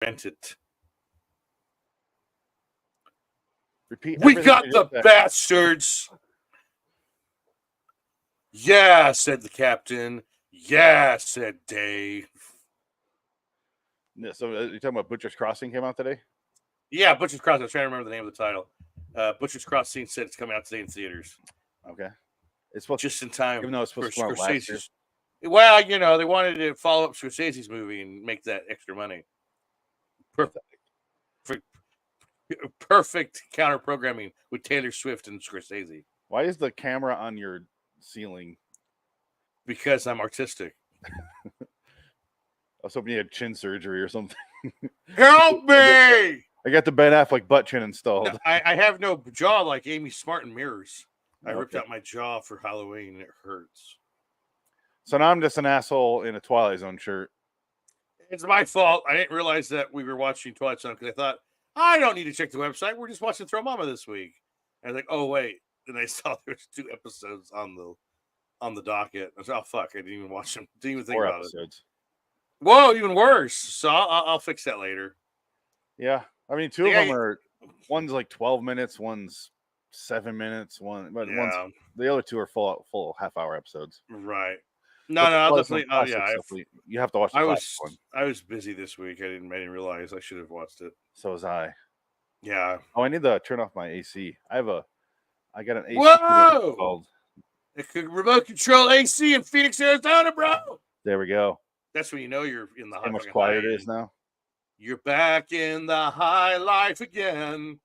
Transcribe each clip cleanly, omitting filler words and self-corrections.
rent it. Repeat. We got the bastards. Yeah, said the captain. Yeah, said Dave. So you're talking about Butcher's Crossing came out today? Yeah, Butcher's Crossing. I was trying to remember the name of the title. Butcher's Crossing said it's coming out today in theaters. Okay. It's supposed just in time, even though it's supposed to come out last year. Well, they wanted to follow up Scorsese's movie and make that extra money. Perfect counter programming with Taylor Swift and Scorsese. Why is the camera on your ceiling? Because I'm artistic. I was hoping you had chin surgery or something. Help me! I got the Ben Affleck butt chin installed. No, I have no jaw like Amy Smart in Mirrors. I ripped out my jaw for Halloween and it hurts. So now I'm just an asshole in a Twilight Zone shirt. It's my fault. I didn't realize that we were watching Twilight Zone because I thought, I don't need to check the website. We're just watching Throw Momma this week. And I was like, oh, wait. And I saw there's 2 episodes on the docket. I was like, oh, fuck. I didn't even watch them. Didn't even think 4 about episodes. It. Whoa, even worse. So I'll fix that later. Yeah. I mean, 2 of them are, one's like 12 minutes, one's 7 minutes, one's the other 2 are full half-hour episodes. Right. No, I'll definitely. Oh, yeah. You have to watch the classic one. I was busy this week. I didn't realize I should have watched it. So was I. Yeah. Oh, I need to turn off my AC. I got an AC. Whoa! It could remote control AC in Phoenix, Arizona, bro. There we go. That's when you know you're in the high. How much quieter it is now. You're back in the high life again.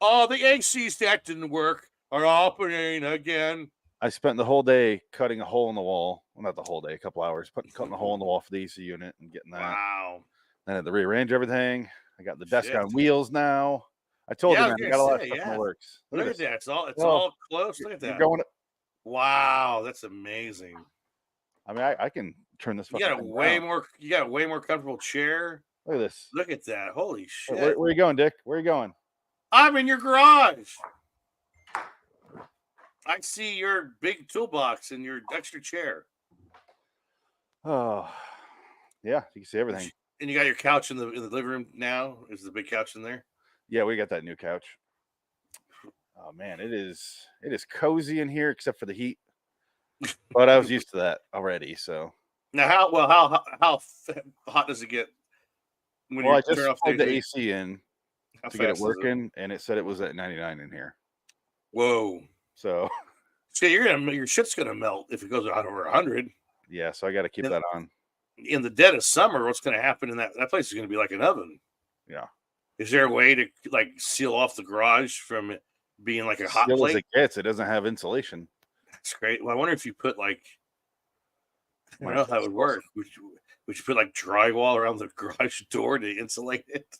All the ACs that didn't work are operating again. I spent the whole day cutting a hole in the wall. Well, not the whole day, a couple hours, cutting a hole in the wall for the AC unit and getting that. Wow. Then I had to rearrange everything. I got the desk on wheels now. I told you, man, I got a lot of stuff in the works. Look at that. It's all close. Look at that. Wow, that's amazing. I mean, I can turn this. You got a way more comfortable chair. Look at this. Look at that. Holy shit. Where are you going, Dick? Where are you going? I'm in your garage. I see your big toolbox and your extra chair. Oh, yeah, you can see everything. And you got your couch in the living room now. Is the big couch in there? Yeah, we got that new couch. Oh man, it is cozy in here except for the heat. But I was used to that already. So now, how hot does it get when you turn off the AC in to get it working? And it said it was at 99 in here. Whoa! So your shit's gonna melt if it goes out over 100. Yeah, so I got to keep that on. In the dead of summer, what's going to happen in that place is going to be like an oven. Yeah. Is there a way to like seal off the garage from it being like a hot plate? As it gets, it doesn't have insulation. That's great. Well, I wonder if you put like, I don't know how it would work. Would you put like drywall around the garage door to insulate it?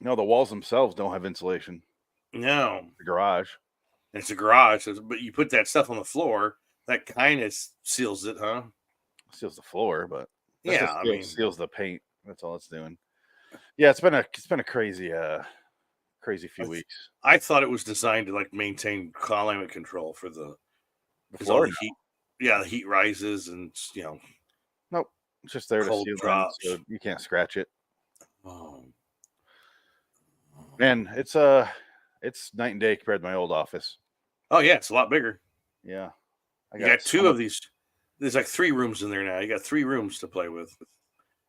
No, the walls themselves don't have insulation. No. The garage. It's a garage, but you put that stuff on the floor, that kind of seals it, huh? Seals the floor, but seals the paint. That's all it's doing. Yeah, it's been a crazy few weeks. I thought it was designed to like maintain climate control for the floor. The heat, the heat rises and Nope, it's just there to seal it, so you can't scratch it. Man, it's night and day compared to my old office. Oh yeah, it's a lot bigger. Yeah, You got 2 of these. There's like 3 rooms in there now. You got 3 rooms to play with.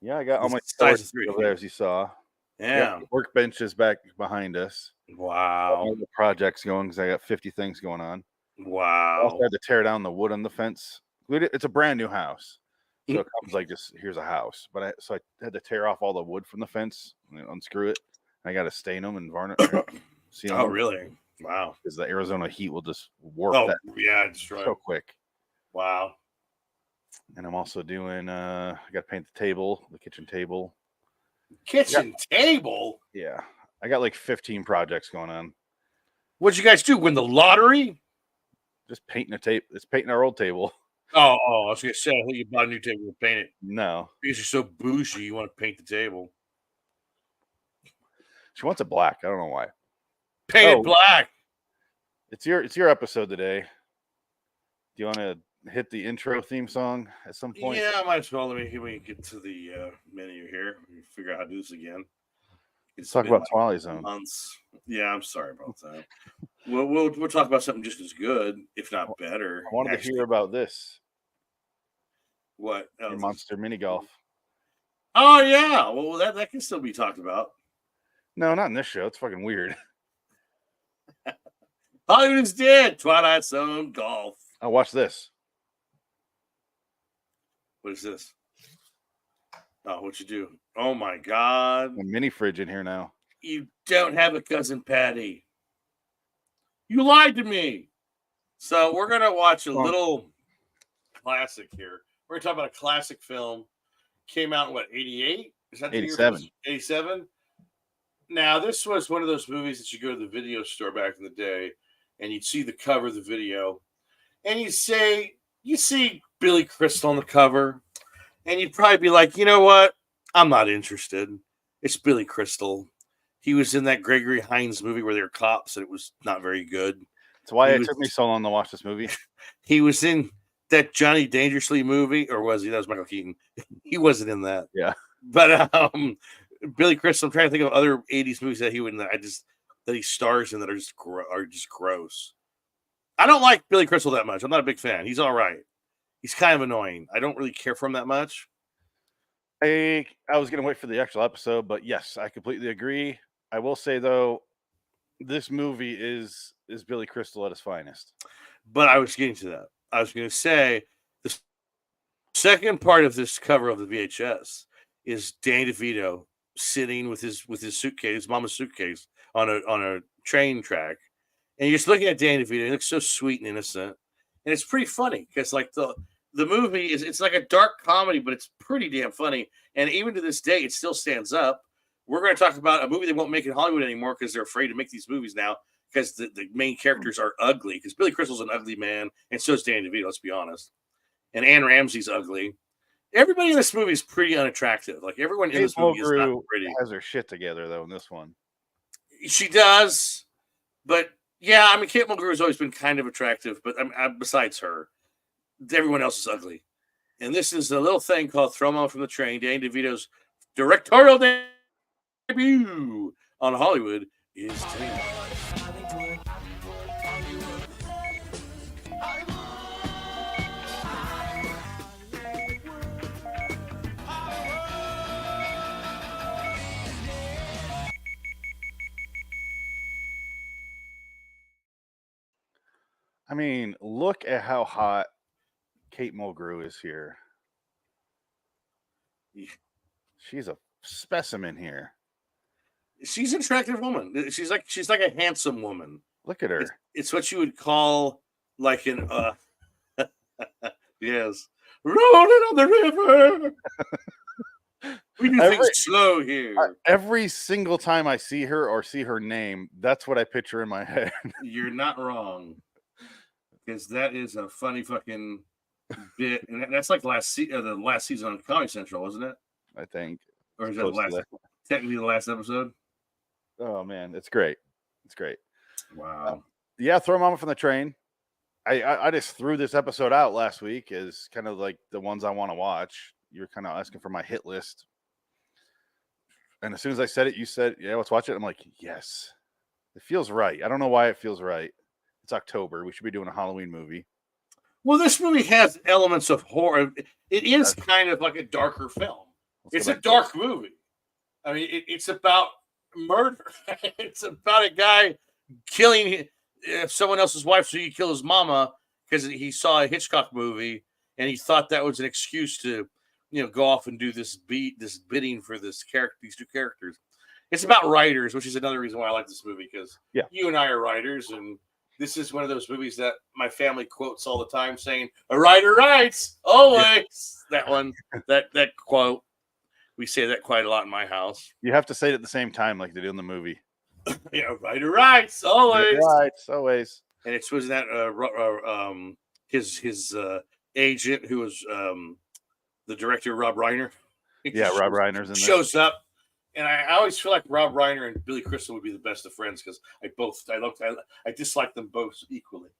Yeah, I got all my storage over there, as you saw. Yeah. Workbench is back behind us. Wow. All the projects going because I got 50 things going on. Wow. I also had to tear down the wood on the fence. It's a brand new house. So it comes like just, here's a house. But I had to tear off all the wood from the fence and unscrew it. I got to stain them and varnish. Oh, really? Wow. Because the Arizona heat will just warp that. Yeah, it's right. So quick. Wow. And I'm also doing, I got to paint the kitchen table. Table? Yeah. I got like 15 projects going on. What'd you guys do? Win the lottery? Just painting It's painting our old table. Oh, I was going to say, I think you bought a new table to paint it. No. Because you're so bougie, you want to paint the table. She wants it black. I don't know why. Paint it black. It's your episode today. Do you want to hit the intro theme song at some point? Yeah, I might as well. Let me get to the menu here. Let me figure out how to do this again. Let's It's talk been about like Twilight Zone. months. Yeah, I'm sorry about that. We'll talk about something just as good, if not better. I wanted to hear Actually, about this. what? Your monster mini golf. Oh yeah, well that can still be talked about. No, not in this show. It's fucking weird. Hollywood is dead. Twilight Zone golf. Oh, watch this. What is this? Oh, what you do? Oh my God! A mini fridge in here now. You don't have a cousin Patty. You lied to me. So we're gonna watch a little classic here. We're gonna talk about a classic film. Came out in what, 88? Is that the 87. year? 87. Now, this was one of those movies that you go to the video store back in the day, and you'd see the cover of the video, and you see Billy Crystal on the cover, and you'd probably be like, you know what? I'm not interested. It's Billy Crystal. He was in that Gregory Hines movie where they were cops, and it was not very good. That's why it took me so long to watch this movie. He was in that Johnny Dangerously movie, or was he? That was Michael Keaton. He wasn't in that. Yeah. But Billy Crystal, I'm trying to think of other 80s movies that he would that he stars in that are just gross. I don't like Billy Crystal that much. I'm not a big fan. He's all right. He's kind of annoying. I don't really care for him that much. I was gonna wait for the actual episode, but yes, I completely agree. I will say though, this movie is Billy Crystal at his finest. But I was getting to that. I was going to say the second part of this cover of the VHS is Danny DeVito sitting with his suitcase, mama's suitcase, on a train track, and you're just looking at Danny DeVito. He looks so sweet and innocent, and it's pretty funny because like the movie it's like a dark comedy, but it's pretty damn funny. And even to this day, it still stands up. We're going to talk about a movie they won't make in Hollywood anymore because they're afraid to make these movies now because the main characters are ugly. Because Billy Crystal's an ugly man, and so is Danny DeVito. Let's be honest. And Anne Ramsey's ugly. Everybody in this movie is pretty unattractive. Like everyone in this movie is not pretty. Has her shit together though in this one. She does, but yeah, I mean, Kate Mulgrew has always been kind of attractive, but besides her, everyone else is ugly. And this is a little thing called "Throw Mama from the Train." Danny DeVito's directorial debut on Hollywood is today. I mean, look at how hot Kate Mulgrew is here. She's a specimen here. She's an attractive woman. She's like a handsome woman. Look at her. It's what you would call like an yes, rolling on the river. We do things slow here. Every single time I see her or see her name, that's what I picture in my head. You're not wrong, because that is a funny fucking bit, and that's like the last season on Comedy Central, wasn't it? I think. Or is that technically the last episode? Oh man, it's great. It's great. Wow. Yeah, Throw Mama from the Train. I just threw this episode out last week as kind of like the ones I want to watch. You're kind of asking for my hit list. And as soon as I said it, you said, yeah, let's watch it. I'm like, yes. It feels right. I don't know why it feels right. It's October. We should be doing a Halloween movie. Well, this movie has elements of horror. It is kind of like a darker film. It's a dark movie. I mean, it's about murder. It's about a guy killing someone else's wife so he kill his mama because he saw a Hitchcock movie and he thought that was an excuse to, go off and do this bidding for these two characters. It's about writers, which is another reason why I like this movie because you and I are writers, and this is one of those movies that my family quotes all the time, saying "A writer writes always." That one, that quote. We say that quite a lot in my house. You have to say it at the same time, like they do in the movie. Yeah, writer writes always. Writes always. And it was that his agent, who was the director, Rob Reiner. Rob Reiner's in there. Shows up, and I always feel like Rob Reiner and Billy Crystal would be the best of friends because I dislike them both equally.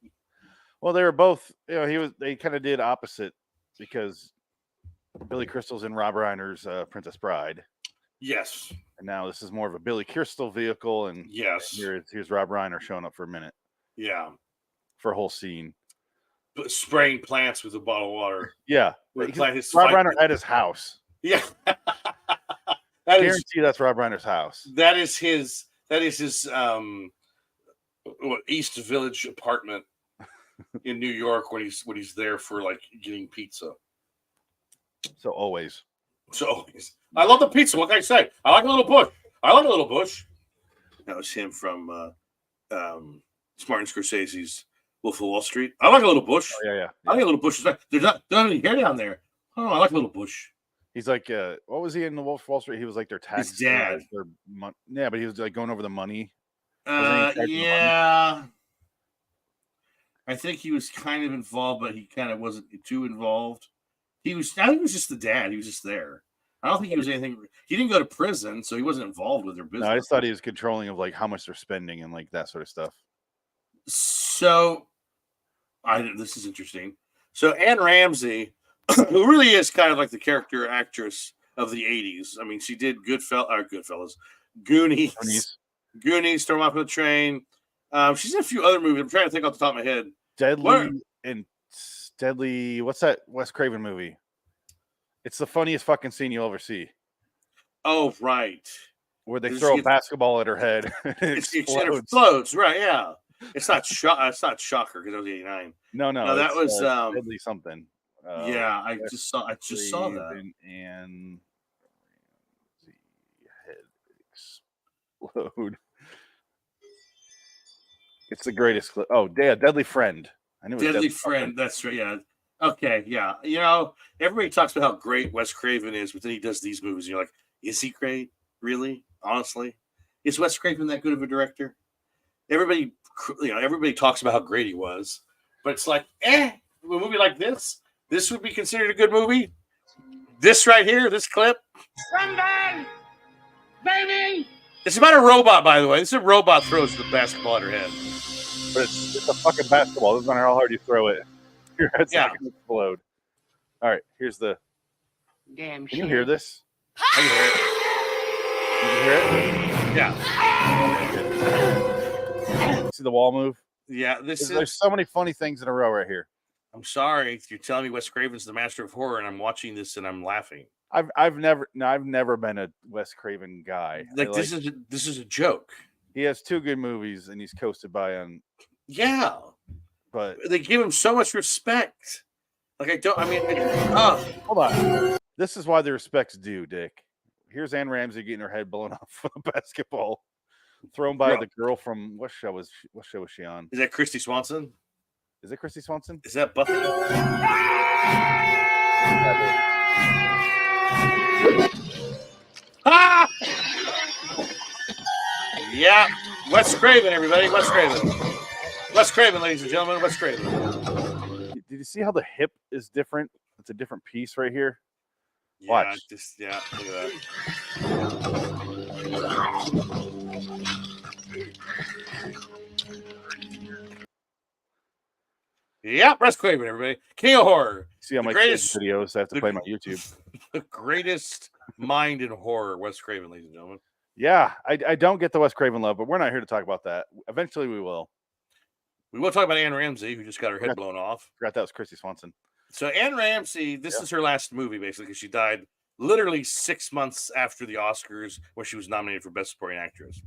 Well, they were both. They kind of did opposite because Billy Crystal's in Rob Reiner's Princess Bride. Yes. And now this is more of a Billy Crystal vehicle, and yes, here's Rob Reiner showing up for a minute. Yeah, for a whole scene, spraying plants with a bottle of water. Yeah, Rob Reiner at his house. Yeah, guarantee that's Rob Reiner's house. That is his. East Village apartment in New York when he's there for like getting pizza. So always. I love the pizza. What can I say? I like a little bush. That was him from Martin Scorsese's Wolf of Wall Street. I like a little bush. Oh, yeah. I like a little bush. There's not any hair down there. Oh, I like a little bush. He's like, what was he in the Wolf of Wall Street? He was like their tax. His dad. Yeah, but he was like going over the money. Yeah. I think he was kind of involved, but he kind of wasn't too involved. I think he was just the dad. He was just there. I don't think he was anything. He didn't go to prison, so he wasn't involved with their business. No, I just thought he was controlling of like how much they're spending and like that sort of stuff. So, this is interesting. So Anne Ramsey, who really is kind of like the character actress of the 80s. I mean, she did Goodfellas, Goonies, Storm Off the Train. She's in a few other movies. I'm trying to think off the top of my head. Deadly. What's that Wes Craven movie? It's the funniest fucking scene you'll ever see. Oh, right. Where they throw a basketball at her head. It explodes. Right? Yeah. It's not Shocker because that was '89. No, that was Deadly something. I just saw that. And head explode. It's the greatest clip. Oh, yeah, Deadly Friend. I knew it was Deadly Friend. That's right. Yeah. Okay. Yeah. Everybody talks about how great Wes Craven is, but then he does these movies. And you're like, is he great? Really? Honestly, is Wes Craven that good of a director? Everybody talks about how great he was, but it's like, a movie like this would be considered a good movie. This right here, this clip. Sunday, baby. It's about a robot, by the way. This is a robot throws the basketball at her head. But it's a fucking basketball. It doesn't matter how hard you throw it. Your head's not going to explode. All right, here's the. Damn. Can you hear this? I can hear it. You can hear it? Yeah. See the wall move? Yeah. There's so many funny things in a row right here. I'm sorry if you're telling me Wes Craven's the master of horror, and I'm watching this and I'm laughing. I've never been a Wes Craven guy. This is a joke. He has two good movies, and he's coasted by on. Yeah, but they give him so much respect. Hold on. This is why the respect's due, Dick. Here's Anne Ramsey getting her head blown off with a basketball thrown by the girl from what show was she on? Is that Christy Swanson? Is it Christy Swanson? Is that Buffy? Ah! Yeah, Wes Craven, everybody. Wes Craven, ladies and gentlemen. Wes Craven. Did you see how the hip is different? It's a different piece right here. Yeah, watch. Look at that. Yeah, Wes Craven, everybody. King of horror. See how my greatest videos I have to play my YouTube. The greatest mind in horror, Wes Craven, ladies and gentlemen. Yeah, I don't get the Wes Craven love, but we're not here to talk about that. Eventually, we will. We will talk about Anne Ramsey, who just got her head blown off. Forgot that was Christy Swanson. So Anne Ramsey, this is her last movie, basically, because she died literally 6 months after the Oscars, where she was nominated for Best Supporting Actress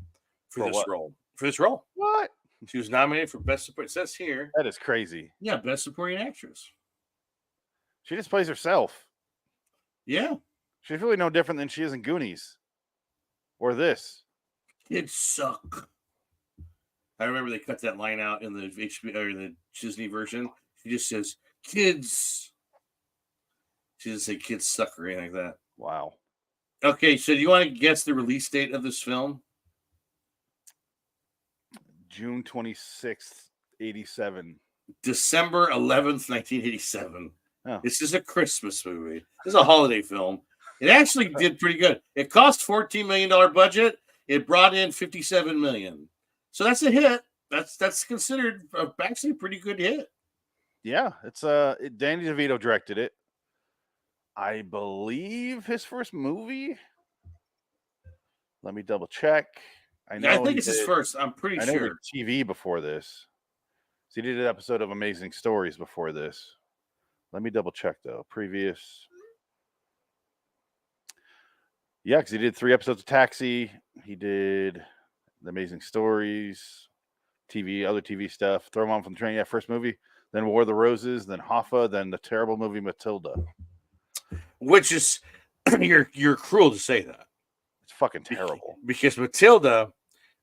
for this role. For this role, what? She was nominated for Best Supporting. It says here. That is crazy. Yeah, Best Supporting Actress. She just plays herself. Yeah, she's really no different than she is in Goonies. Or this. Kids suck. I remember they cut that line out in the HBO or the Disney version. She just says, kids. She doesn't say kids suck or anything like that. Wow. Okay, so do you want to guess the release date of this film? June 26th, 87. December 11th, 1987. Oh. This is a Christmas movie. This is a holiday film. It actually did pretty good. It cost $14 million budget. It brought in $57 million. So that's a hit. That's considered actually a pretty good hit. Yeah, it's Danny DeVito directed it. I believe his first movie. Let me double check. I Yeah, I know think he it's his did. first. I'm pretty I know he did sure. TV before this. So he did an episode of Amazing Stories before this. Let me double check though. Previous. Yeah, because he did 3 episodes of Taxi. He did The Amazing Stories, TV, other TV stuff. Throw Him On from the Train. Yeah, first movie. Then War of the Roses. Then Hoffa. Then the terrible movie Matilda. Which is you're cruel to say that. It's fucking terrible. Because Matilda,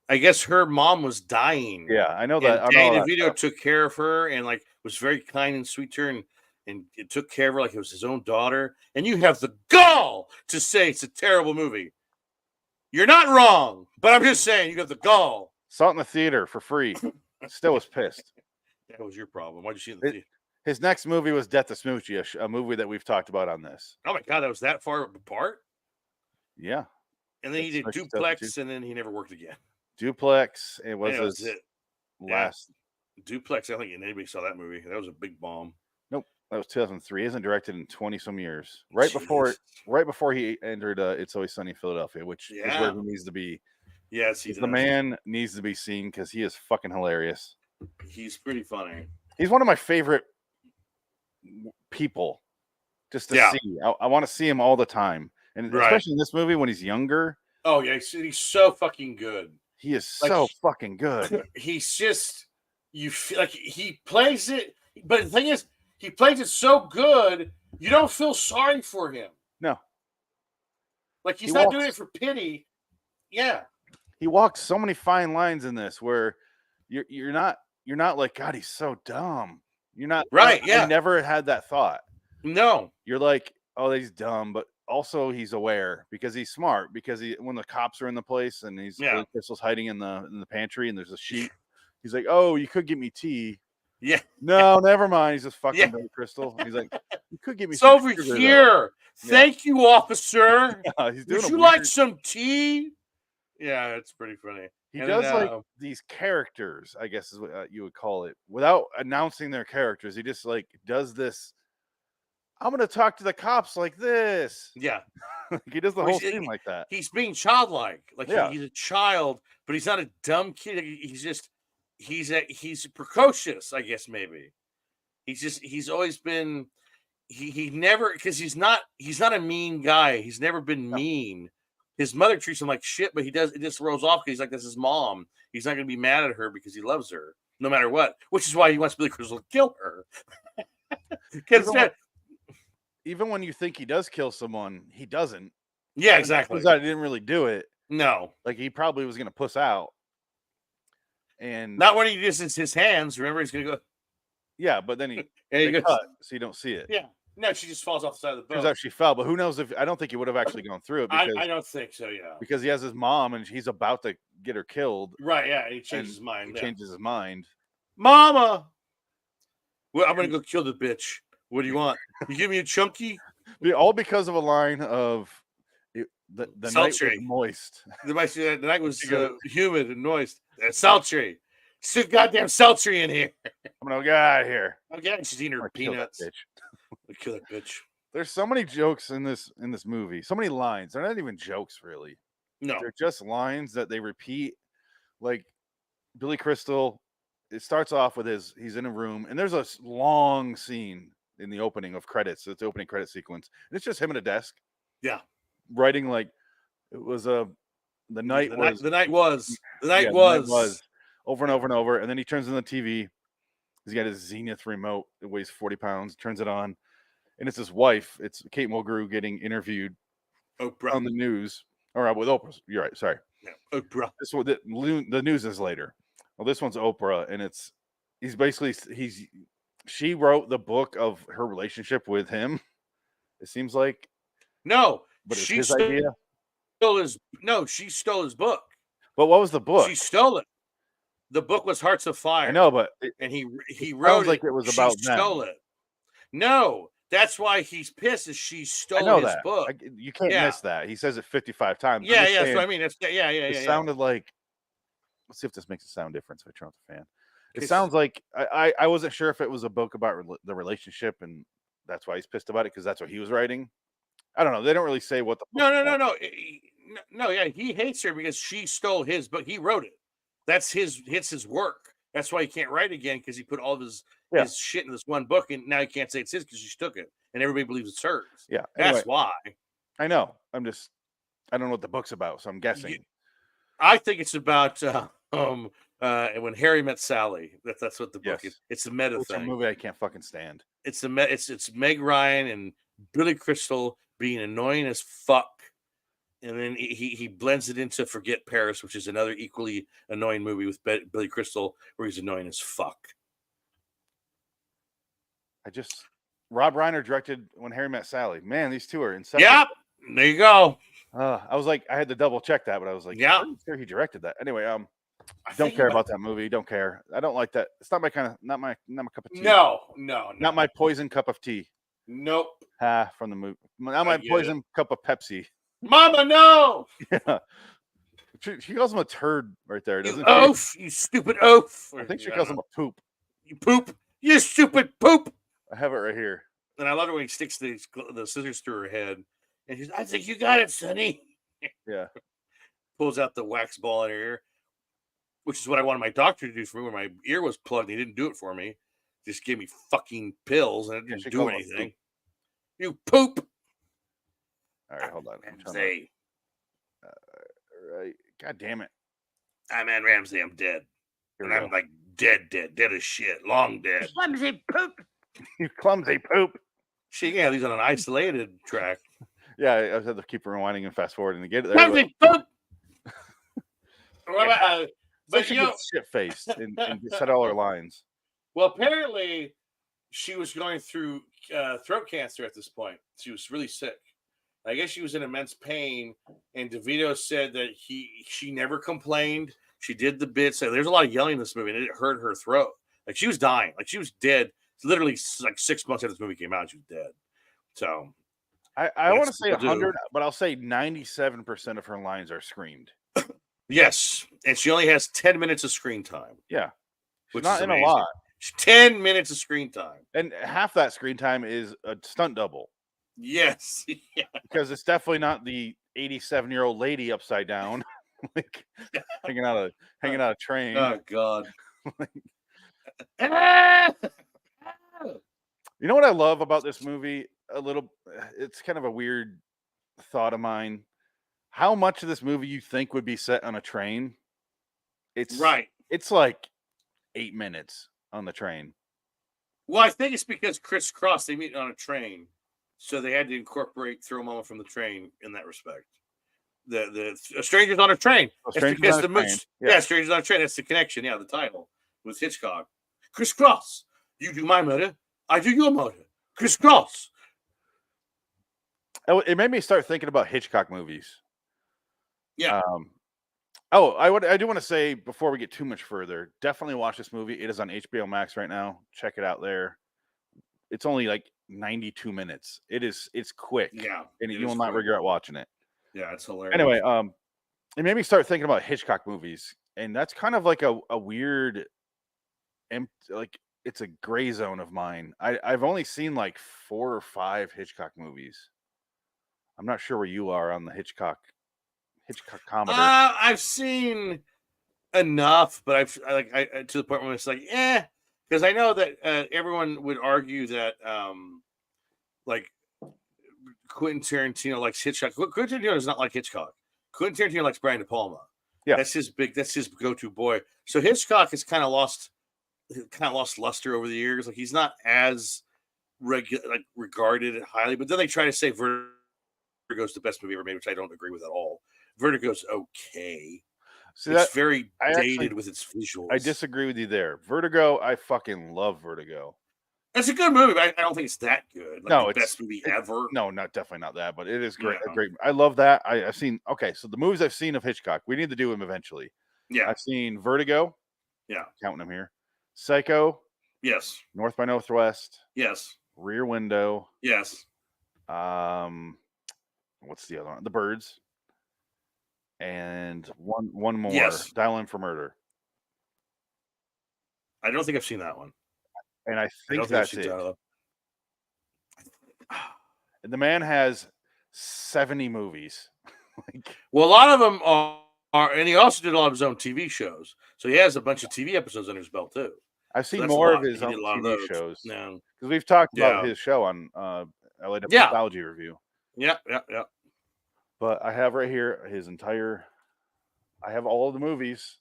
I guess her mom was dying. Yeah, I know And that. I know Danny all that DeVito stuff. took care of her and like was very kind and sweet to her and it took care of her like it was his own daughter. And you have the gall to say it's a terrible movie. You're not wrong, but I'm just saying you have the gall. Saw it in the theater for free. Still was pissed. That was your problem. Why'd you see it in the theater? His next movie was Death of Smoochie, a movie that we've talked about on this. Oh my god, that was that far apart. Yeah, And then he did Smoochie Duplex, and then he never worked again. Duplex. It was And that his was it. last. Duplex. I don't think anybody saw that movie. That was a big bomb. Nope, that was 2003. He hasn't directed in 20 some years. Right before he entered It's Always Sunny in Philadelphia, which is where he needs to be. Yes, the man needs to be seen because he is fucking hilarious. He's pretty funny. He's one of my favorite people just to see. I want to see him all the time, and especially in this movie when he's younger. Oh yeah, he's so fucking good. He is so fucking good. He's just, you feel like he plays it, but the thing is, he plays it so good, you don't feel sorry for him. No, like he's not doing it for pity. Yeah, he walks so many fine lines in this where you're not like, God, he's so dumb. You're not right. I never had that thought. No, you're like, oh, he's dumb, but also he's aware because he's smart. Because when the cops are in the place and Billy Crystal's hiding in the pantry and there's a sheet, he's like, oh, you could get me tea. Yeah. No, never mind. He's just fucking Billy Crystal. He's like, you could give me. It's over here. Thank you, officer. He's doing. Would you like some tea? Yeah, it's pretty funny. He does like these characters, I guess is what you would call it, without announcing their characters. He just like does this. I'm going to talk to the cops like this. Yeah. He does the whole scene like that. He's being childlike. Like he's a child, but he's not a dumb kid. He's just, he's precocious, I guess, maybe. He's always been, he never, because he's not a mean guy. He's never been mean. His mother treats him like shit, but it just rolls off because he's like, that's his mom. He's not going to be mad at her because he loves her no matter what, which is why he wants Billy Crystal to kill her. Because even when you think he does kill someone, he doesn't. Yeah, exactly. He didn't really do it. No. Like he probably was going to puss out. And not when he uses his hands. Remember, he's going to go. Yeah, but then he cut, so you don't see it. Yeah. No, she just falls off the side of the boat. Turns out she fell, but who knows if I don't think he would have actually gone through it. Because, I don't think so, yeah. Because he has his mom and he's about to get her killed. Right, yeah. He changes his mind. He changes his mind. Momma! Well, I'm going to go kill the bitch. What do you want? You give me a chunky? All because of a line of the night was moist. The night was humid and moist. Sultry. It's too goddamn sultry in here. I'm going to get out of here. Okay, she's eating her peanuts. Kill that bitch. There's so many jokes in this movie. So many lines. They're not even jokes, really. No. They're just lines that they repeat. Like Billy Crystal, it starts off with he's in a room, and there's a long scene in the opening of credits. It's the opening credit sequence. And it's just him at a desk. Yeah. Writing like it was the night was over and over and over. And then he turns on the TV. He's got his Zenith remote. It weighs 40 pounds. Turns it on. And it's his wife. It's Kate Mulgrew getting interviewed Oprah on the news. All right, with Oprah. You're right. Sorry. Yeah, Oprah. This one, the news is later. Well, this one's Oprah, and she wrote the book of her relationship with him. It seems like no, but it's his idea. She stole his book. But what was the book? She stole it. The book was Hearts of Fire. I know, but he wrote like it was about them. Stole it. No, that's why he's pissed. Is she stole his book? You can't miss that. He says it 55 times. Yeah, that's what I mean. It sounded like. Let's see if this makes a sound difference if I turn off the fan. It sounds like I wasn't sure if it was a book about the relationship, and that's why he's pissed about it because that's what he was writing. I don't know. They don't really say what the book's No, no, no, about. no. No, yeah, he hates her because she stole his book. He wrote it. That's his work. That's why he can't write again because he put all of Yeah, his shit in this one book, and now he can't say it's his because she took it, and everybody believes it's hers. yeah. Anyway, That's why. I know. I don't know what the book's about, so I'm You, guessing. I think it's about when Harry met Sally. That's what the book is. Yes, It's a meta it's a thing. movie I can't fucking stand. It's Meg Ryan and Billy Crystal being annoying as fuck, and then he blends it into Forget Paris, which is another equally annoying movie with Billy Crystal, where he's annoying as fuck. Rob Reiner directed When Harry Met Sally. Man, these two are inseparable. Yeah, there you go. I was like, I had to double check that, but I was like, Yeah, I'm sure he directed that. Anyway, I don't think care about that movie. Don't care. I don't like that. It's not my kind of, not my cup of tea. No, Not my poison cup of tea. nope. From the movie. Not I my get poison cup of Pepsi. Mama, no. Yeah. She calls him a turd right there, You doesn't she? oaf, you stupid oaf. I think she calls him a poop. You poop, you stupid poop. I have it right here. And I love it when he sticks the scissors through her head, and she's, I think you got it, Sonny. Yeah. Pulls out the wax ball in her ear, which is what I wanted my doctor to do for me when my ear was plugged. He didn't do it for me. Just gave me fucking pills, and it didn't do anything. You poop. All right, hold on. Ramsey. Right. God damn it. I'm Ann Ramsey. I'm dead. And I'm like dead as shit. Long dead. Clumsy poop. You clumsy poop. She yeah, these on an isolated track. Yeah, I had to keep rewinding and fast forwarding to get it there. Clumsy poop. But she gets shit faced and said all her lines. Well, apparently she was going through throat cancer at this point. She was really sick. I guess she was in immense pain, and DeVito said that she never complained. She did the bits. So there's a lot of yelling in this movie, and it hurt her throat. Like she was dying. Like she was dead. It's literally like 6 months after this movie came out, she was dead. So I want to say 100, but I'll say 97% of her lines are screamed. Yes, and she only has 10 minutes of screen time. Yeah, which not is in amazing. a lot. 10 minutes of screen time, and half that screen time is a stunt double. Yes, yeah. Because it's definitely not the 87-year-old lady upside down, like hanging out a train. Oh God. You know what I love about this movie? It's kind of a weird thought of mine. How much of this movie you think would be set on a train? It's right. It's like 8 minutes on the train. Well, I think it's because Criss Cross, they meet on a train, so they had to incorporate Throw Mama from the Train in that respect. The Strangers on a Train. Strangers on a Train. Yeah, Strangers on a Train. That's the connection. Yeah, the title with Hitchcock. Criss Cross, you do my murder, I do your murder. Criss Cross. It made me start thinking about Hitchcock movies. Yeah. I do want to say before we get too much further, definitely watch this movie. It is on HBO Max right now. Check it out there. It's only like 92 minutes. It's quick. Yeah. And you will not regret watching it. Yeah, it's hilarious. Anyway, it made me start thinking about Hitchcock movies. And that's kind of like a weird like it's a gray zone of mine. I've only seen like 4 or 5 Hitchcock movies. I'm not sure where you are on the Hitchcock Commodore. I've seen enough, but I to the point where it's like, because I know that everyone would argue that like Quentin Tarantino likes Hitchcock. Quentin Tarantino is not like Hitchcock. Quentin Tarantino likes Brian De Palma. Yeah, that's his go-to boy. So Hitchcock has kind of lost luster over the years. Like he's not as regarded highly, but then they try to say Vertigo's the best movie ever made, which I don't agree with at all. Vertigo's okay. It's very dated with its visuals. I disagree with you there. Vertigo, I fucking love Vertigo. It's a good movie, but I don't think it's that good. No, it's the best movie ever. No, definitely not that, but it is great. Yeah. Great. I love that. I've seen. Okay, so the movies I've seen of Hitchcock, we need to do them eventually. Yeah, I've seen Vertigo. Yeah, counting them here. Psycho. Yes. North by Northwest. Yes. Rear Window. Yes. What's the other one? The Birds. And one more. Yes. Dial In for Murder. I don't think I've seen that one. and I I think don't think I've that's seen it. Dial Up. And the man has 70 movies. Like, Well, a lot of them are, and he also did a lot of his own TV shows. So he has a bunch of TV episodes under his belt too. I've So seen that's a more of lot. his He did own a lot of TV those. shows Yeah. because we've talked about Yeah. his show on LAW Yeah. Nostalgia Review. Yeah. But I have right here his entire. I have all of the movies.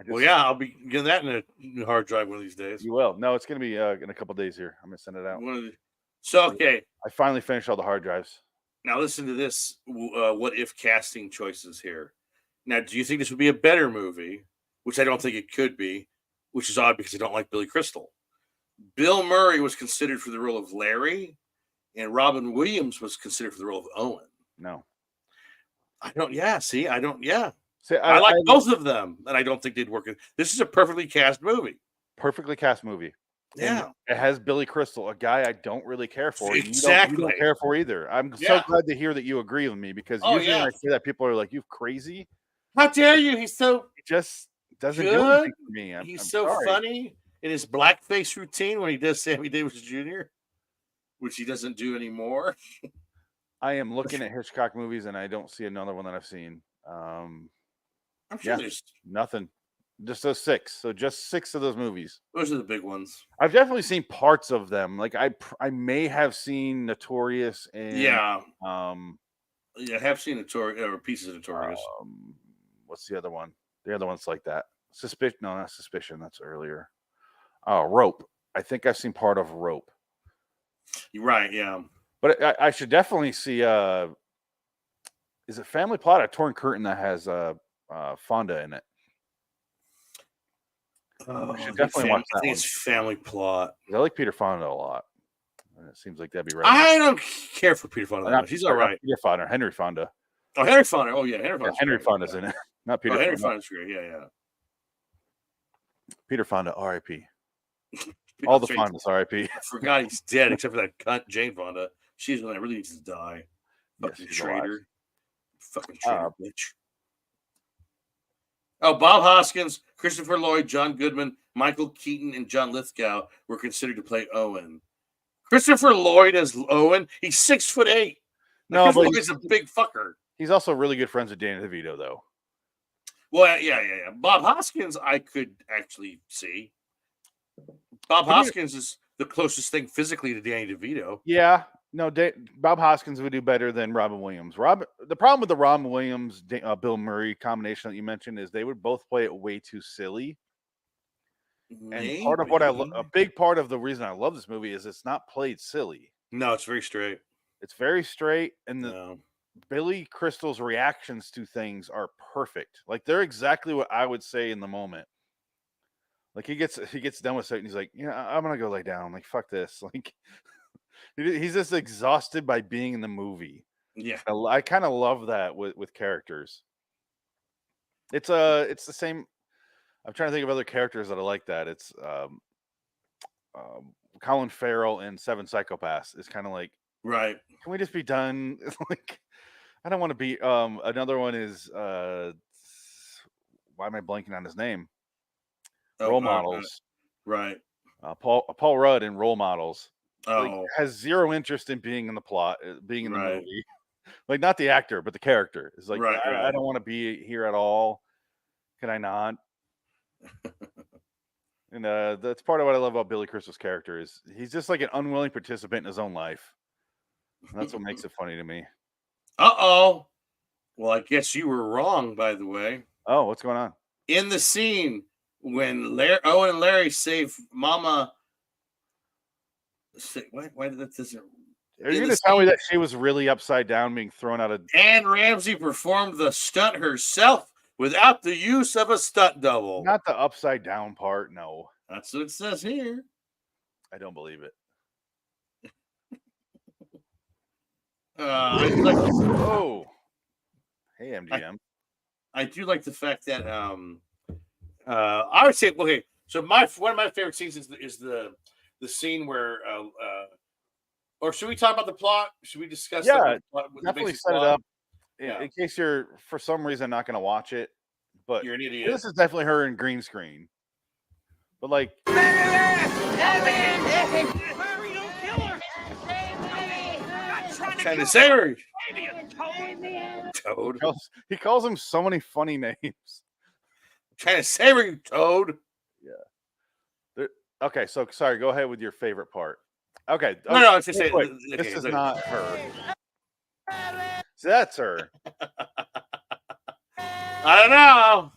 Well, yeah, I'll be getting that in a hard drive one of these days. You will. No, it's going to be in a couple of days here. I'm going to send it out. So, okay. I finally finished all the hard drives. Now listen to this. What if casting choices here? Now, do you think this would be a better movie? Which I don't think it could be, which is odd because I don't like Billy Crystal. Bill Murray was considered for the role of Larry, and Robin Williams was considered for the role of Owen. No. I don't. Yeah. See, I don't. Yeah. See, I like both of them, and I don't think they'd work. This is a perfectly cast movie. Perfectly cast movie. Yeah. And it has Billy Crystal, a guy I don't really care for. Exactly. You don't care for either. I'm so glad to hear that you agree with me because usually when I say that, people are like, "You crazy? How dare you? He's so he just doesn't good. do anything for me." He's I'm so sorry. funny in his blackface routine when he does Sammy Davis Jr., which he doesn't do anymore. I am looking at Hitchcock movies and I don't see another one that I've seen. I'm sure there's nothing. Just those 6. So just 6 of those movies. Those are the big ones. I've definitely seen parts of them. Like I may have seen Notorious and yeah, I have seen pieces of Notorious. What's the other one? The other one's like that. Suspicion? No, not Suspicion. That's earlier. Oh, Rope. I think I've seen part of Rope. You're right. Yeah, but I should definitely see. Is it Family Plot or Torn Curtain that has Fonda in it? I should definitely watch that. I think it's Family Plot. I like Peter Fonda a lot. And it seems like that'd be right. I don't care for Peter Fonda that much. He's all right. Peter Fonda, Henry Fonda. Oh, Henry Fonda. Oh, yeah, Henry Fonda's in it. Not Peter. Henry Fonda's great. Yeah. Peter Fonda, R.I.P. All the Fondas, R.I.P. I forgot he's dead, except for that cunt Jane Fonda. She's the one that really needs to die. Fucking traitor. Fucking traitor, bitch. Oh, Bob Hoskins, Christopher Lloyd, John Goodman, Michael Keaton, and John Lithgow were considered to play Owen. Christopher Lloyd as Owen. He's 6'8". No, but he's a big fucker. He's also really good friends with Danny DeVito, though. Well, yeah. Bob Hoskins, I could actually see. Bob Hoskins is the closest thing physically to Danny DeVito. Yeah. No, Bob Hoskins would do better than Robin Williams. The problem with the Robin Williams, Bill Murray combination that you mentioned is they would both play it way too silly. And part of what a big part of the reason I love this movie is it's not played silly. No, it's very straight. It's very straight, and Billy Crystal's reactions to things are perfect. Like they're exactly what I would say in the moment. Like he gets done with it, and he's like, I'm gonna go lay down. Like fuck this. Like he's just exhausted by being in the movie. Yeah, I kind of love that with characters. It's the same. I'm trying to think of other characters that are like that. It's Colin Farrell in Seven Psychopaths is kind of like, right. Can we just be done? Like, I don't want to be. Another one is why am I blanking on his name? Role Models, right? Paul Rudd in Role Models. Like, has zero interest in being in the plot, being in the movie. Like not the actor, but the character. It's like I don't want to be here at all. Can I not? And that's part of what I love about Billy Crystal's character is he's just like an unwilling participant in his own life. And that's what makes it funny to me. Well, I guess you were wrong, by the way. Oh, what's going on? In the scene when Owen and Larry save Momma. Why did that doesn't? Are you going to tell me that she was really upside down, being thrown out of? Anne Ramsey performed the stunt herself without the use of a stunt double. Not the upside down part. No, that's what it says here. I don't believe it. Oh, hey MGM. I do like the fact that I would say okay. So one of my favorite scenes is the scene where or should we talk about the plot? Should we discuss? Yeah, definitely set it up. In case you're for some reason not going to watch it, but you're an idiot. This is definitely her in green screen. But like, Trying to say her. Toad. he calls him so many funny names. Trying to savor you, Toad. Okay, so sorry. Go ahead with your favorite part. Okay. No, I was just saying. Quick. Okay, This is not her. So that's her. I don't know.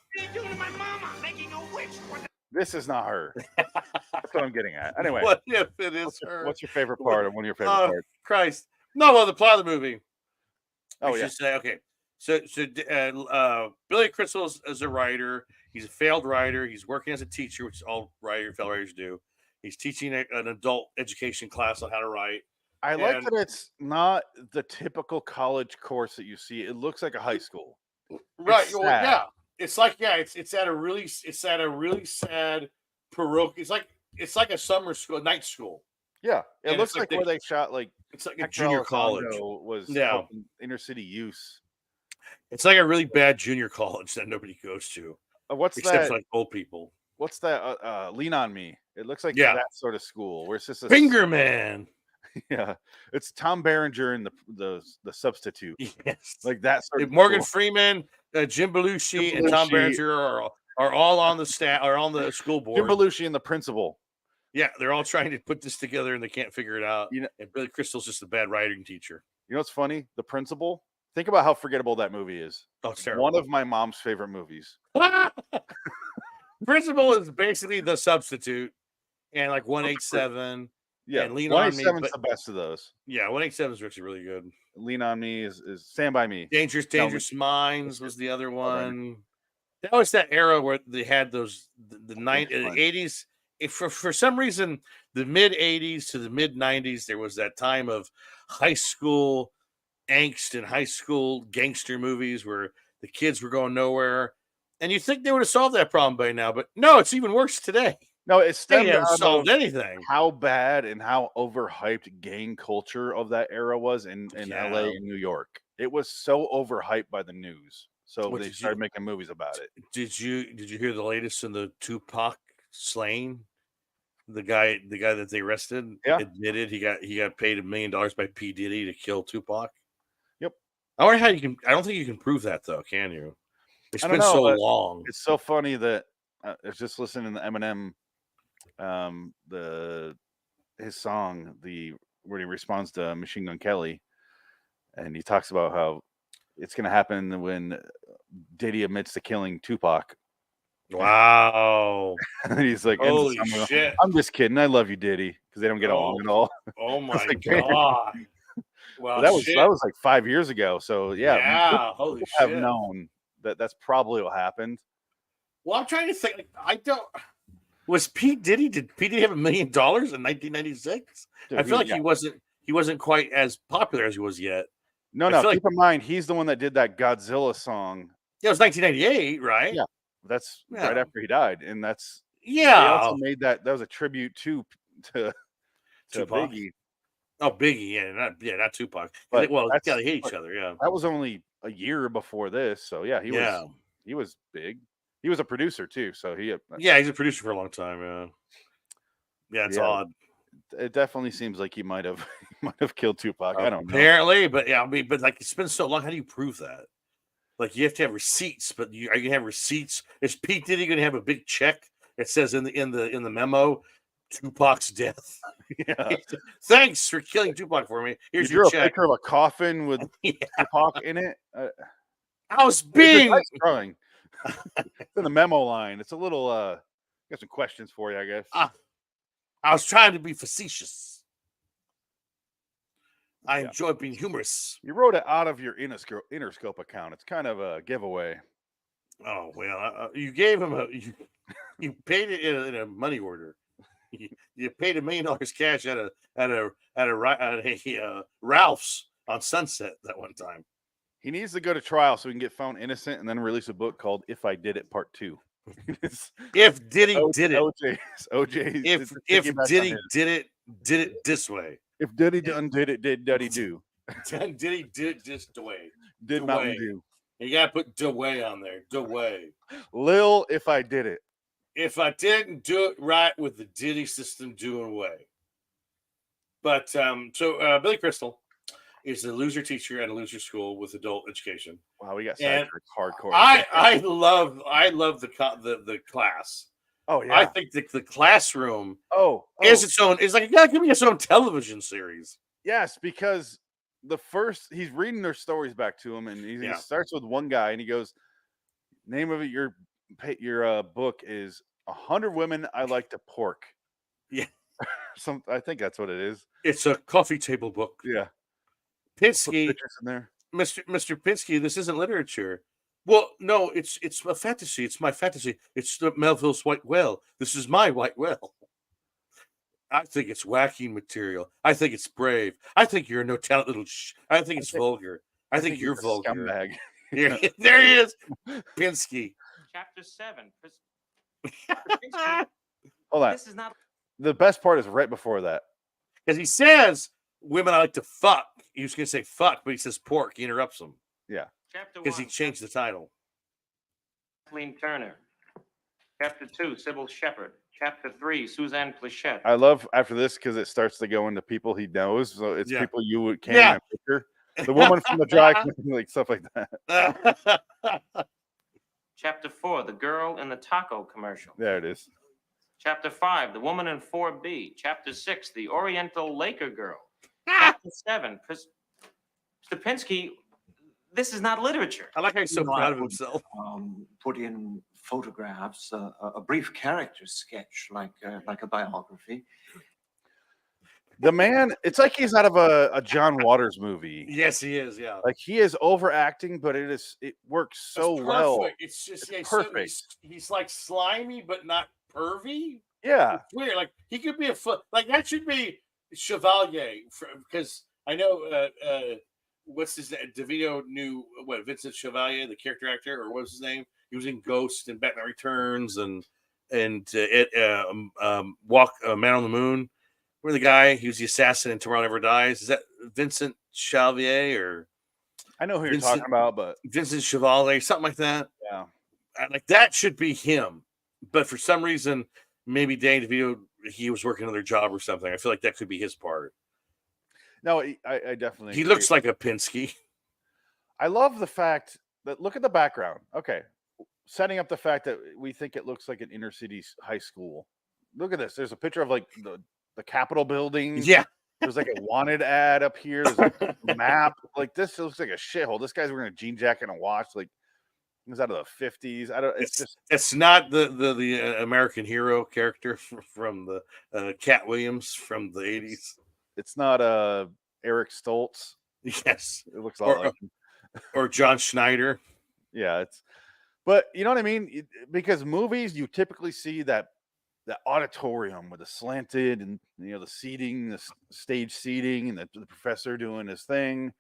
This is not her. That's what I'm getting at. Anyway, What if it is her? What's your favorite part and one of your favorite Oh, parts? Christ. No, well, the plot of the movie. Oh, I yeah. should say, okay. So Billy Crystal is a writer. He's a failed writer. He's working as a teacher, which all failed writers do. He's teaching an adult education class on how to write. I like that it's not the typical college course that you see. It looks like a high school. Right. Well, yeah. It's like, yeah, it's at a really sad parochial. It's like a summer school, night school. Yeah. It And looks it's like like where they shot like it's like a Hector junior Elizondo college. was helping inner city use. It's like a really bad junior college that nobody goes to. What's except that? for like old people. What's that? Lean on Me. It looks like Yeah. that sort of school where it's just a Finger Man. Yeah, it's Tom Berenger and the substitute. Yes, like that sort of Morgan school. Freeman, Jim Belushi, and Tom Berenger are all on the staff, are on the school board. Jim Belushi and the principal. Yeah, they're all trying to put this together and they can't figure it out. You know, and Billy Crystal's just a bad writing teacher. You know what's funny? The principal. Think about how forgettable that movie is. Oh, it's terrible. One of my mom's favorite movies. Principal is basically the substitute, and like 187. Yeah, and Lean on Me. 187's the best of those. Yeah, 187 is actually really good. Lean on Me is Stand by Me. Dangerous Minds was the other one. That was that era where they had those the 80s. If for some reason the mid 80s to the mid 90s there was that time of high school angst and high school gangster movies where the kids were going nowhere, and you think they would have solved that problem by now, but no, it's even worse today. No, it's they haven't solved anything. How bad and how overhyped gang culture of that era was in LA and New York. It was so overhyped by the news. So they started making movies about it. Did you hear the latest in the Tupac slaying? The guy that they arrested admitted he got paid $1 million by P. Diddy to kill Tupac. Yep. I wonder how you can. I don't think you can prove that though, can you? It's been so long. It's so funny that I was just listening to Eminem. His song, where he responds to Machine Gun Kelly, and he talks about how it's going to happen when Diddy admits to killing Tupac. Wow. And he's like, holy shit. I'm just kidding. I love you, Diddy, because they don't get along at all. Oh my god. Well, that was like 5 years ago. So yeah, holy shit. Have known that's probably what happened. Well, I'm trying to think. Was Did P. Diddy have $1 million in 1996? Dude, I feel like he wasn't quite as popular as he was yet. No. Keep in mind, he's the one that did that Godzilla song. Yeah, it was 1998, right? Yeah, that's right after he died, and that's They also made that was a tribute to Biggie. Oh, Biggie, not Tupac. But they hate each other. Yeah, that was only a year before this, so he was big. He was a producer too, so he's a producer for a long time. Yeah, it's odd. It definitely seems like he might have killed Tupac. I don't know. Apparently, but but like it's been so long. How do you prove that? Like you have to have receipts, but are you gonna have receipts? Is Pete Diddy gonna have a big check that says in the memo, Tupac's death? Yeah. Thanks for killing Tupac for me. Here's your check. A picture of a coffin with Tupac in it. I was being nice drawing. It's in the memo line. It's a little. Got some questions for you, I guess. I was trying to be facetious. I enjoy being humorous. You wrote it out of your Interscope account. It's kind of a giveaway. Oh well, you gave him you paid it in a money order. You paid $1 million cash at a Ralph's on Sunset that one time. He needs to go to trial so he can get found innocent and then release a book called "If I Did It Part 2." If Diddy did it, OJ. If Diddy did it this way. If Diddy done did it, did Duddy do? Diddy did just the way. Did Mountain Dew. You gotta put the way on there. The way. Lil, if I did it. if I didn't do it right with the Diddy system doing away. But Billy Crystal is a loser teacher at a loser school with adult education. Wow, we got And sidetracked hardcore. I love the class. Oh I yeah. think the classroom Oh, is its own. It's like it gotta give me its own television series. yes, because he's reading their stories back to him, and he starts with one guy, and he goes, "Name of your book is 100 Women I Like to Pork." Yeah, I think that's what it is. it's a coffee table book. Yeah, put Pinsky, pictures in there. Mr. Pinsky, this isn't literature. Well, no, it's a fantasy. It's my fantasy. It's the Melville's White Whale. This is my white whale. I think it's wacky material. I think it's brave. I think you're a no talent little. I think it's vulgar. I think you're he's a vulgar. scumbag. There he is, Pinsky. Chapter 7. Hold on. This is not. The best part is right before that. Because he says women I like to fuck. He was going to say fuck, but he says pork. He interrupts him. Yeah. Chapter 1. Because he changed the title. Kathleen Turner. Chapter 2. Sybil Shepherd. Chapter 3. Suzanne Plachette. I love after this because it starts to go into people he knows. So it's people you can't even picture. The woman from the dry cleaning, like stuff like that. Chapter 4. The girl in the taco commercial. There it is. Chapter 5. The woman in 4B. Chapter 6. The Oriental Laker girl. Chapter 7. Mr. Pinsky, this is not literature. I like how he's so proud of himself. Put in photographs, a brief character sketch, like a biography. The man, it's like he's out of a John Waters movie. Yes, he is. Yeah, like he is overacting, but it works so well. It's just perfect. So he's like slimy, but not pervy. Yeah, it's weird. Like he could be like that should be Chevalier because I know what's his name? DeVito knew Vincent Chevalier, the character actor, or what was his name? He was in Ghost and Batman Returns and Walk Man on the Moon. Where the guy he was the assassin in Tomorrow Never Dies. Is that Vincent Chevalier or I know who you're talking about, but Vincent Chevalier, something like that. Yeah, like that should be him. But for some reason, maybe Danny DeVito he was working another job or something. I feel like that could be his part. No, I definitely. He looks like a Pinsky. I love the fact that look at the background. Okay, setting up the fact that we think it looks like an inner city high school. Look at this. There's a picture of like the Capitol building. Yeah. There's like a wanted ad up here. There's like a map. Like this looks like a shithole. This guy's wearing a jean jacket and a watch. Like it was out of the 50s. It's not the American Hero character from the Cat Williams from the 80s. It's not Eric Stoltz. Yes. It looks a lot like him. Or John Schneider. Yeah, but you know what I mean? Because movies, you typically see that auditorium with the slanted and the seating, the stage seating, and the professor doing his thing.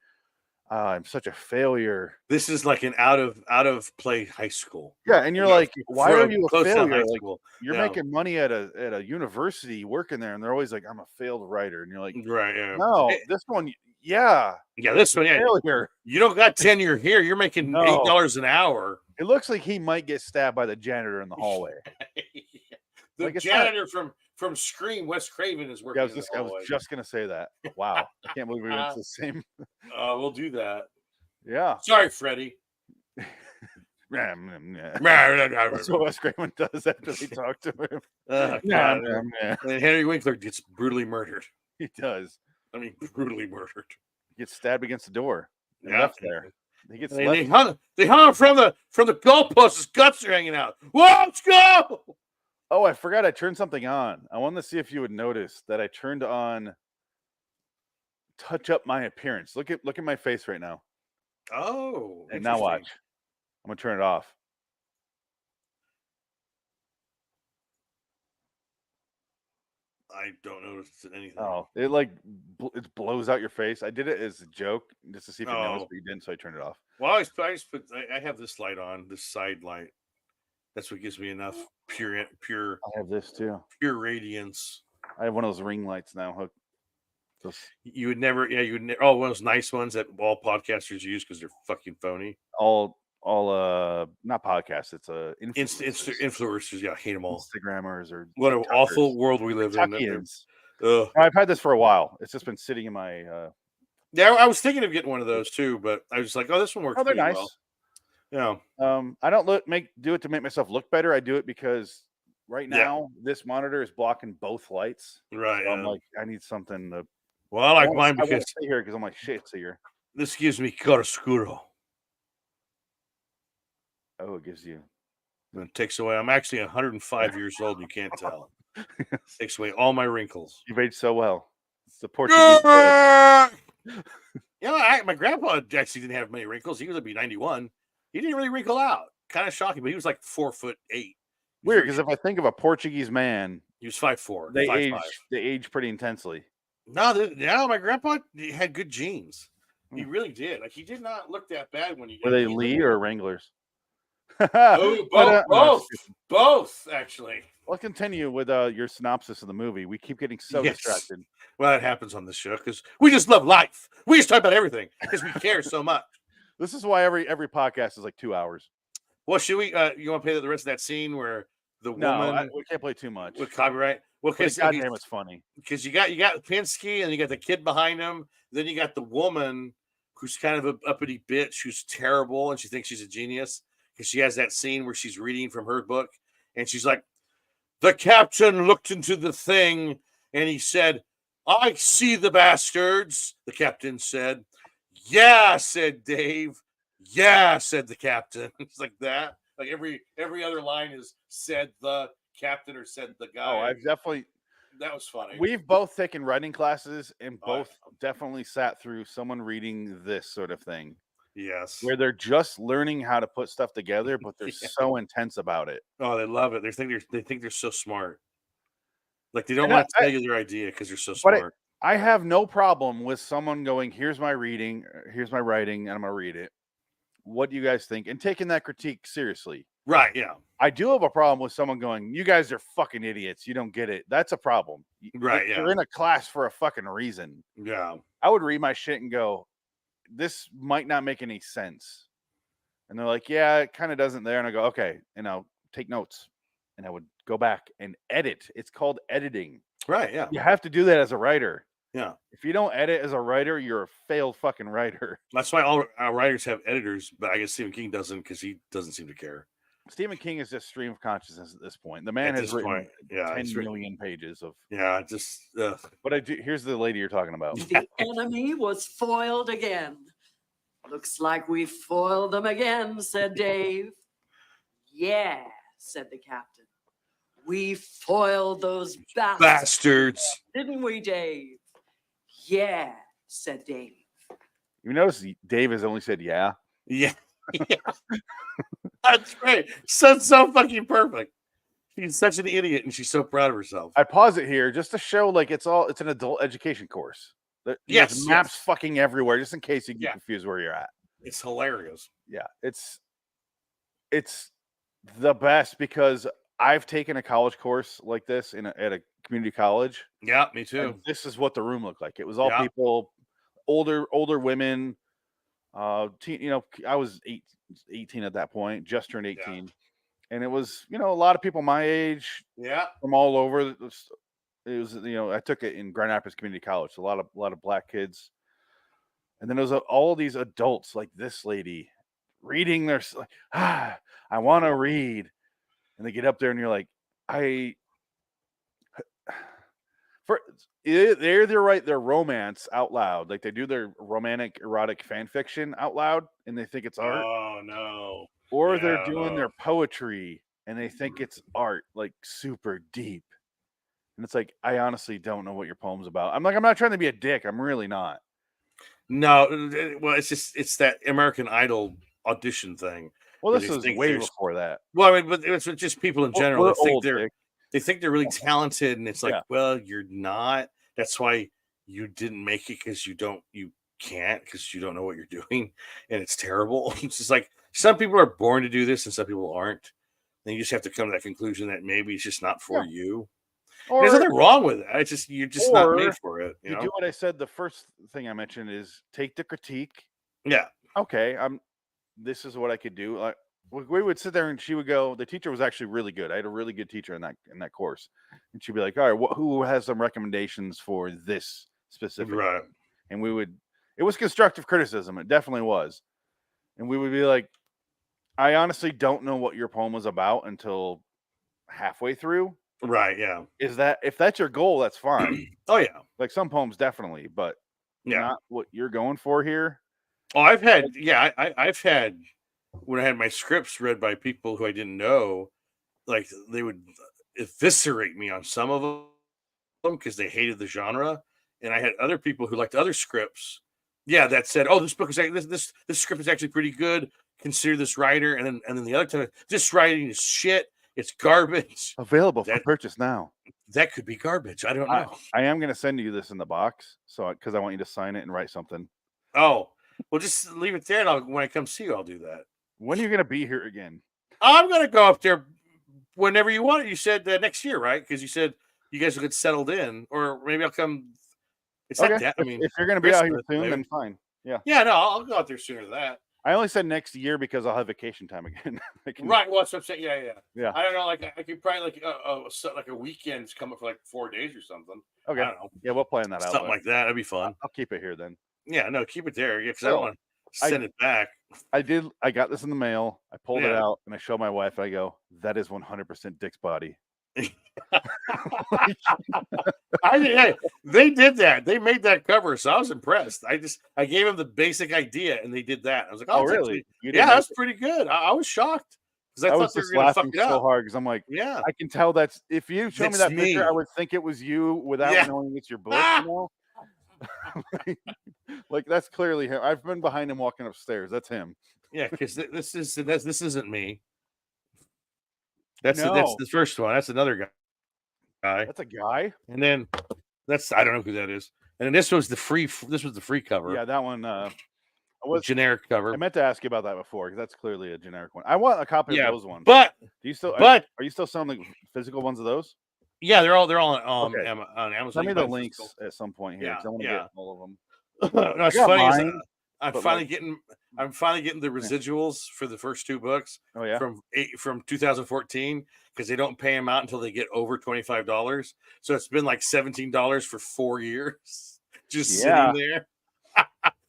I'm such a failure. This is like an out of play high school. Yeah, and you're like, why are you a failure? Like, you're Yeah. making money at a university working there, and they're always like, I'm a failed writer, and you're like, right? Yeah. No, this one, this one, failure. You don't got tenure here. You're making $8 an hour. It looks like he might get stabbed by the janitor in the hallway. The janitor from Scream, Wes Craven, is working. I was just gonna say that. Wow, I can't believe we went to the same. We'll do that. Yeah. Sorry, Freddie. That's what Wes Craven does after they talk to him. And Henry Winkler gets brutally murdered. He does. I mean, brutally murdered. He gets stabbed against the door. Left there. He gets. They hung him from the goalpost. His guts are hanging out. Whoa, let's go! Oh, I forgot I turned something on. I wanted to see if you would notice that I turned on touch up my appearance. Look at my face right now. Oh, and now watch. I'm gonna turn it off. I don't notice anything. Oh, it it blows out your face. I did it as a joke just to see if you noticed, but you didn't, so I turned it off. Well, I have this light on, this side light. That's what gives me enough pure. I have this too. Pure radiance. I have one of those ring lights now hooked. You would never, one of those nice ones that all podcasters use because they're fucking phony. All not podcasts. It's Influencers, yeah, I hate them all. Instagrammers or What an TikTokers. awful world we live in. Kentuckians. Ugh. I've had this for a while. It's just been sitting in my. Yeah, I was thinking of getting one of those too, but I was like, oh, this one works Oh, they're pretty nice. well. Yeah. I don't do it to make myself look better. I do it because right now this monitor is blocking both lights. Right. So I'm like, I need something to. Well, I like mine I because stay here because I'm like shit's here. this gives me chiaroscuro. Oh, it gives you. And it takes away. I'm actually 105 years old. You can't tell. Takes away all my wrinkles. You've aged so well. It's the Portuguese. My grandpa actually didn't have many wrinkles. He was be 91. He didn't really wrinkle out. Kind of shocking, but he was like 4'8". Weird, because if I think of a Portuguese man, he was 5'4". They age pretty intensely. No, my grandpa had good genes. He really did. Like he did not look that bad when he. Were they Lee or Wranglers? Both actually. Let's continue with your synopsis of the movie. We keep getting so distracted. Well, that happens on this show because we just love life. We just talk about everything because we care so much. This is why every podcast is like 2 hours. Well, should we? You want to play the rest of that scene where the woman? We can't play too much with copyright. Well, because goddamn, it's funny. Because you got Pinsky and you got the kid behind him. Then you got the woman who's kind of an uppity bitch who's terrible and she thinks she's a genius because she has that scene where she's reading from her book and she's like, "The captain looked into the thing and he said, 'I see the bastards.'" The captain said, "Yeah," said Dave. "Yeah," said the captain. It's like that. Like every other line is said the captain or said the guy. Oh, I've definitely. That was funny. We've both taken writing classes and both definitely sat through someone reading this sort of thing. Yes. Where they're just learning how to put stuff together, but they're so intense about it. Oh, they love it. They think they're so smart. Like they don't want to tell you their idea because they're so smart. I have no problem with someone going, "Here's my reading, here's my writing, and I'm gonna read it. What do you guys think?" And taking that critique seriously. Right, yeah. I do have a problem with someone going, "You guys are fucking idiots. You don't get it." That's a problem. Right, yeah. You're in a class for a fucking reason. Yeah. I would read my shit and go, "This might not make any sense." And they're like, "Yeah, it kind of doesn't there." And I go, "Okay," and I'll take notes. And I would go back and edit. It's called editing. Right, yeah. You have to do that as a writer. Yeah. If you don't edit as a writer, you're a failed fucking writer. That's why all our writers have editors, but I guess Stephen King doesn't because he doesn't seem to care. Stephen King is just stream of consciousness at this point. The man has written 10 million pages of. Yeah, just. But here's the lady you're talking about. The enemy was foiled again. "Looks like we foiled them again," said Dave. "Yeah," said the captain. "We foiled those bastards. Didn't we, Dave?" "Yeah," said Dave. You notice Dave has only said yeah? Yeah. That's great. So fucking perfect. She's such an idiot and she's so proud of herself. I pause it here just to show like it's an adult education course. There's maps fucking everywhere just in case you get confused where you're at. It's hilarious. Yeah, it's the best because I've taken a college course like this at a community college. Yeah, me too. This is what the room looked like. It was all people, older women. I was 18 at that point, just turned 18, and it was a lot of people my age. Yeah, from all over. It was I took it in Grand Rapids Community College. So a lot of black kids, and then there was all these adults like this lady reading their I want to read, and they get up there and you're like, they're write their romance out loud, like they do their romantic erotic fan fiction out loud, and they think it's art. Oh no! Or they're doing their poetry and they think it's art, like super deep. And it's like, I honestly don't know what your poem's about. I'm not trying to be a dick. I'm really not. No, well, it's that American Idol audition thing. Well, this was way before that. Well, I mean, but it's just people in general. They think they're really talented, and it's like, well, you're not. That's why you didn't make it because you can't because you don't know what you're doing, and it's terrible. It's just like some people are born to do this, and some people aren't. And you just have to come to that conclusion that maybe it's just not for you. Or, there's nothing wrong with it. It's just you're just not made for it. You know? Do what I said. The first thing I mentioned is take the critique. Yeah. Okay. this is what I could do. Like we would sit there and she would go. The teacher was actually really good. I had a really good teacher in that course, and she'd be like, "All right, who has some recommendations for this specific?" Right. thing?" And we would. It was constructive criticism. It definitely was, and we would be like, "I honestly don't know what your poem was about until halfway through." Right. Yeah. Is that if that's your goal, that's fine. Oh yeah. Like some poems, definitely, but Yeah. not what you're going for here. Oh, I've had, yeah, I've had, when I had my scripts read by people who I didn't know, like they would eviscerate me on some of them because they hated the genre, and I had other people who liked other scripts, yeah, that said, "Oh, this book is this script is actually pretty good. Consider this writer," and then the other time, "This writing is shit. It's garbage." Available for That purchase now. that could be garbage. I don't I, know. I am going to send you this in the box, so because I want you to sign it and write something. Oh, well, just leave it there, and when I come see you, I'll do that. When are you going to be here again? I'm gonna go up there whenever you want it. You said next year, right? Because you said you guys will get settled in, or maybe I'll come. It's not Okay. that. I mean, If you're going to be out here Christmas, soon, maybe. then fine. Yeah. Yeah, no, I'll go out there sooner than that. I only said next year because I'll have vacation time again. Right. Well, that's what I'm saying. Yeah, yeah. Yeah. I don't know. Like I could probably like a weekend come up for like 4 days or something. Okay. I don't know. Yeah, we'll plan that out. Something like that. That'd be fun. I'll keep it here then. Yeah. No, keep it there. Yeah, because I don't want to send it back. I got this in the mail. I pulled it Yeah. out and I show my wife. I go, "That is 100% Dick's body." They did that. They made that cover, so I was impressed. I gave them the basic idea, and they did that. I was like, Oh, it's really? actually- You yeah, make that's it? pretty good. I was shocked because I I thought was they were just going to fuck laughing it so up. hard because I'm like, Yeah, I can tell that's if you show me That's that picture, I me. would think it was you without Yeah. knowing it's your book. Ah! You know? Like that's clearly him. I've been behind him walking upstairs. That's him. yeah, because this isn't me. That's No. the first one. That's another guy, That's a guy. and then I don't know who that is. And then this was the free cover. Yeah, that one. the generic cover. I meant to ask you about that before because that's clearly a generic one. I want a copy Yeah, of those ones. but Do you still? but Are you still selling the physical ones of those? yeah, they're all Okay. on Amazon. Send me You the can buy links physical. at some point here Yeah, because I want to yeah. get all of them. No, it's I got funny. mine, I'm but, finally like- getting. I'm finally getting the residuals for the first 2 books Oh yeah. from 2014 because they don't pay them out until they get over $25. So it's been like $17 for 4 years, just Yeah. sitting there.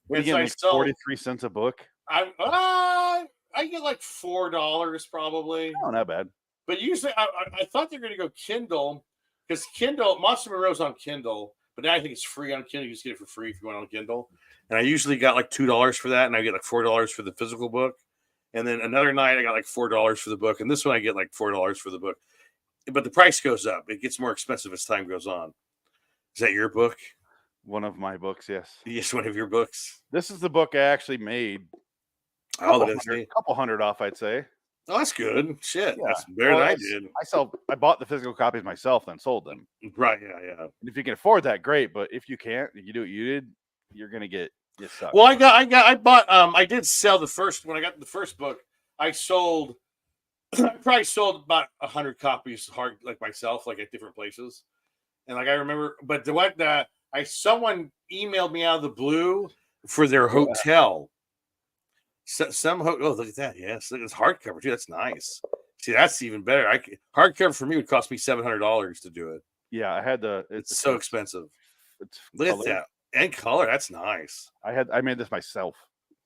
What are And you so I getting? Like sold- 43 cents a book. I get like $4 probably. Oh, not bad. But usually, I thought they were going to go Kindle because Kindle, Monster Monroe's on Kindle, but now I think it's free on Kindle. You just get it for free if you want on Kindle. And I usually got like $2 for that, and I get like $4 for the physical book. And then another night, I got like $4 for the book, and this one I get like $4 for the book. But the price goes up; it gets more expensive as time goes on. Is that your book? One of my books, yes. Yes, one of your books. This is the book I actually made. Oh, that's neat. Couple hundred off, I'd say. Oh, that's good. Shit, Yeah. that's better Well, than I that's- did. I bought the physical copies myself, then sold them. Right? Yeah, yeah. And if you can afford that, great. But if you can't, you do what you did, you're gonna get sucked. Well, I bought. I did sell the first when I got the first book. I sold. I probably sold about 100 copies hard, like myself, like at different places. And like I remember, but someone emailed me out of the blue for their hotel. Oh, look at that! Yes, it's hardcover too. That's nice. See, that's even better. Hardcover for me would cost me $700 to do it. Yeah, I had the. It's so expensive. It's Look colored. at that and color. That's nice. I made this myself.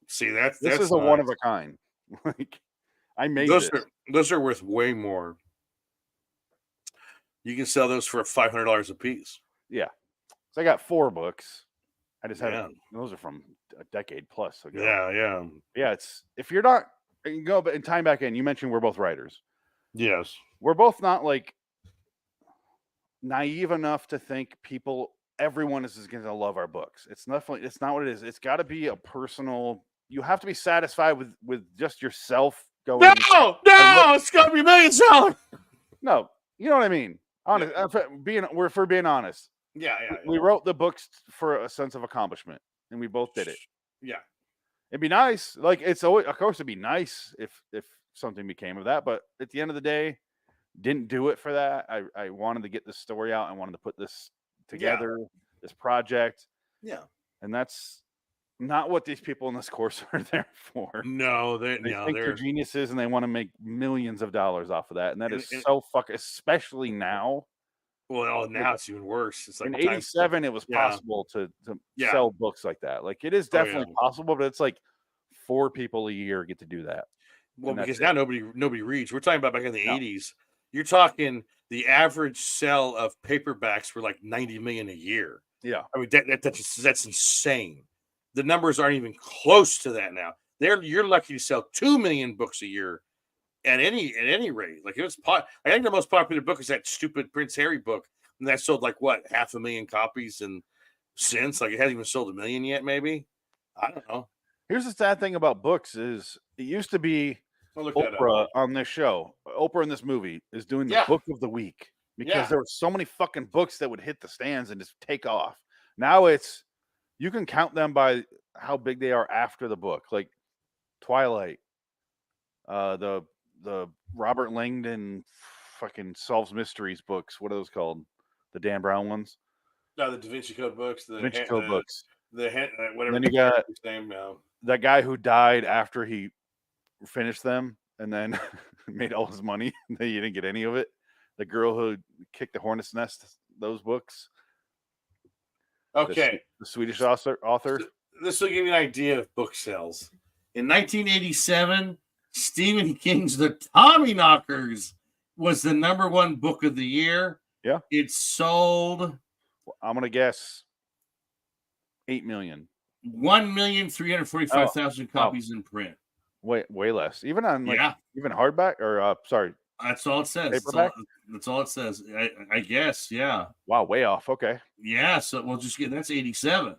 See, This that's is a nice. one of a kind. Like I made Those this. those are worth way more. You can sell those for $500 a piece. Yeah. So I got 4 books. I just have Yeah. those are from a decade plus ago. Yeah, yeah, Yeah. It's if you're not you can go and time back in. You mentioned we're both writers. yes, We're both not like naive enough to think everyone is going to love our books. It's not what it is. It's got to be a personal. You have to be satisfied with just yourself going. no, it's gonna be $1,000,000. No, you know what I mean. Honest, for being honest. Yeah, yeah, We wrote the books for a sense of accomplishment, and we both did it. yeah. It'd be nice, like it's always, of course, it'd be nice if something became of that. But at the end of the day, didn't do it for that. I wanted to get this story out. I wanted to put this together, this project. Yeah. And that's not what these people in this course are there for. No, They no, think they're geniuses and they want to make millions of dollars off of that, and that is And- so fucking. Especially now. well, now it's even worse. It's like In times- '87, it was yeah. possible to Yeah. sell books like that. Like it is Oh, yeah. definitely possible, but it's like 4 people a year get to do that. Well, and that's because it. now nobody reads. We're talking about back in the No. 80s. You're talking the average sell of paperbacks were like 90 million a year. Yeah. I mean that's insane. The numbers aren't even close to that now. You're lucky to sell 2 million books a year at any rate. Like I think the most popular book is that stupid Prince Harry book, and that sold like what 500,000 copies, and since like it hasn't even sold 1 million yet. Maybe I don't know. Here's the sad thing about books is it used to be I'll look that up. Oprah on this show. Oprah in this movie is doing the Yeah. book of the week because Yeah. there were so many fucking books that would hit the stands and just take off. Now it's you can count them by how big they are after the book, like Twilight, the Robert Langdon fucking solves mysteries books. What are those called? The Dan Brown ones. No, the Da Vinci Code books, Da Vinci Code books. Whatever. Then you got his name now. that guy who died after he finished them and then made all his money. That you didn't get any of it. The girl who kicked the hornet's nest. Those books. Okay, The Swedish author. this will give you an idea of book sales. In 1987, Stephen King's The Tommyknockers was the #1 book of the year. Yeah. It sold I'm gonna guess 8 million. 1,345,000 copies in print. Way less. Even on Yeah. even hardback or sorry. That's all it says. Paperback? That's all it says. I guess. Yeah. Wow, way off. Okay. Yeah. So we'll just get that's 87.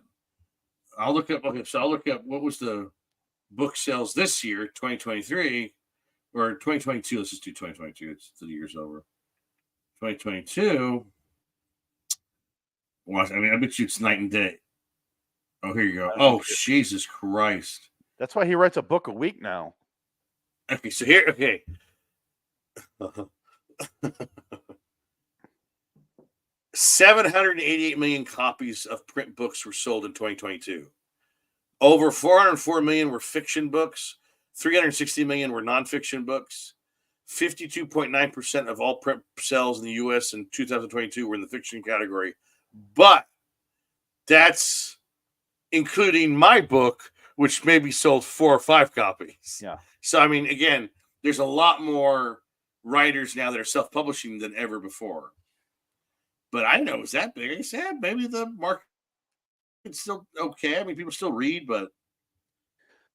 I'll look up. Okay. So I'll look up what was the book sales this year, 2023 or 2022. Let's just do 2022. It's the year's over. 2022. Well, I mean, I bet you it's night and day. Oh, here you go. Oh, Jesus Christ. That's why he writes a book a week now. Okay, so here, okay. 788 million copies of print books were sold in 2022. Over 404 million were fiction books. 360 million were nonfiction books. 52.9% of all print sales in the U.S. in 2022 were in the fiction category. But that's including my book, which maybe sold 4 or 5 copies. Yeah. So, I mean, again, there's a lot more writers now that are self-publishing than ever before. But I know it's that big. I said maybe the market's still okay. I mean, people still read, but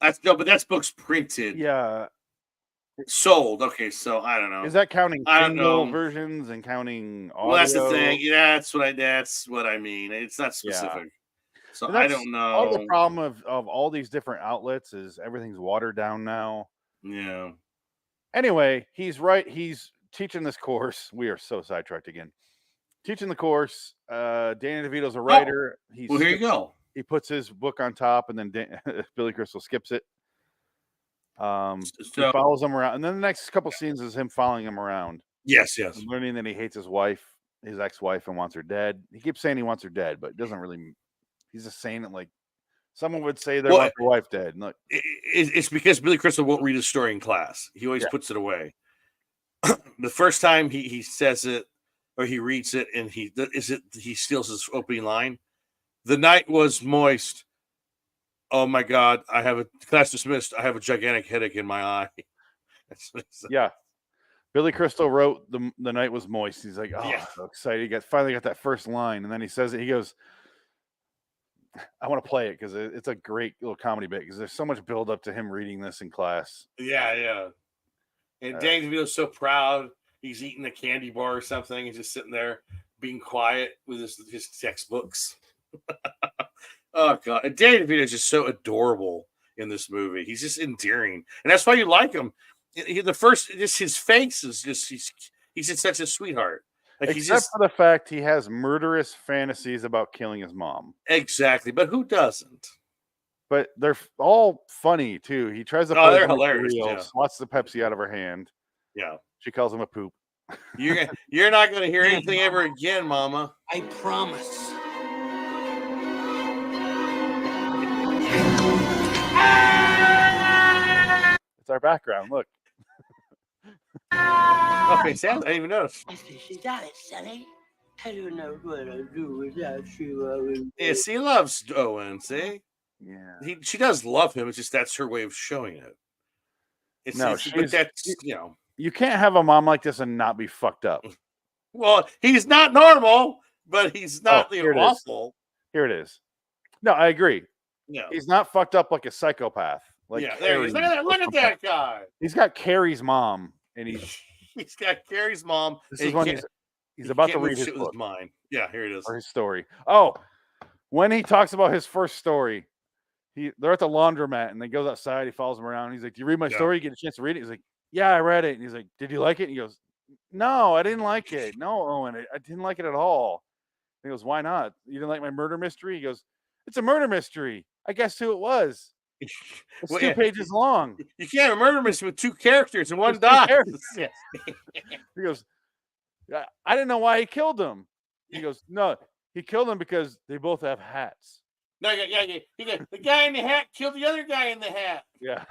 that's books printed. Yeah. Sold. Okay, so I don't know. Is that counting I don't Kindle know. versions and counting audio? Well, that's the thing. Yeah, that's what I mean. It's not specific. So And I that's don't Part of the know. problem of all these different outlets is everything's watered down now. Yeah. Anyway, he's right. He's teaching this course. We are so sidetracked again. Teaching the course. Danny DeVito's a writer. Well, here you go. He puts his book on top, and then Billy Crystal skips it. He So follows him around, and then the next couple scenes is him following him around, yes. learning that he hates his wife, his ex-wife, and wants her dead. He keeps saying he wants her dead, but it doesn't really. He's just saying it like someone would say they want their wife dead. And look, It's because Billy Crystal won't read his story in class. He always puts it away. The first time he says it or he reads it, and he steals his opening line. The night was moist. Oh my God! I have a class dismissed. I have a gigantic headache in my eye. yeah. Billy Crystal wrote the night was moist. He's like, oh, Yeah. I'm so excited. He finally got that first line, and then he says it. He goes, I want to play it because it's a great little comedy bit because there's so much build up to him reading this in class. Yeah. And Danny DeVito's so proud. He's eating a candy bar or something. He's just sitting there being quiet with his textbooks. Oh God, and Danny DeVito is just so adorable in this movie. He's just endearing, and that's why you like him. His face is just he's just such a sweetheart. Like Except for the fact he has murderous fantasies about killing his mom. Exactly, but who doesn't? But they're all funny too. He tries to they're hilarious. Yeah. swats the Pepsi out of her hand. Yeah, she calls him a poop. You're not going to hear anything ever again, Mama. I promise. It's our background. Look. Okay, Sam, I didn't even notice. She got it, Sonny. I don't know what I'd do without you. Yes, he loves Owen. See, Yeah. she does love him. It's just that's her way of showing it. No, But that's you can't have a mom like this and not be fucked up. Well, he's not normal, but he's not here it is. awful. Here it is. No, I agree. No, He's not fucked up like a psychopath. Like there he is. Carrie Look at that guy. He's got Carrie's mom, and He's got Carrie's mom. this is when he's about to read his with book his mind. Yeah, here it is. or his story. Oh, when he talks about his first story, they're at the laundromat and he goes outside. He follows him around. He's like, "Do you read my story? You get a chance to read it?" He's like, "Yeah, I read it." And he's like, "Did you like it?" And he goes, "No, I didn't like it. No, Owen, I didn't like it at all." And he goes, "Why not? You didn't like my murder mystery?" He goes, "It's a murder mystery. I guessed who it was. It's 2 pages long. You can't have a murder mystery with 2 characters and one dies." He goes, "I didn't know why he killed him." He goes, "No, he killed him because they both have hats." No, the guy in the hat killed the other guy in the hat. Yeah.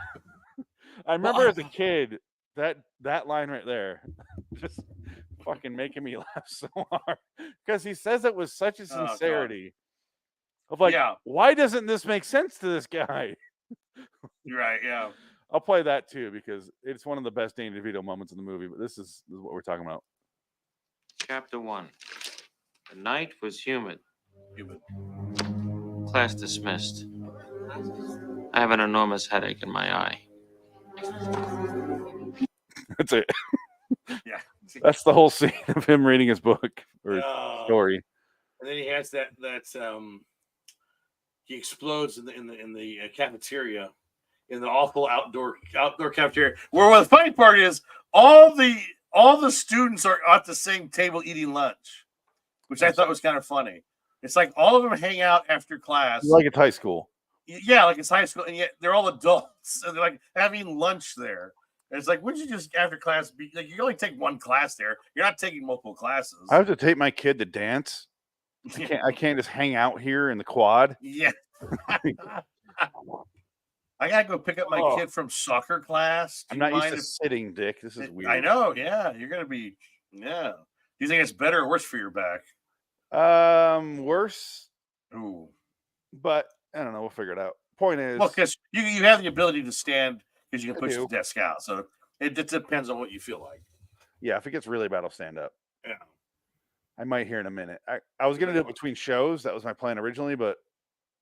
I remember as a kid that line right there just fucking making me laugh so hard because he says it with such a sincerity of like, why doesn't this make sense to this guy? You're right, yeah. I'll play that too because it's one of the best Danny DeVito moments in the movie, but this is what we're talking about. Chapter 1. The night was humid. Class dismissed. I have an enormous headache in my eye. That's it. Yeah. That's the whole scene of him reading his book or story. And then he has that he explodes in the cafeteria, in the awful outdoor cafeteria. Where the funny part is, all the students are at the same table eating lunch, which I thought was kind of funny. It's like all of them hang out after class, like it's high school. Yeah, like it's high school, and yet they're all adults, and they're like having lunch there. And it's like, wouldn't you just after class be like, you only take one class there? You're not taking multiple classes. I have to take my kid to dance. I can't just hang out here in the quad. Yeah. I gotta go pick up my kid from soccer class. I'm not used to sitting, Dick. This is weird. I know. Yeah, you're gonna be. Yeah. Do you think it's better or worse for your back? Worse. Ooh. But I don't know. We'll figure it out. Point is, well, because you have the ability to stand because you can push the desk out. So it depends on what you feel like. Yeah, if it gets really bad, I'll stand up. Yeah. I might here in a minute. I was gonna do it between shows. That was my plan originally, but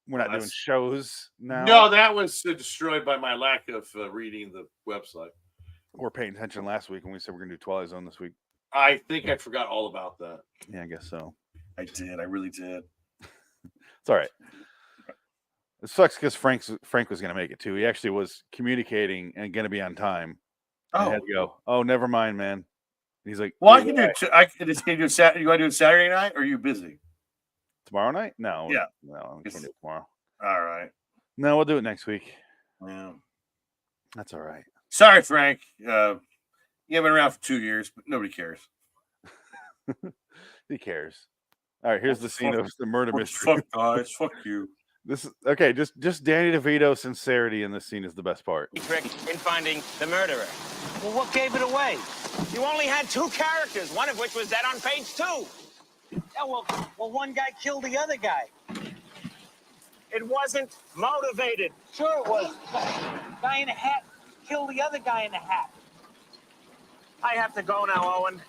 we're not doing shows now. No, that was destroyed by my lack of reading the website. We're paying attention last week when we said we're gonna do Twilight Zone this week. I think I forgot all about that. Yeah, I guess so. I did. I really did. It's all right. It sucks because Frank was going to make it too. He actually was communicating and going to be on time. I had to go. Oh, never mind, man. And he's like, "Well, I can do. I can do Saturday. You want to do it Saturday night, or are you busy tomorrow night? No. Yeah. No, we can't do it tomorrow. All right. No, we'll do it next week. Yeah. That's all right. Sorry, Frank. You've been around for 2 years, but nobody cares. He cares. All right, here's the scene of the murder mystery. Fuck guys, fuck you. This is okay. Just Danny DeVito sincerity in this scene is the best part. Trick in finding the murderer. Well, what gave it away? You only had 2 characters, one of which was dead on page 2. Yeah, well, one guy killed the other guy. It wasn't motivated. Sure it was. Guy in a hat killed the other guy in the hat. I have to go now, Owen.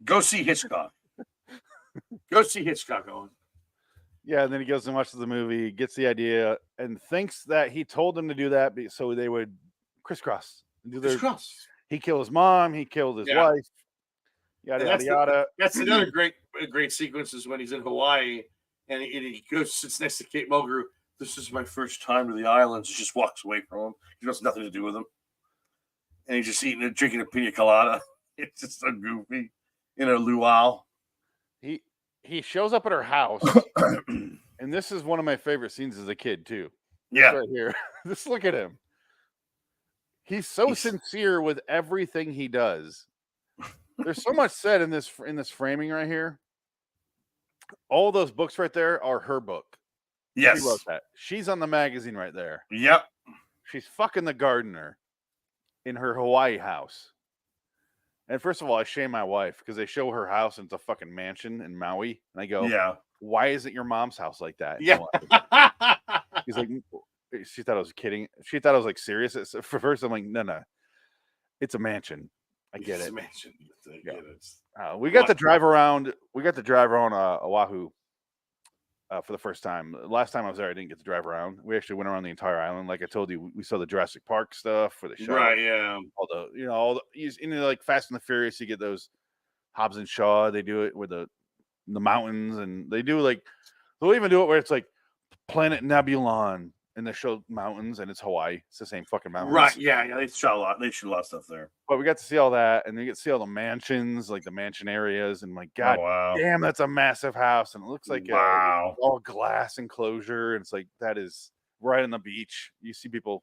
Go see Hitchcock. Go see Hitchcock, Owen. Yeah, and then he goes and watches the movie, gets the idea, and thinks that he told them to do that so they would crisscross. Crisscross. He killed his mom. He killed his wife. Yada yada yada. That's another great sequence is when he's in Hawaii and he goes sits next to Kate Mulgrew. This is my first time to the islands. He just walks away from him. He wants nothing to do with him, and he's just drinking a pina colada. It's just so goofy in a luau. He shows up at her house, and this is one of my favorite scenes as a kid too. Yeah, right here. Just look at him. He's sincere with everything he does. There's so much said in this framing right here. All those books right there are her book. Yes. She wrote that. She's on the magazine right there. Yep. She's fucking the gardener in her Hawaii house. And first of all, I shame my wife because they show her house and it's a fucking mansion in Maui. And I go, Yeah. why isn't your mom's house like that? in Yeah. Hawaii? He's like, she thought I was kidding. She thought I was like serious. For first, I'm like, no. It's a mansion. I get It's it. a mansion. I Yeah. get it. We got to drive around. We got to drive around Oahu for the first time. Last time I was there, I didn't get to drive around. We actually went around the entire island. Like I told you, we saw the Jurassic Park stuff for the show. Right, yeah. All the like Fast and the Furious, you get those Hobbs and Shaw. They do it with the mountains, and they do like they'll even do it where it's like Planet Nebulon, and they show mountains, and it's Hawaii. It's the same fucking mountains. Right, yeah. They shot a lot. They shoot a lot of stuff there. But we got to see all that, and you get to see all the mansions, like the mansion areas, and like, God wow. damn, that's a massive house, and it looks like wow. all glass enclosure, and it's like that is right on the beach. You see people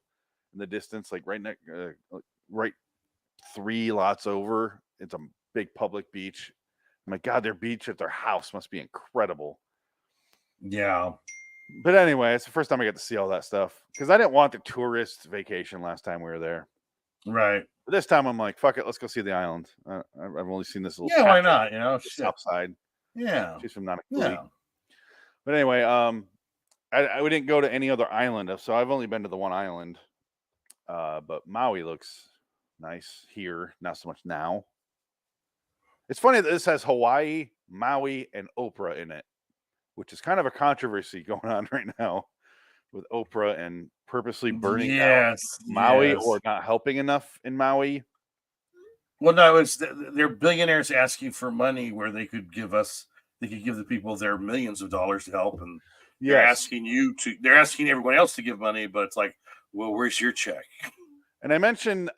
in the distance, like right 3 lots over. It's a big public beach. My God, their beach at their house must be incredible. Yeah. But anyway, it's the first time I got to see all that stuff because I didn't want the tourist vacation last time we were there. Right. But this time I'm like, fuck it, let's go see the island. I've only seen this little. Yeah, why not? You know, south side. Yeah. She's from Nanakuli. Yeah. But anyway, we didn't go to any other island, so I've only been to the one island. But Maui looks nice here, not so much now. It's funny that this has Hawaii, Maui, and Oprah in it, which is kind of a controversy going on right now with Oprah and purposely burning down Maui or not helping enough in Maui. Well, no, they're billionaires asking for money where they could give the people their millions of dollars to help, and they're asking everyone else to give money, but it's like, well, where's your check? And I mentioned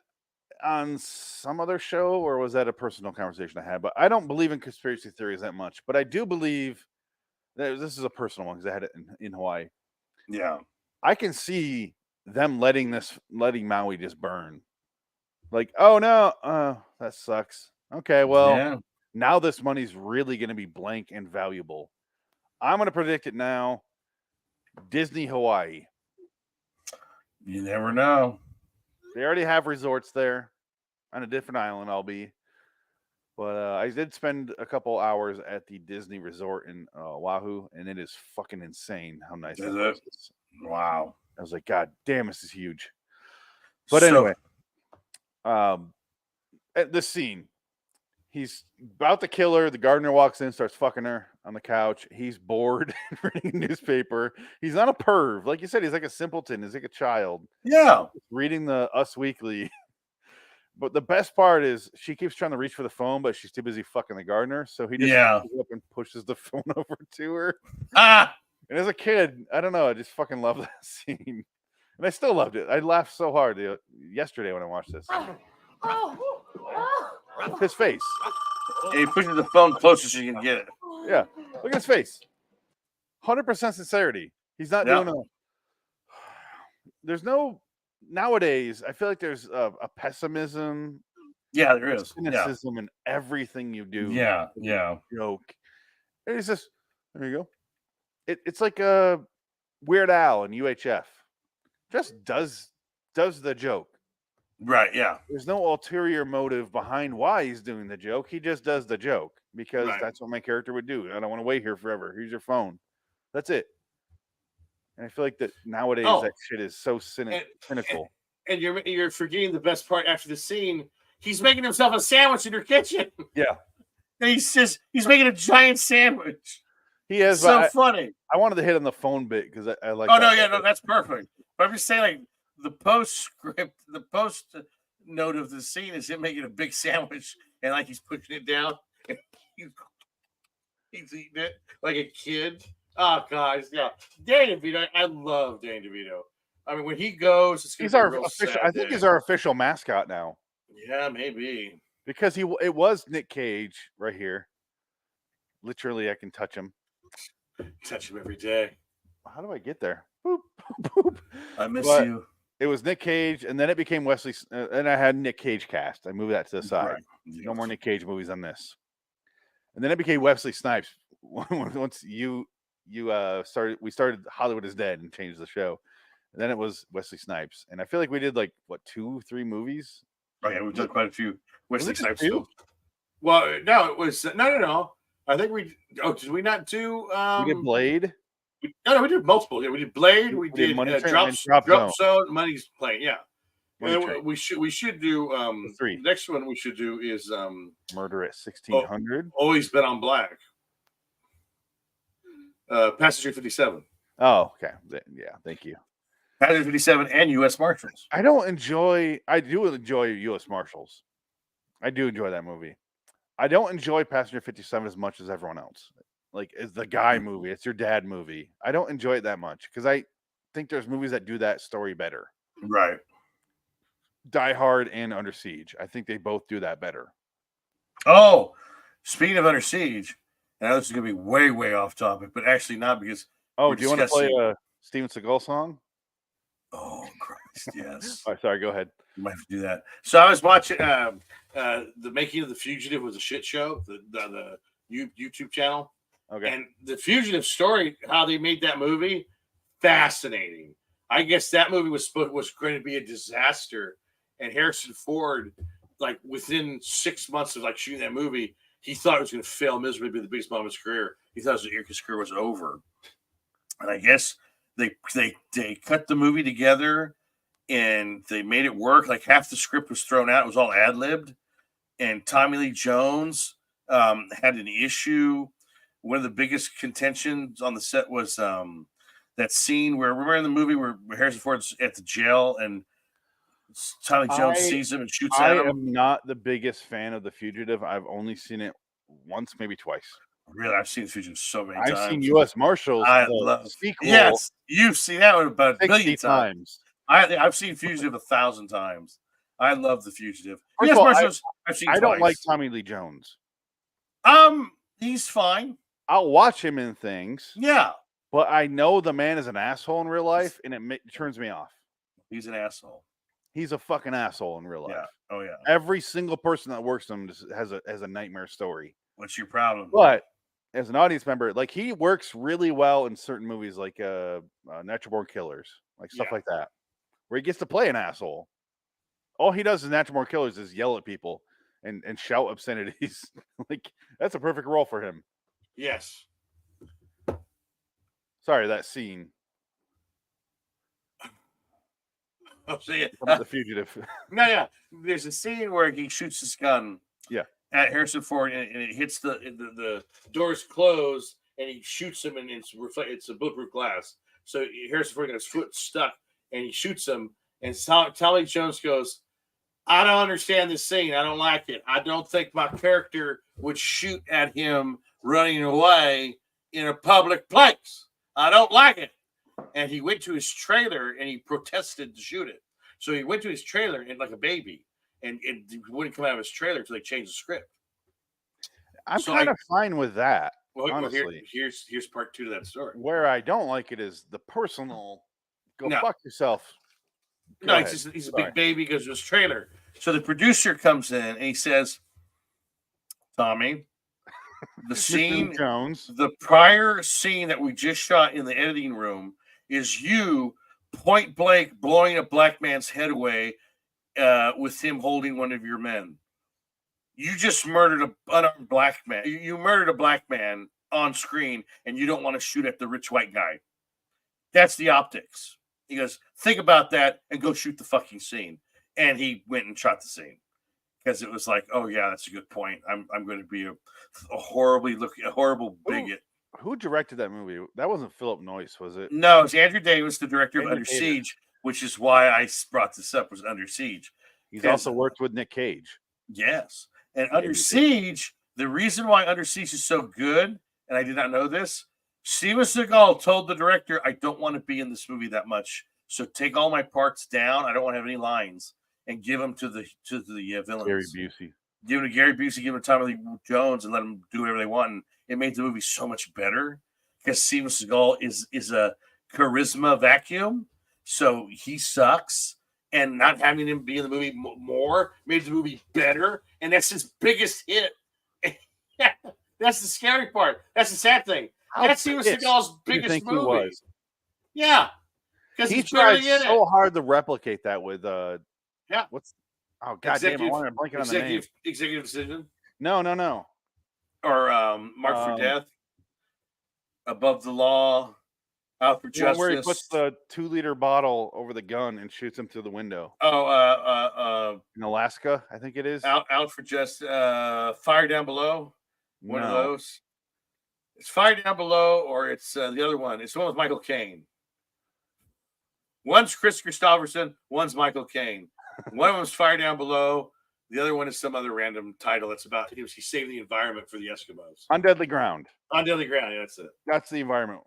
on some other show, or was that a personal conversation I had? But I don't believe in conspiracy theories that much, but I do believe that this is a personal one because I had it in Hawaii. Yeah, I can see them letting Maui just burn. Like, oh no, that sucks. Okay, well, now this money's really going to be blank and valuable. I'm going to predict it now. Disney Hawaii. You never know. They already have resorts there on a different island. But I did spend a couple hours at the Disney resort in Oahu, and it is fucking insane how nice that place is. Wow. I was like, God damn, this is huge. But anyway, at this scene, he's about to kill her. The gardener walks in, starts fucking her on the couch. He's bored reading a newspaper. He's not a perv. Like you said, he's like a simpleton. He's like a child. Yeah. Reading the Us Weekly. But the best part is she keeps trying to reach for the phone, but she's too busy fucking the gardener. So he just goes up and pushes the phone over to her. And as a kid, I don't know, I just fucking love that scene. And I still loved it. I laughed so hard yesterday when I watched this. His face. And he pushes the phone closer so you can get it. Yeah. Look at his face. 100% sincerity. He's not doing there's no... Nowadays, I feel like there's a pessimism. Yeah, there is. Cynicism in everything you do. Yeah. Joke. It's just, there you go. It's like a Weird Al in UHF. Just does the joke. Right, yeah. There's no ulterior motive behind why he's doing the joke. He just does the joke because that's what my character would do. I don't want to wait here forever. Here's your phone. That's it. And I feel like that nowadays that shit is so cynical. And you're forgetting the best part after the scene. He's making himself a sandwich in her kitchen. Yeah. And he's making a giant sandwich. He is so funny. I wanted to hit on the phone bit because I like. Oh no, that's perfect. But I'm just saying, like the postscript, the post note of the scene is him making a big sandwich and like he's pushing it down. And he's eating it like a kid. Oh, guys, yeah. Danny DeVito, I love Danny DeVito. I mean, when he goes, he's our official. I think he's our official mascot now. Yeah, maybe because it was Nick Cage right here. Literally, I can touch him. Touch him every day. How do I get there? Boop, boop, boop. I miss you. It was Nick Cage, and then it became Wesley. And I had Nick Cage cast. I moved that to the side. Right. No more Nick Cage movies on this. And then it became Wesley Snipes. Once you we started Hollywood is Dead and changed the show. And then it was Wesley Snipes, and I feel like we did like what 2-3 movies. Oh yeah, we've done quite a few Was Wesley it just Snipes 2? films. Well, no, it was no. I think we. Oh, did we not do? We did Blade. No, we did multiple. Yeah, we did Blade. We did did Money Train Drop and Drop Zone. Zone. Money's Plane. Yeah. Money And Train. then we should do The 3. the next one we should do is Murder at 1600. Always Bet on Black. Passenger 57. Oh, okay. Yeah, thank you. Passenger 57 and U.S. Marshals. I do enjoy U.S. Marshals. I do enjoy that movie. I don't enjoy Passenger 57 as much as everyone else. Like, it's the guy movie. It's your dad movie. I don't enjoy it that much because I think there's movies that do that story better. Right. Die Hard and Under Siege. I think they both do that better. Oh, speaking of Under Siege, and I know this is going to be way, way off topic, but actually not because. Oh, do you want to play a Steven Seagal song? Oh, Christ, yes. All right, sorry, go ahead. You might have to do that. So I was watching the Making of the Fugitive was a shit show, the YouTube channel. Okay. And the Fugitive story, how they made that movie, fascinating. I guess that movie was going to be a disaster. And Harrison Ford, like within 6 months of like shooting that movie, he thought it was going to fail miserably, be the biggest bomb of his career. He thought his career was over. And I guess they cut the movie together and they made it work. Like half the script was thrown out; it was all ad-libbed. And Tommy Lee Jones had an issue. One of the biggest contentions on the set was that scene where remember in the movie where Harrison Ford's at the jail and Tommy Jones sees him and shoots at him. I am not the biggest fan of The Fugitive. I've only seen it once, maybe twice. Really, I've seen The Fugitive so many times. I've seen U.S. Marshals. I love sequel. Yes, you've seen that one about 60 a billion times. I've seen Fugitive 1,000 times. I love The Fugitive. First U.S. of all, Marshals, I've seen I don't twice. like Tommy Lee Jones. He's fine. I'll watch him in things. Yeah, but I know the man is an asshole in real life, and it turns me off. he's an asshole. He's a fucking asshole in real life. Yeah. Oh yeah. Every single person that works with him has a nightmare story. What's your problem? But as an audience member, like he works really well in certain movies, like Natural Born Killers, like stuff like that, where he gets to play an asshole. All he does in Natural Born Killers is yell at people and shout obscenities. Like that's a perfect role for him. Yes. Sorry, that scene. Oh, so yeah. The Fugitive. No, yeah. There's a scene where he shoots his gun. Yeah. At Harrison Ford, and it hits the doors closed, and he shoots him, and it's a bulletproof glass. So Harrison Ford got his foot stuck, and he shoots him. And Tommy Jones goes, "I don't understand this scene. I don't like it. I don't think my character would shoot at him running away in a public place. I don't like it." And he went to his trailer and he protested to shoot it. So he went to his trailer and like a baby, and he wouldn't come out of his trailer until they changed the script. I'm kind of fine with that. Honestly, here's part 2 to that story. Where I don't like it is the personal. Fuck yourself. No, he's a big baby because of his trailer. So the producer comes in and he says, "Tommy, the scene, Jones, the prior scene that we just shot in the editing room is you point blank blowing a black man's head away with him holding one of your men. You just murdered an unarmed black man. You murdered a black man on screen, and you don't want to shoot at the rich white guy. That's the optics." He goes, "Think about that and go shoot the fucking scene." And he went and shot the scene because it was like, oh yeah, that's a good point. I'm going to be a horrible bigot. Who directed that movie? That wasn't Philip Noyce, was it? No, it's Andrew Davis, the director of Under Siege, which is why I brought this up. Was Under Siege. He's also worked with Nick Cage. Yes, and Under Siege. The reason why Under Siege is so good, and I did not know this, Steven Seagal told the director, "I don't want to be in this movie that much, so take all my parts down. I don't want to have any lines, and give them to the villains." Gary Busey. Give them to Gary Busey, give them to Tommy Lee Jones, and let them do whatever they want. And it made the movie so much better because Steven Seagal is a charisma vacuum, so he sucks. And not having him be in the movie more made the movie better, and that's his biggest hit. That's the scary part. That's the sad thing. How That's Steven pissed Seagal's do you biggest think he movie. was? Yeah, because He he's tried barely in so it. hard to replicate that with Yeah. what's oh god damn, I wanted to blank on the name. Executive Decision No. or Mark for Death, Above the Law, Out for One where he Justice. puts the 2-liter bottle over the gun and shoots him through the window. In Alaska, I think it is. Out for Justice, Fire Down Below. One of No. those. It's Fire Down Below, or it's the other one. It's the one with Michael Caine. One's Chris Christopherson, one's Michael Caine. One of them's Fire Down Below. The other one is some other random title that's about he saved the environment for the Eskimos. On Deadly Ground. On Deadly Ground, yeah, that's it. That's the environment.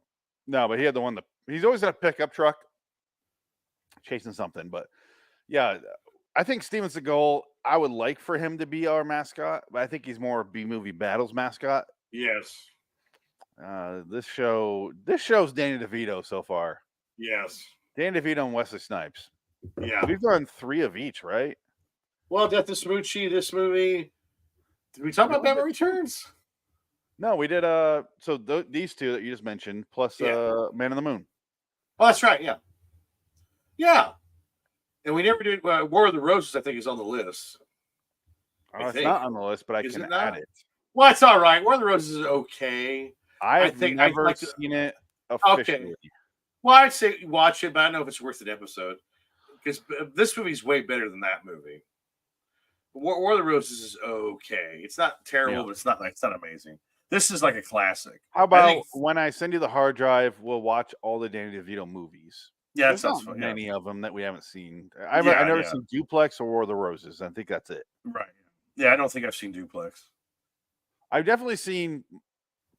No, but he had the one that he's always in a pickup truck chasing something. But yeah, I think Steven Seagal, I would like for him to be our mascot, but I think he's more a B-movie battles mascot. Yes. This show's Danny DeVito so far. Yes. Danny DeVito and Wesley Snipes. Yeah. We've done 3 of each, right? Well, Death of Smoochie, this movie. Did we talk about Batman Returns? No, we did. These 2 that you just mentioned, plus Man on the Moon. Oh, that's right. Yeah. Yeah. And we never did War of the Roses, I think, is on the list. It's not on the list, but I can add it. Well, it's all right. War of the Roses is okay. I've never seen it officially. Okay. Well, I'd say watch it, but I don't know if it's worth an episode. Because this movie's way better than that movie. War of the Roses is okay. It's not terrible, but it's not amazing. This is like a classic. How about when I send you the hard drive, we'll watch all the Danny DeVito movies? Yeah, that sounds fun. Many of them that we haven't seen. I've never seen Duplex or War of the Roses. I think that's it. Right. Yeah, I don't think I've seen Duplex. I've definitely seen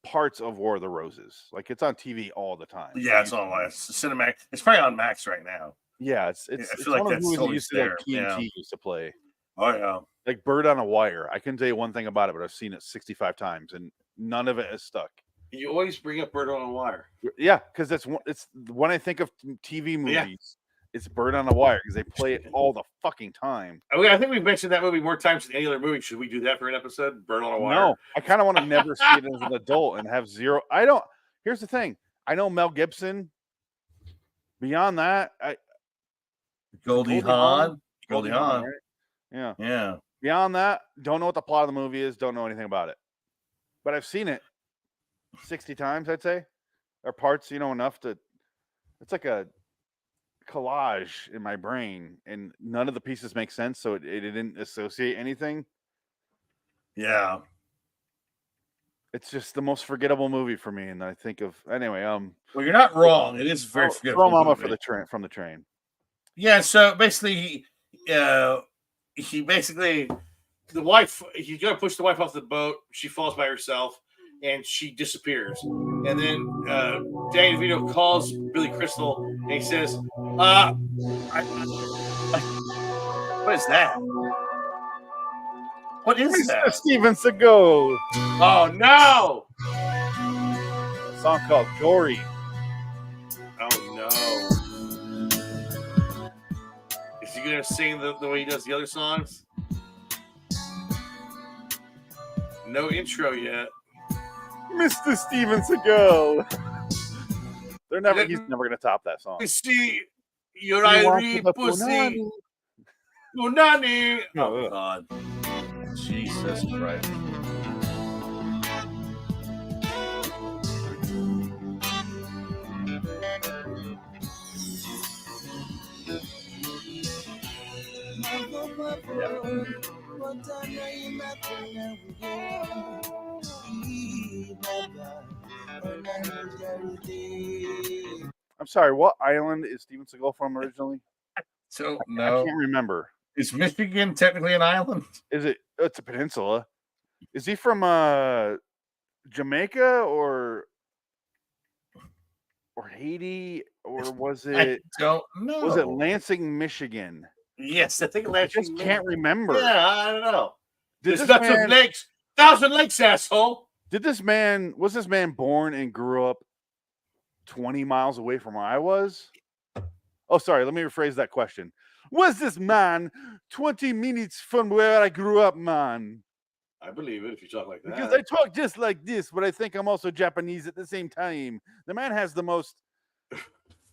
parts of War of the Roses. Like it's on TV all the time. Yeah, it's on Cinemax. It's probably on Max right now. Yeah, it's I feel like that's movies that always there. TNT used to play. Oh yeah. Like Bird on a Wire. I couldn't tell you one thing about it, but I've seen it 65 times and none of it has stuck. You always bring up Bird on a Wire. Yeah, because it's when I think of TV movies, it's Bird on a Wire because they play it all the fucking time. I think we've mentioned that movie more times than any other movie. Should we do that for an episode? Bird on a Wire? No, I kind of want to never see it as an adult and have zero. Here's the thing. I know Mel Gibson. Beyond that, Goldie Hawn. Right? Yeah. Beyond that, don't know what the plot of the movie is. Don't know anything about it. But I've seen it 60 times, I'd say. Or parts, enough to. It's like a collage in my brain, and none of the pieces make sense, so it didn't associate anything. Yeah. It's just the most forgettable movie for me, and I think of anyway. Well, you're not wrong. It is very forgettable. Throw Momma from the train. Yeah. So basically, he basically the wife. He's gonna push the wife off the boat. She falls by herself, and she disappears. And then Danny DeVito calls Billy Crystal, and he says, "What is that? What is that?" Steven Seagal. Oh no! A song called Dory. Oh no! Is he gonna sing the way he does the other songs? No intro yet. Mr. Steven Seagal. He's never gonna top that song. See, you're Irish pussy. Punani. Oh God. Jesus Christ. I'm sorry, what island is Steven Seagal from originally? So I can't remember. Is Michigan technically an island? Is it? It's a peninsula. Is he from Jamaica or Haiti, or was it? I don't know. Was it Lansing, Michigan? Yes, I think Lansing. I just can't remember. Yeah, I don't know. Did There's lots of lakes. 1,000 lakes, asshole. Was this man born and grew up 20 miles away from where I was? Oh, sorry. Let me rephrase that question. Was this man 20 minutes from where I grew up, man? I believe it if you talk like that. Because I talk just like this, but I think I'm also Japanese at the same time. The man has the most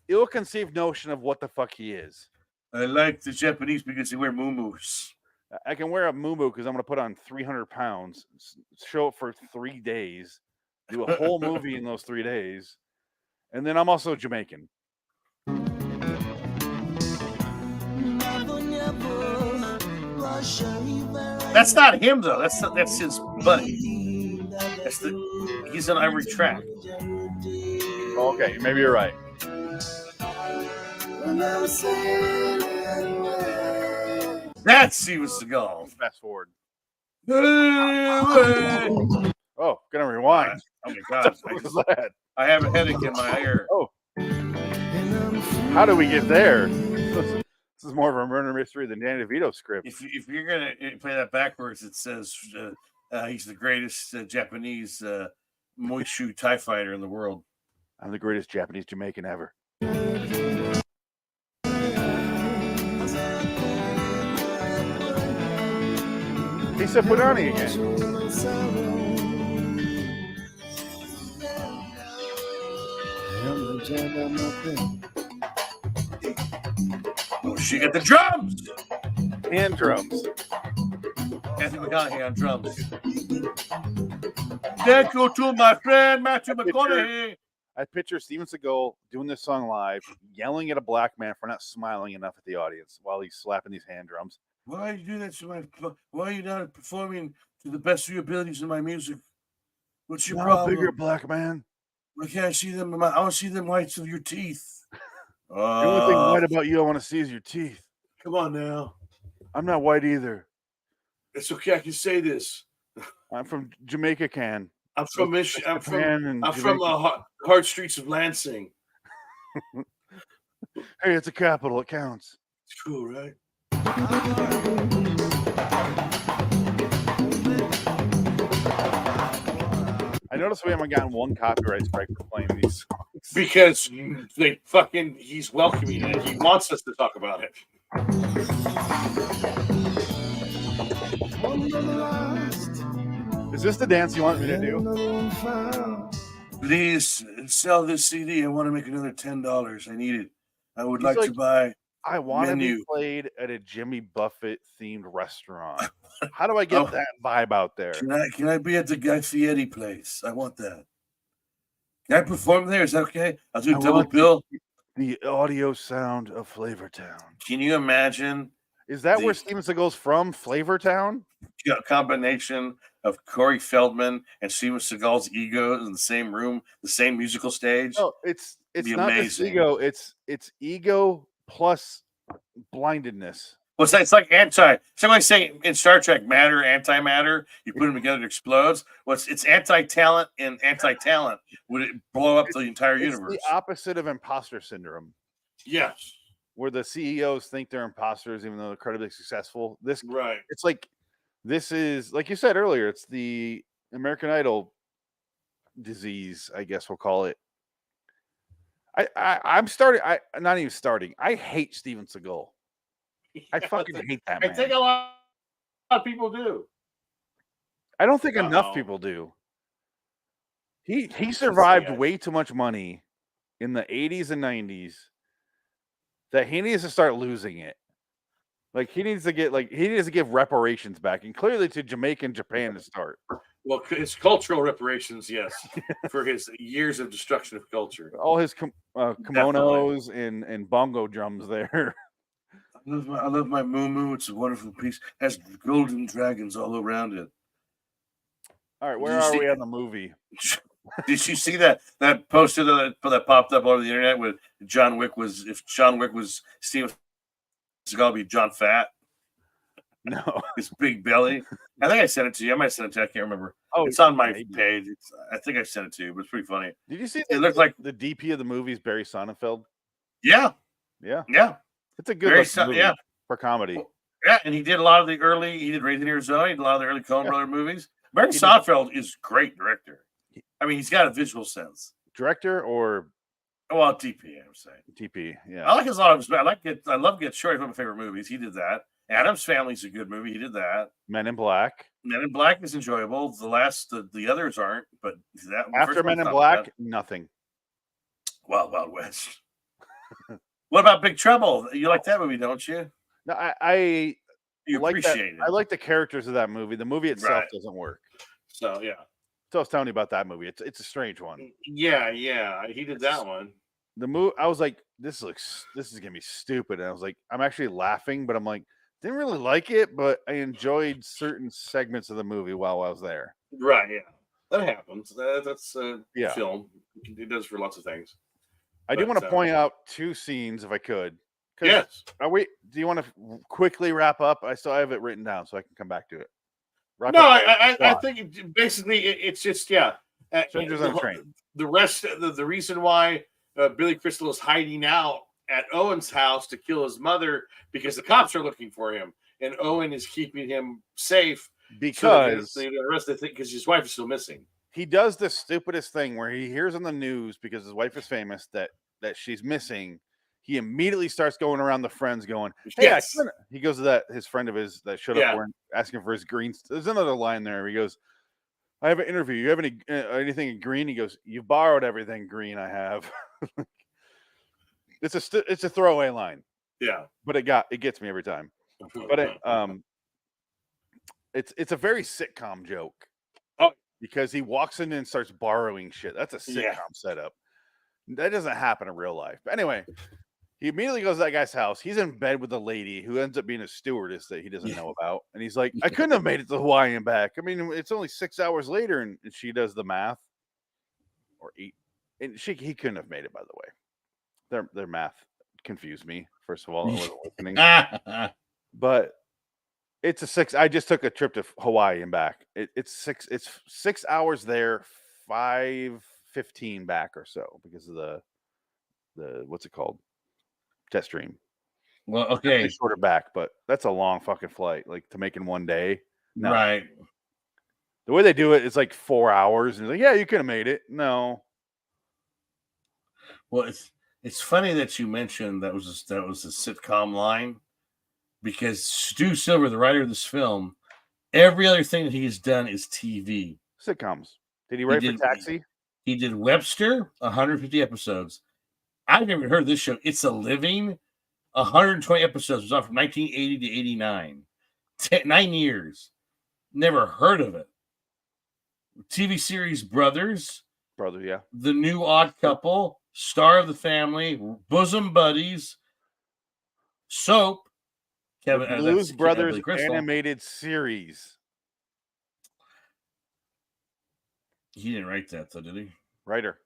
ill-conceived notion of what the fuck he is. I like the Japanese because they wear muumuus. I can wear a muumuu because I'm going to put on 300 pounds, show up for 3 days, do a whole movie in those 3 days, and then I'm also Jamaican. That's not him though. That's his buddy. He's an Ivory Track. Okay, maybe you're right. That's Steven Seagal. Fast forward. Oh Oh, gonna rewind. my God! What was that? I have a headache in my ear. Oh, how do we get there? This is more of a murder mystery than Danny DeVito script. If you're gonna play that backwards, it says he's the greatest Japanese Moishu TIE fighter in the world. I'm the greatest Japanese Jamaican ever. He said Punani again. Oh, she got the drums. Hand drums. Anthony McConaughey on drums. Thank you to my friend Matthew McConaughey. I picture Steven Seagal doing this song live, yelling at a black man for not smiling enough at the audience while he's slapping these hand drums. Why are you doing that to my? Why are you not performing to the best of your abilities in my music? What's your Now problem? bigger black man. Why can't I see them? I want to see them whites of your teeth. The only thing white about you I want to see is your teeth. Come on now. I'm not white either. It's okay. I can say this. I'm from Jamaica, can. I'm from Michigan. I'm from Jamaica. hard streets of Lansing. Hey, it's a capital. It counts. It's cool, right? I noticed we haven't gotten one copyright strike for playing these songs. Because he's welcoming it. He wants us to talk about it. Is this the dance you want me to do? Please sell this CD. I want to make another $10. I need it. I would He's like to buy. I want to be Menu. played at a Jimmy Buffett themed restaurant. How do I get that vibe out there? Can I be at the Guy Fieri place? I want that. Can I perform there? Is that okay? I'll do a double want bill. The audio sound of Flavortown. Can you imagine Is that where Steven Seagal's from? Flavortown? a combination of Corey Feldman and Steven Seagal's ego in the same room, the same musical stage? No, it's be not just amazing. ego. It's ego plus blindedness. Well, it's like somebody saying in Star Trek, matter, antimatter, you put them together, it explodes. Well, it's anti-talent and anti-talent. Would it blow up the entire It's universe? the opposite of imposter syndrome, Yes. where the CEOs think they're imposters even though they're incredibly successful. Right. It's like this is, like you said earlier, it's the American Idol disease, I guess we'll call it. I'm not even starting. I hate Steven Seagal. I fucking hate that man. I think a lot of people do. I don't think enough Uh-oh. people do. He survived way too much money in the 80s and 90s that he needs to start losing it. Like he needs to give reparations back, and clearly to Jamaica and Japan to start. Well, it's cultural reparations, yes, for his years of destruction of culture. All his kimonos and bongo drums there. I love my muumuu. It's a wonderful piece. Has golden dragons all around it. All right, where Did you are see- we on the movie? Did you see that poster that popped up on the internet with if John Wick was Steven Seagal, it'd be John Fat, No. his big belly. I think I sent it to you. I might have sent it to you. I can't remember. Oh, It's on my maybe. page. I think I sent it to you, but it's pretty funny. Did you see It looked like the DP of the movie is Barry Sonnenfeld? yeah, Yeah, yeah, it's a good Barry looking movie yeah. for comedy. Yeah, and he did a lot of the early. He did Raised in Arizona. He did a lot of the early Coen Brother movies. Barry He did- Sonnenfeld is a great director. I mean, he's got a visual sense. Director or Well, DP, I'm saying. TP? Yeah. I like a lot of his. I love Get Short. It's one of my favorite movies. He did that. Adam's Family's a good movie. He did that. Men in Black. Men in Black is enjoyable. The others aren't, but that the After first Men one's in not Black, bad. nothing. Wild Wild West. What about Big Trouble? You like that movie, don't you? No, I You like that. appreciate it, I like the characters of that movie. The movie itself right? doesn't work. So yeah, So I was telling you about that movie. It's a strange one. yeah. He did that one. The movie, I was like, this is gonna be stupid. And I was like, I'm actually laughing, but I'm like, didn't really like it, but I enjoyed certain segments of the movie while I was there. Right. Yeah, that happens. That's Yeah. film. It does for lots of things. I do But, want to point out 2 scenes if I could. 'Cause- Yes. do you want to quickly wrap up? I still have it written down so I can come back to it. Wrap No, up I plot. think basically it's just yeah. Strangers on a Train. The rest, the reason why Billy Crystal is hiding out at Owen's house to kill his mother because the cops are looking for him, and Owen is keeping him safe because so the rest of the thing because his wife is still missing. he does the stupidest thing where he hears on the news because his wife is famous that she's missing. He immediately starts going around the friends going, hey, Yes. he goes to his friend of his that showed up for him, asking for his green. There's another line there. He goes, I have an interview. You have anything in green? He goes, you borrowed everything green I have. It's a throwaway line. Yeah. But it gets me every time. But it's a very sitcom joke. Oh. Because he walks in and starts borrowing shit. That's a sitcom setup. That doesn't happen in real life. But anyway, he immediately goes to that guy's house. He's in bed with a lady who ends up being a stewardess that he doesn't know about. And he's like, I couldn't have made it to Hawaii and back. I mean, it's only 6 hours later, and she does the math. Or 8. And he couldn't have made it, by the way. Their math confused me. First of all, I wasn't listening. But it's a 6. I just took a trip to Hawaii and back. It's 6 hours there, 5:15 back or so because of the what's it called? Jet stream. Well, okay. It's shorter back, but that's a long fucking flight. Like to make in one day. No. Right. The way they do it is like 4 hours, and like, yeah, you could have made it. No. Well, it's funny that you mentioned that was a sitcom line because Stu Silver, the writer of this film, every other thing that he's done is TV sitcoms. Did he write for Taxi? He did Webster, 150 episodes. I've never heard of this show. It's a Living, 120 episodes. It was on from 1980 to 89. 9 years. Never heard of it. TV series Brothers. Yeah. The New Odd Couple. Star of the Family. Bosom Buddies. Soap. The Blues Brothers animated series. He didn't write that, though, did he? Writer.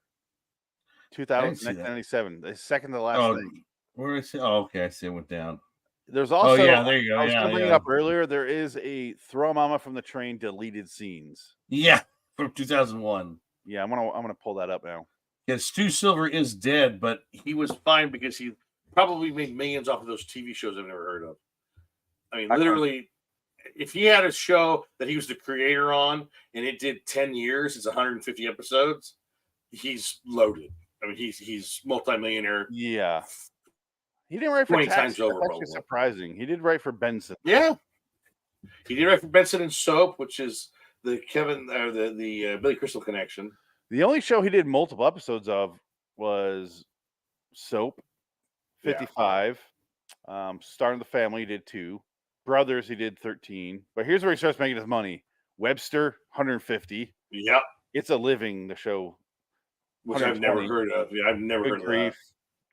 1997. The second to last thing. Where did I see? Oh, okay. I see it went down. There's also. Oh, yeah, there you go. I was going to bring it up earlier. There is a Throw Momma from the Train deleted scenes. Yeah, from 2001. Yeah, I'm gonna pull that up now. Yeah, Stu Silver is dead, but he was fine because he probably made millions off of those TV shows I've never heard of. I mean, literally, if he had a show that he was the creator on and it did 10 years, it's 150 episodes, he's loaded. I mean, he's multimillionaire. Yeah. He didn't write for 20 Taxi. times over. That's actually surprising. He did write for Benson. Yeah. He did write for Benson and Soap, which is the Billy Crystal connection. The only show he did multiple episodes of was Soap, 55. Yeah. Star of the Family, he did 2. Brothers, he did 13. But here's where he starts making his money. Webster, 150. Yep. It's a Living, the show. Which I've never heard of. Yeah, I've never heard of that.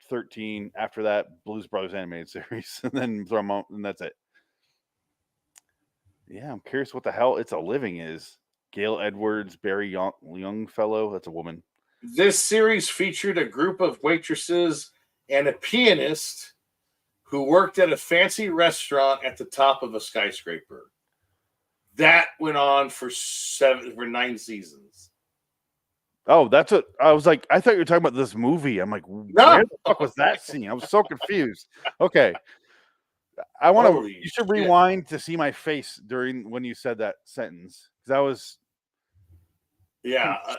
13. After that, Blues Brothers animated series. And then throw them out, and that's it. Yeah, I'm curious what the hell It's a Living is. Gail Edwards, Barry Youngfellow. That's a woman. This series featured a group of waitresses and a pianist who worked at a fancy restaurant at the top of a skyscraper. That went on for 9 seasons. Oh, that's what I was like. I thought you were talking about this movie. I'm like, where the fuck was that scene? I was so confused. Okay. I want to. You should rewind to see my face during when you said that sentence because I was,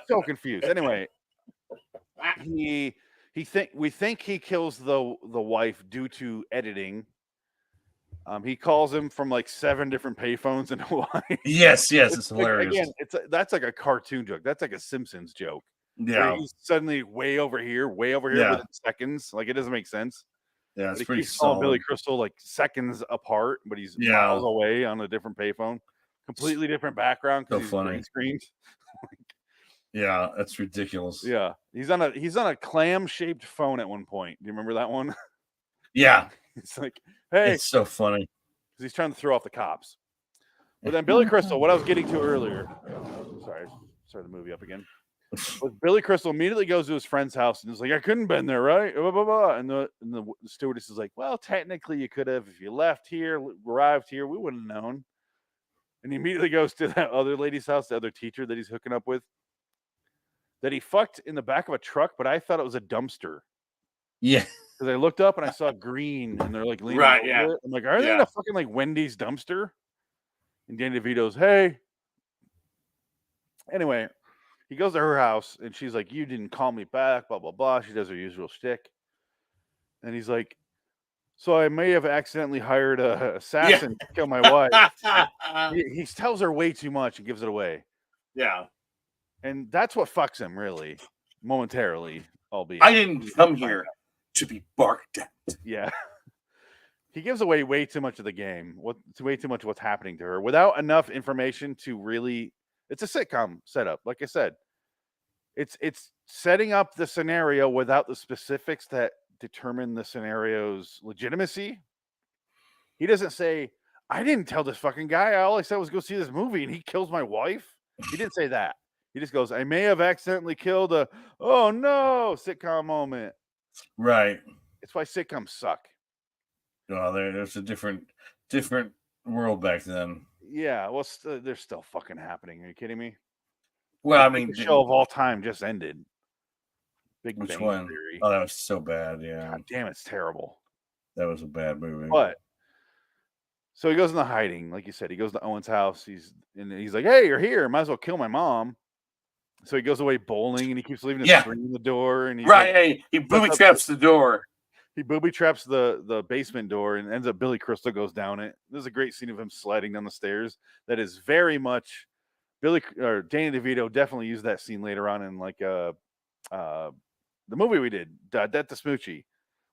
so confused. Anyway, we think he kills the wife due to editing. He calls him from like 7 different payphones in Hawaii. Yes, it's Like, hilarious. again, that's like a cartoon joke. That's like a Simpsons joke. Where Yeah, he's suddenly way over here Yeah. within seconds. Like it doesn't make sense. yeah, But it's he pretty keeps calling Billy solid. Crystal like seconds apart, but he's Yeah. miles away on a different payphone. Completely different background So because he's funny. green screened. Yeah, that's ridiculous. Yeah, he's on a clam shaped phone at one point. Do you remember that one? Yeah, It's like, hey, it's so funny. because he's trying to throw off the cops. But then Billy Crystal, what I was getting to earlier, sorry, start the movie up again. Was Billy Crystal immediately goes to his friend's house and is like, I couldn't have been there, right? Blah, blah, blah. And the stewardess is like, well, technically you could have if you left here, arrived here, we wouldn't have known. And he immediately goes to that other lady's house, the other teacher that he's hooking up with, that he fucked in the back of a truck, but I thought it was a dumpster. Yeah, Because I looked up and I saw green and they're like leaning Right, over yeah. it. I'm like, are they in Yeah. a fucking like Wendy's dumpster? And Danny DeVito's, hey. Anyway, he goes to her house and she's like, you didn't call me back, blah, blah, blah. She does her usual shtick. And he's like, so I may have accidentally hired a assassin to kill my wife. He tells her way too much and gives it away. yeah. And that's what fucks him, really, momentarily, albeit. I didn't come here to be barked at. Yeah. He gives away way too much of the game, way too much of what's happening to her without enough information to really. It's a sitcom setup, like I said. It's setting up the scenario without the specifics that determine the scenario's legitimacy. He doesn't say, I didn't tell this fucking guy. All I said was go see this movie and he kills my wife. He didn't say that. He just goes, I may have accidentally killed a, oh no, sitcom moment. Right. It's why sitcoms suck. Oh, there's a different world back then. Yeah, well, they're still fucking happening. Are you kidding me? Well, I The mean, biggest show of all time just ended. Big which Bang one? Theory. Oh, that was so bad. Yeah, God damn, it's terrible. that was a bad movie. But so he goes into hiding, like you said. He goes to Owen's house. He's like, "Hey, you're here. Might as well kill my mom." So he goes away bowling, and he keeps leaving his Yeah. string in the door. And he's Right, like, hey, he booby traps the door. he booby traps the basement door, and ends up Billy Crystal goes down it. There's a great scene of him sliding down the stairs. That is very much Danny DeVito definitely used that scene later on in like the movie we did, Death to Smoochie,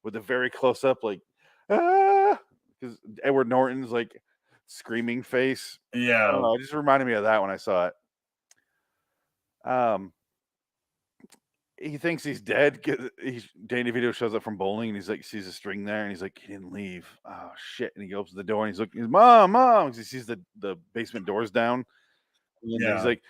with a very close up like because Edward Norton's like screaming face. I Yeah, don't know, it just reminded me of that when I saw it. He thinks he's dead. Danny DeVito shows up from bowling and he's like, sees a string there and he's like, he didn't leave. Oh shit! And he opens the door and he's looking, mom, 'cause he sees the basement doors down. And Yeah. he's like,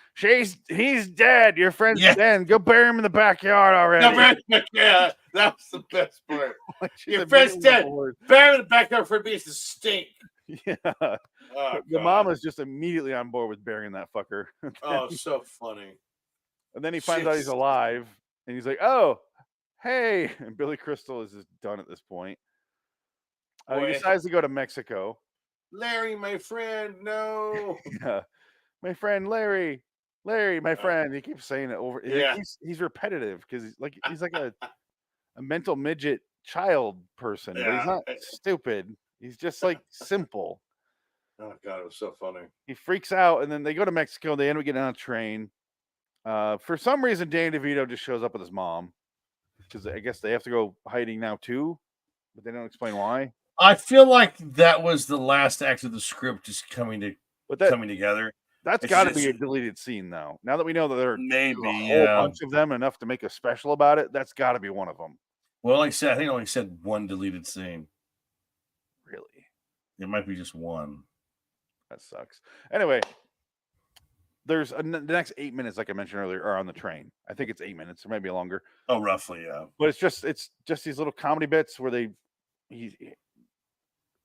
he's dead. Your friend's Yeah. dead. Go bury him in the backyard already. yeah, that was the best part. Like, she's Your friend's immediately on dead. board. Bury him in the backyard for a piece of stink. Yeah. Oh, The God. mom is just immediately on board with burying that fucker. Oh, so funny. And then he finds out he's alive and he's like, oh, hey. And Billy Crystal is just done at this point. He Boy. decides to go to Mexico. Larry, my friend, no. Yeah. My friend Larry, my friend. He keeps saying it over. Yeah. He's repetitive because he's like a mental midget child person, but he's Yeah. not stupid. He's just like simple. Oh God, it was so funny. He freaks out, and then they go to Mexico. They end up getting on a train. For some reason, Danny DeVito just shows up with his mom because I guess they have to go hiding now too, but they don't explain why. I feel like that was the last act of the script just coming together. That's It's got to just- be a deleted scene, though. Now that we know that there are Maybe, a whole yeah. bunch of them, enough to make a special about it, that's got to be one of them. Well, like I said, I think I only said one deleted scene. Really, It might be just one. that sucks. Anyway, there's the next 8 minutes, like I mentioned earlier, are on the train. I think it's 8 minutes, or maybe longer. Oh, roughly, yeah. But it's just these little comedy bits where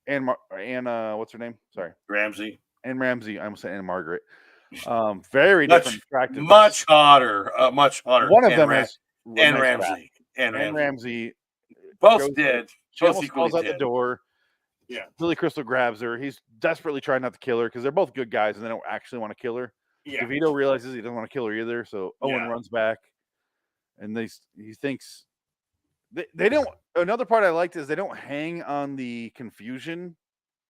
and what's her name? Sorry, Ramsey. Anne Ramsey. I almost said Anne Margaret. Very Much- different, attractive. Much hotter. Much hotter. One of Anne them Ra- is Anne nice Ramsey. back. Anne Anne Ramsey. Ramsey. Both goes- did. She Both almost equally falls out the did. door. Yeah. Billy Crystal grabs her. He's desperately trying not to kill her because they're both good guys and they don't actually want to kill her. Yeah. DeVito realizes he doesn't want to kill her either, so Owen Yeah. runs back, and he thinks they don't. Another part I liked is they don't hang on the confusion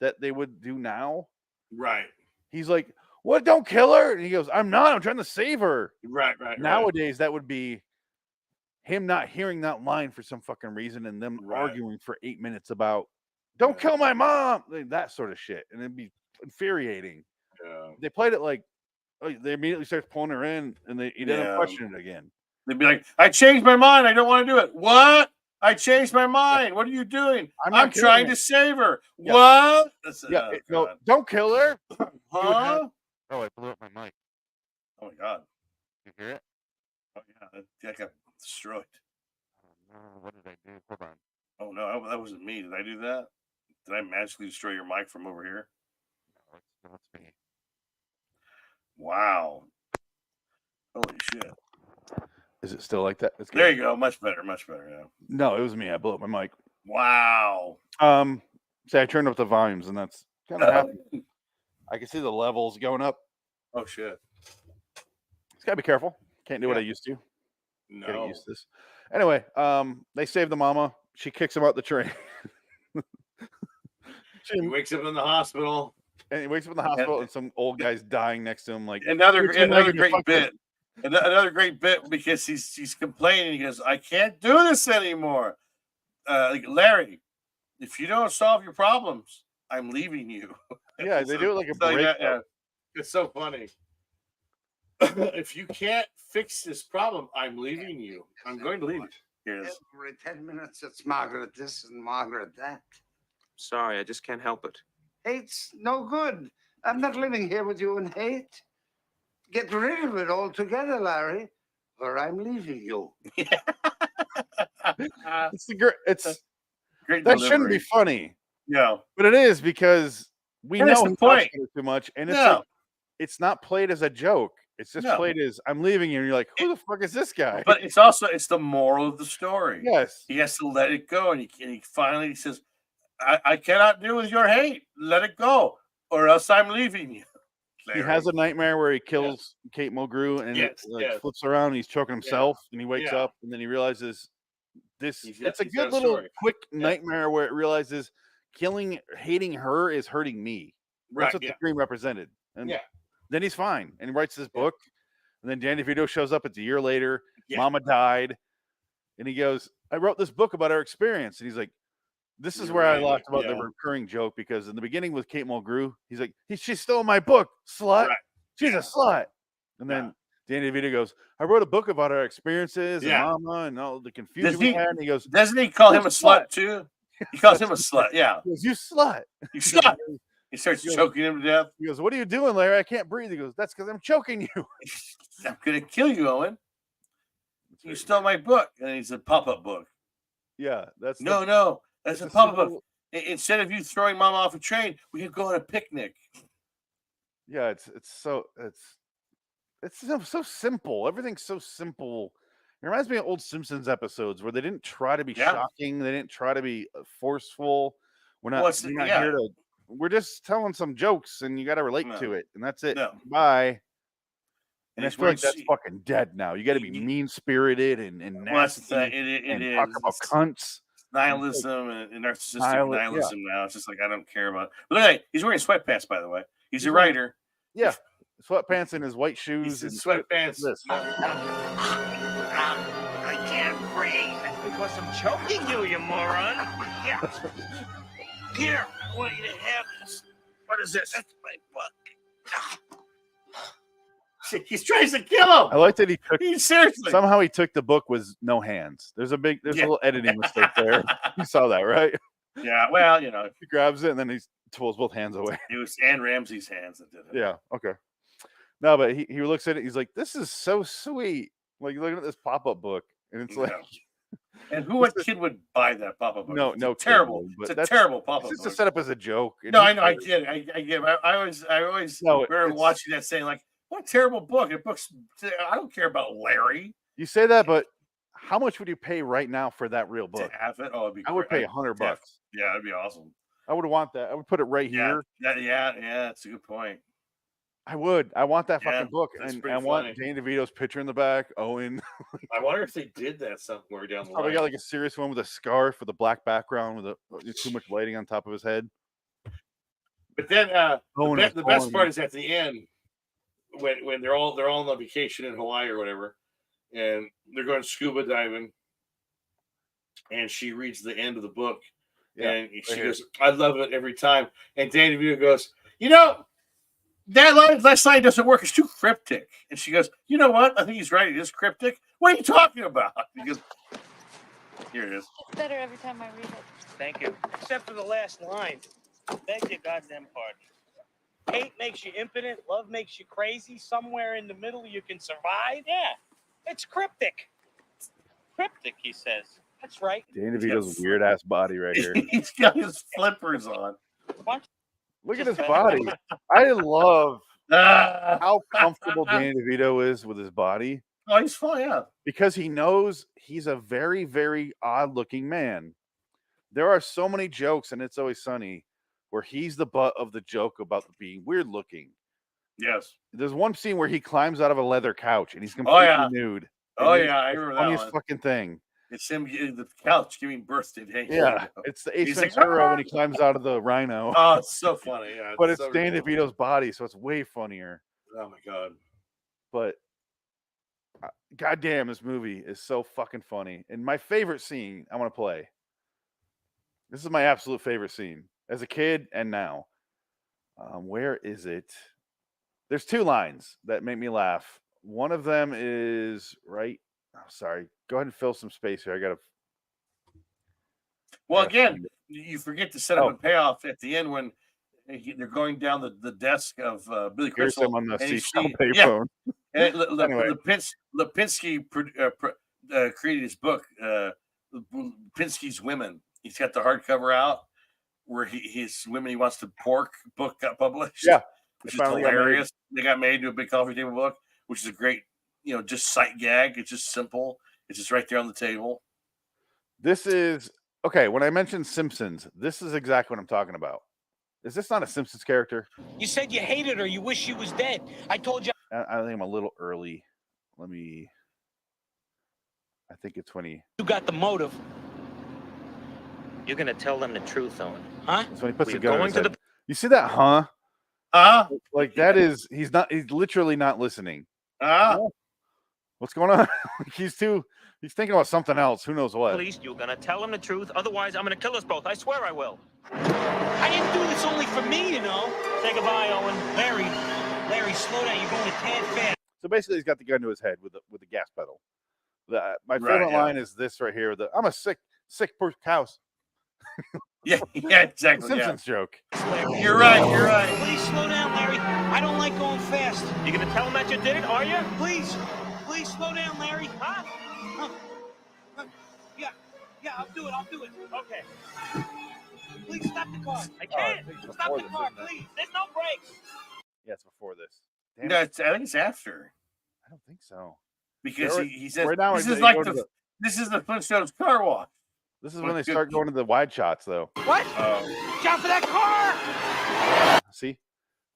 that they would do now. Right. He's like, "What? Don't kill her!" And he goes, "I'm not. I'm trying to save her." Right. Nowadays, that would be him not hearing that line for some fucking reason, and them Right. arguing for 8 minutes about, "Don't kill my mom," like, that sort of shit, and it'd be infuriating. Yeah. They played it like they immediately start pulling her in, and he didn't Yeah. question it again. They'd be like, "I changed my mind. I don't want to do it." What? I changed my mind. What are you doing? I'm not I'm trying killing to save her. Yeah. What? That's, Yeah, oh, no, God. don't kill her. Huh? Oh, I blew up my mic. Oh my God. You hear it? Oh yeah, that got destroyed. Oh, no, what did I do? Hold on. Oh no, that wasn't me. Did I do that? Did I magically destroy your mic from over here? No, it's me. Wow. Holy shit. Is it still like that? It's There good. you go. Much better. Much better. Yeah. No, it was me. I blew up my mic. Wow. Say I turned up the volumes, and that's kind of happening. I can see the levels going up. Oh shit. It's gotta be careful. Can't do what I Yeah. used to. Getting No. used to this. Anyway, they save the mama. She kicks him out the train. He wakes up in the hospital. And he wakes up in the hospital, and some old guy's dying next to him. Like Another "You're too negative, great fuck this." bit. Another great bit because he's complaining. He goes, "I can't do this anymore." Like, Larry, if you don't solve your problems, I'm leaving you. Yeah, they do it like a So, break. yeah. It's so funny. If you can't fix this problem, I'm leaving you. I'm going to leave you. Here's Every 10 minutes, it's Margaret this and Margaret that. Sorry, I just can't help it. Hate's no good. I'm not living here with you in hate. Get rid of it altogether, Larry, or I'm leaving you. It's great. that shouldn't delivery. be funny, No. but it is because we And that's know the he point. talks about it too much, and it's No. like, it's not played as a joke. It's just No. played as I'm leaving you, and you're like, who the fuck is this guy? But it's the moral of the story. Yes, He has to let it go, and he finally says, I cannot deal with your hate. Let it go, or else I'm leaving you." he has a nightmare where he kills Kate Mulgrew, and Yes, it, like yes. flips around, and he's choking himself, and he wakes Yeah. up, and then he realizes this. He's got- It's a he's got good a little story. quick nightmare where it realizes hating her is hurting me. Right. That's what the dream represented. And Yeah. then he's fine, and he writes this Yeah. book. And then Danny DeVito shows up. It's a year later. Yeah. Mama died, and he goes, "I wrote this book about our experience." And he's like, "This is You're where I right, laughed about the yeah. recurring joke, because in the beginning with Kate Mulgrew, he's like, she stole my book, slut. Right. She's Yeah. a slut." And then Danny DeVito goes, "I wrote a book about our experiences and Yeah. Mama and all the confusion Does we he- had." And he goes, Doesn't he call him a Slut. slut too? He calls him a slut. Yeah. he goes, "You slut." You slut. He starts He goes- choking him to death. He goes, "What are you doing, Larry? I can't breathe." He goes, "That's because I'm choking you." I'm gonna kill you, Owen. You stole my book, and it's a pop-up book. Yeah, that's No, that's it's a pop-up book. simple- Instead of you throwing Mama off a train, we could go on a picnic. Yeah, it's so simple. Everything's so simple. It reminds me of old Simpsons episodes where they didn't try to be Yeah. shocking. They didn't try to be forceful. We're not, Well, it's- we're not yeah. here to. We're just telling some jokes, and you got to relate No. to it, and that's it. No. Bye. And I He's feel like wearing that's se- fucking dead now. You got to be You- mean spirited and Well, that's the nasty thing. It and is. talk about It's cunts. nihilism and narcissistic Nihil- yeah. nihilism now. It's just like, I don't care about. But look at that. He's wearing sweatpants, by the way. He's a wearing- writer. Yeah, sweatpants and his white He's shoes in and sweatpants. this. I can't breathe. Because I'm choking you, you moron. Yeah. Here, I want you to have this. What is this? That's my book. He's trying to kill I him. like that he took Seriously. somehow he took the book with no hands. There's a Yeah. little editing mistake there. You saw that, right? Yeah. Well, He grabs it and then he pulls both hands away. it was Anne Ramsey's hands that did it. Yeah, okay. No, but he looks at it, he's like, "This is so sweet." Like, looking at this pop-up book, and it's like, Yeah. And what kid would buy that pop-up book? no, It's no, a terrible. kid would, but It's a that's- terrible pop-up it's book. just set up as a joke. and No, he I know. I cares. get it. I get it. I always No, remember it's- watching that saying, like, what a terrible book. It books. I don't care about Larry You say that, but how much would you pay right now for that real book? to have it. Oh, it'd be I would great. pay $100. Yeah, that'd be awesome. I would want that. I would put it right Yeah, here. yeah. That's a good point. I would. I want that Yeah, fucking book, that's and pretty I want funny. Danny DeVito's picture in the back. Owen. I wonder if they did that somewhere down the Probably line. got like a serious one with a scarf with a black background with too much lighting on top of his head. But then Owen was the best calling part me. is at the end when they're all on a vacation in Hawaii or whatever, and they're going scuba diving, and she reads the end of the book, Yeah, and she here. goes, "I love it every time." And Danny DeVito goes, that last line doesn't work. It's too cryptic. And she goes, "You know what? I think he's right. It is cryptic. What are you talking about?" Because here it is. It's better every time I read it. Thank you. Except for the last line. Beg your goddamn pardon. Hate makes you impotent. Love makes you crazy. Somewhere in the middle, you can survive. Yeah, it's cryptic. Cryptic, he says. That's right. Danny DeVito's weird ass body right here. He's got his flippers on. What? Look at his body. I love Ah. how comfortable Danny DeVito is with his body Oh, he's fine. Yeah. because he knows he's a very, very odd looking man. There are so many jokes, and It's Always Sunny, where he's the butt of the joke about being weird looking. Yes. There's one scene where he climbs out of a leather couch and he's completely nude. Oh And it's yeah, I the remember that funniest one. fucking thing. It's him getting the couch giving birth to Danny Yeah, DeVito. it's the Ace He's like, Ventura "Ah!" when he climbs out of the rhino. Oh, it's so funny. Yeah, But it's so Danny ridiculous. DeVito's body, so it's way funnier. Oh my god. But goddamn, this movie is so fucking funny. And my favorite scene I want to play. This is my absolute favorite scene as a kid and now. Where is it? There's two lines that make me laugh. One of them is right. Oh, sorry. Go ahead and fill some space here. I gotta. Well, Yeah. again, you forget to set up Oh. and payoff at the end when they're going down the desk of Billy Here's him Crystal. on the and you seashell see- yeah, payphone. and Anyway. Lipinski created his book, Lipinski's Women. He's got the hardcover out where his women he wants to pork book got published. Yeah, which it is finally got made. hilarious. They got made into a big coffee table book, which is a great, just sight gag. It's just simple. It's just right there on the table. This is okay. When I mentioned Simpsons, this is exactly what I'm talking about. Is this not a Simpsons character? You said you hated her. You wish she was dead. I told you. I think I'm a little early. I think it's when he. You got the motive. You're gonna tell them the truth, Owen. Huh? It's when he puts We're the gun in going his to head. the- You see that, huh? Like Yeah. that is he's literally not listening. Ah. What's going on? He's thinking about something else. Who knows what? Please, you're gonna tell them the truth. Otherwise, I'm gonna kill us both. I swear I will. I didn't do this only for me, you know. Say goodbye, Owen. Larry, slow down. You're going a tad fast. So basically, he's got the gun to his head with the gas pedal. My Right, favorite yeah. line is this right here. I'm a sick poor house. Yeah, exactly. Simpsons joke. Larry. You're right. Please slow down, Larry. I don't like going fast. You gonna tell them that you did it, are you? Please slow down, Larry. Huh? Yeah, I'll do it. Okay. Please stop the car. I can't. think Stop before the this, car, isn't it? please. There's no brakes. Yeah, it's before this. Damn No, it. I think it's after I don't think so. because Right- he says right now this they is like go to this is the Flintstones car wash. This is when they start going to the wide shots, though. What? Oh, Jump for that car! See?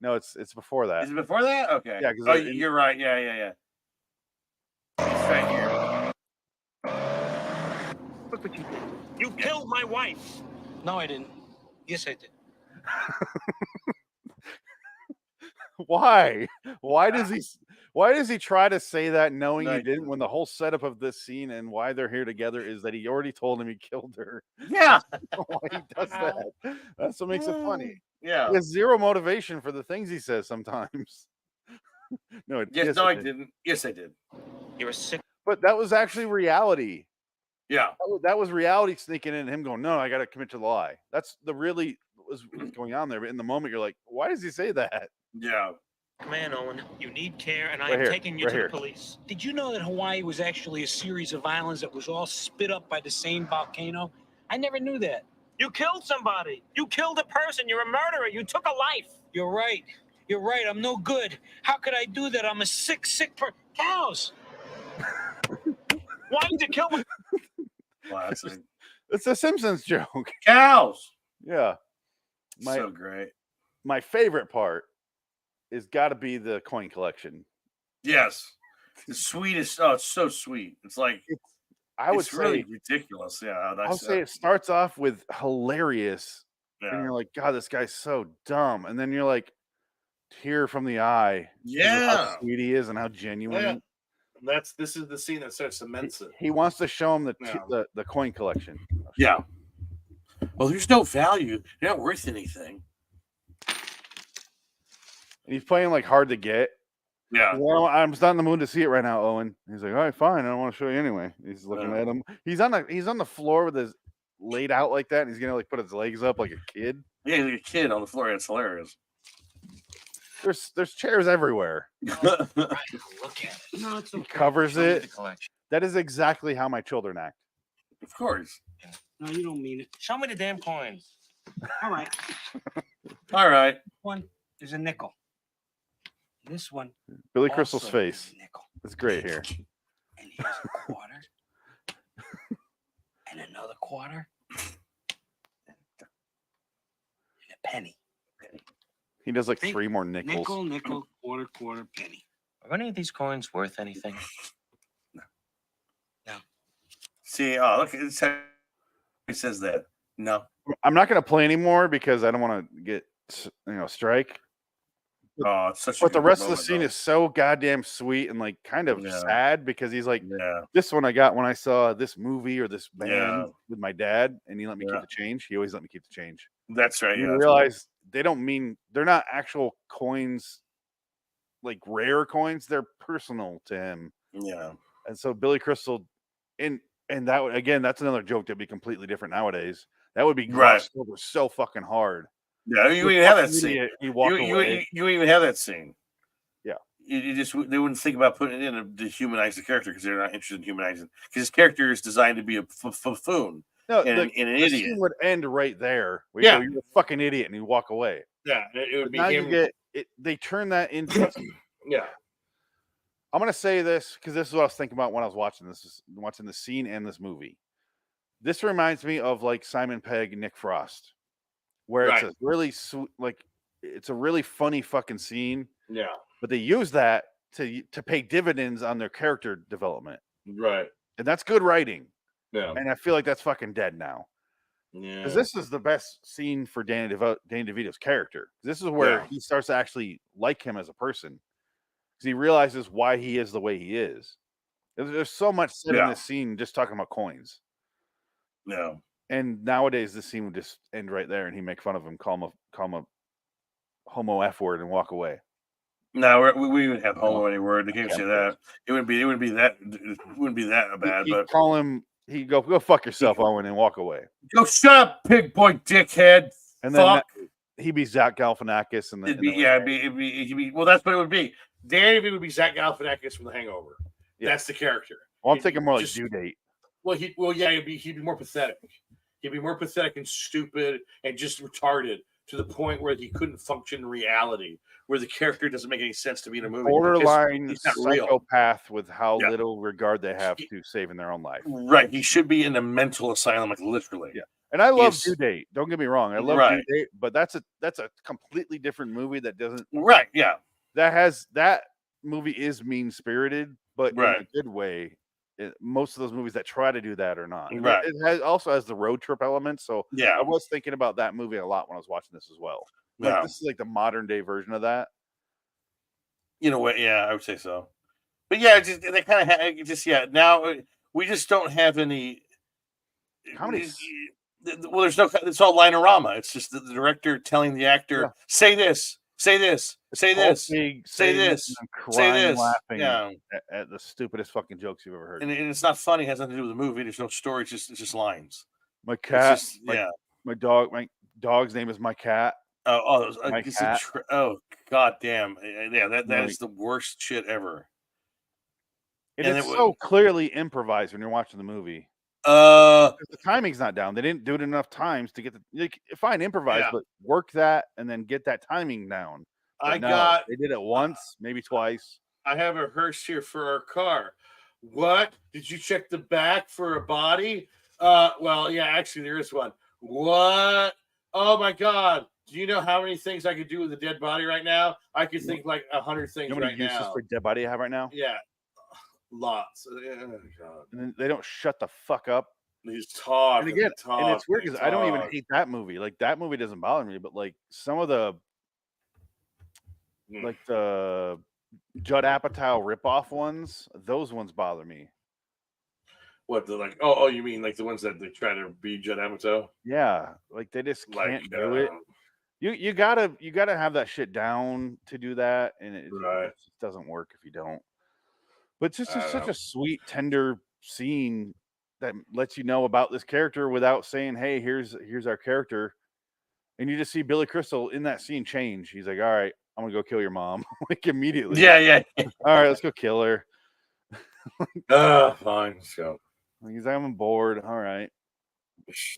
No, it's before that. is it before that? Okay. Yeah, 'cause oh, it- you're right. Yeah. It's right here. Look what you did. You killed my wife. No, I didn't. Yes, I did. Why? Why does he try to say that knowing he Right. didn't when the whole setup of this scene and why they're here together is that he already told him he killed her? Yeah. Why he does that? That's what makes it funny. Yeah. He has zero motivation for the things he says sometimes. No, Yes. No, I did. didn't. Yes, I did. You're a sick. But that was actually reality. Yeah. That was reality sneaking in and him going, no, I got to commit to the lie. That's the really was going on there. But in the moment, you're like, why does he say that? Yeah. Man, Owen, you need care, and I Right am here, taking you right to here. the police. Did you know that Hawaii was actually a series of islands that was all spit up by the same volcano? I never knew that. You killed somebody. You killed a person. You're a murderer. You took a life. You're right. I'm no good. How could I do that? I'm a sick cows. Why did you kill me? Classic. It's a Simpsons joke. Cows. Yeah. So great. My favorite part is got to be the coin collection. Yes. The sweetest. Oh, it's so sweet. It's like I would it's say really ridiculous. Yeah. I'll say it starts off with hilarious and you're like, God, this guy's so dumb. And then you're like, tear from the eye. 'Cause of how Yeah. sweet he is and how genuine. Yeah. This is the scene that sort of cements it. He wants to show him Yeah. the coin collection. Yeah. Well, there's no value. They're not worth anything. And he's playing like hard to get. Yeah. Well, I'm just not in the mood to see it right now, Owen. He's like, all right, fine. I don't want to show you anyway. He's looking Yeah. at him. He's on the floor with his laid out like that, and he's gonna like put his legs up like a kid. Yeah, like a kid on the floor. It's hilarious. There's chairs everywhere. Look at it. No, it's He covers Show me it. the collection. That is exactly how my children act. Of course. No, you don't mean it. Show me the damn coins. All right. All right. One, there's a nickel. This one. Billy Crystal's also face. is a nickel. It's great here. And here's a quarter. And another quarter. And a penny. He does like Think 3 more nickels. Nickel, quarter, penny. Are any of these coins worth anything? See, oh, look, it's how he says that. No. I'm not gonna play anymore because I don't want to get strike. Oh, it's such a But the good rest of the moment, scene though. is so goddamn sweet and like kind of Yeah. sad because he's like, Yeah. this one I got when I saw this movie or this band Yeah. with my dad, and he let me Yeah. keep the change. He always let me keep the change. That's right. You Yeah. realize they're not actual coins, like rare coins. They're personal to him. Yeah. And so Billy Crystal, and that again, that's another joke that'd be completely different nowadays. That would be Right. glossed over so fucking hard. Yeah. You The even have that fucking scene. idiot, he walked away. You even have that scene. Yeah. You just they wouldn't think about putting it in to humanize the character because they're not interested in humanizing because his character is designed to be a buffoon No, and an the idiot. scene would end right there. Where Yeah. you go, you're a fucking idiot, and you walk away. Yeah, it would But be now him. you get it. They turn that into. Yeah. I'm gonna say this because this is what I was thinking about when I was watching watching the scene and this movie. This reminds me of like Simon Pegg, Nick Frost, where Right. it's a really it's a really funny fucking scene, Yeah. but they use that to pay dividends on their character development, Right. and that's good writing. Yeah. And I feel like that's fucking dead now. Yeah. Because this is the best scene for Danny DeVito's character. This is where Yeah. he starts to actually like him as a person. Because he realizes why he is the way he is. There's so much said in Yeah. this scene just talking about coins. Yeah. And nowadays this scene would just end right there and he make fun of him, call him a homo F word and walk away. No, we wouldn't have homo any word. They can't say that. It wouldn't be that bad. He'd But call him, he'd go fuck yourself, Owen, and walk away. go shut up, pig boy, dickhead. And then Fuck. he'd be Zach Galifianakis and It'd be. Well, that's what it would be. Danny would be Zach Galifianakis from The Hangover. Yeah. That's the character. Well, I'm He'd thinking more like just- due date. Well, he'd be more pathetic. He'd be more pathetic and stupid and just retarded to the point where he couldn't function in reality, where the character doesn't make any sense to be in a movie. because Borderline he's not real. psychopath with how Yeah. little regard they have to saving their own life. Right. He should be in a mental asylum, like literally. Yeah. And I love He's- Due Date. Don't get me wrong. I love Right. Due Date, but that's a completely different movie that doesn't Right. Yeah. that movie is mean spirited, but in Right. a good way. Most of those movies that try to do that are not. And Right. It also has the road trip element. So Yeah. I was thinking about that movie a lot when I was watching this as well. Like Yeah. this is like the modern day version of that. You know what? Yeah, I would say so. But yeah, they kind of now we just don't have any Comedies. Well, there's no. It's all linorama. It's just the director telling the actor, Yeah. "Say this, say this, say Hulk this, Big say saying this, and say crying, this." laughing Yeah, at the stupidest fucking jokes you've ever heard. and it's not funny. It has nothing to do with the movie. There's no story. It's just lines. My It's cat, just, my dog's name is my cat. My cat. God damn. Yeah, that Like- is the worst shit ever. And And it's it so clearly improvised when you're watching the movie. Uh, 'Cause the timing's not down. They didn't do it enough times to get fine improvise, Yeah. but work that and then get that timing down. But no, they did it once, maybe twice. I have a hearse here for our car. What? Did you check the back for a body? Well, yeah, actually there is one. What? Oh my God. Do you know how many things I could do with a dead body right now? I could think like 100 things You know how right many uses now. for dead body you have right now? Yeah. Lots. Oh, God. And then they don't shut the fuck up. He's talking. And again, and it's weird because I don't even talk. hate that movie. Like that movie doesn't bother me, but like some of the Hmm. like the Judd Apatow ripoff ones, those ones bother me. What the like? Oh, you mean like the ones that they try to be Judd Apatow? Yeah, like they just Like, can't do it. You gotta have that shit down to do that, and right? it just doesn't work if you don't. But it's I just don't such know. a sweet, tender scene that lets you know about this character without saying, "Hey, here's our character," and you just see Billy Crystal in that scene change. He's like, "All right, I'm gonna go kill your mom," like immediately. Yeah. All right, let's go kill her. Fine. Let's go. He's like, I'm bored. All right.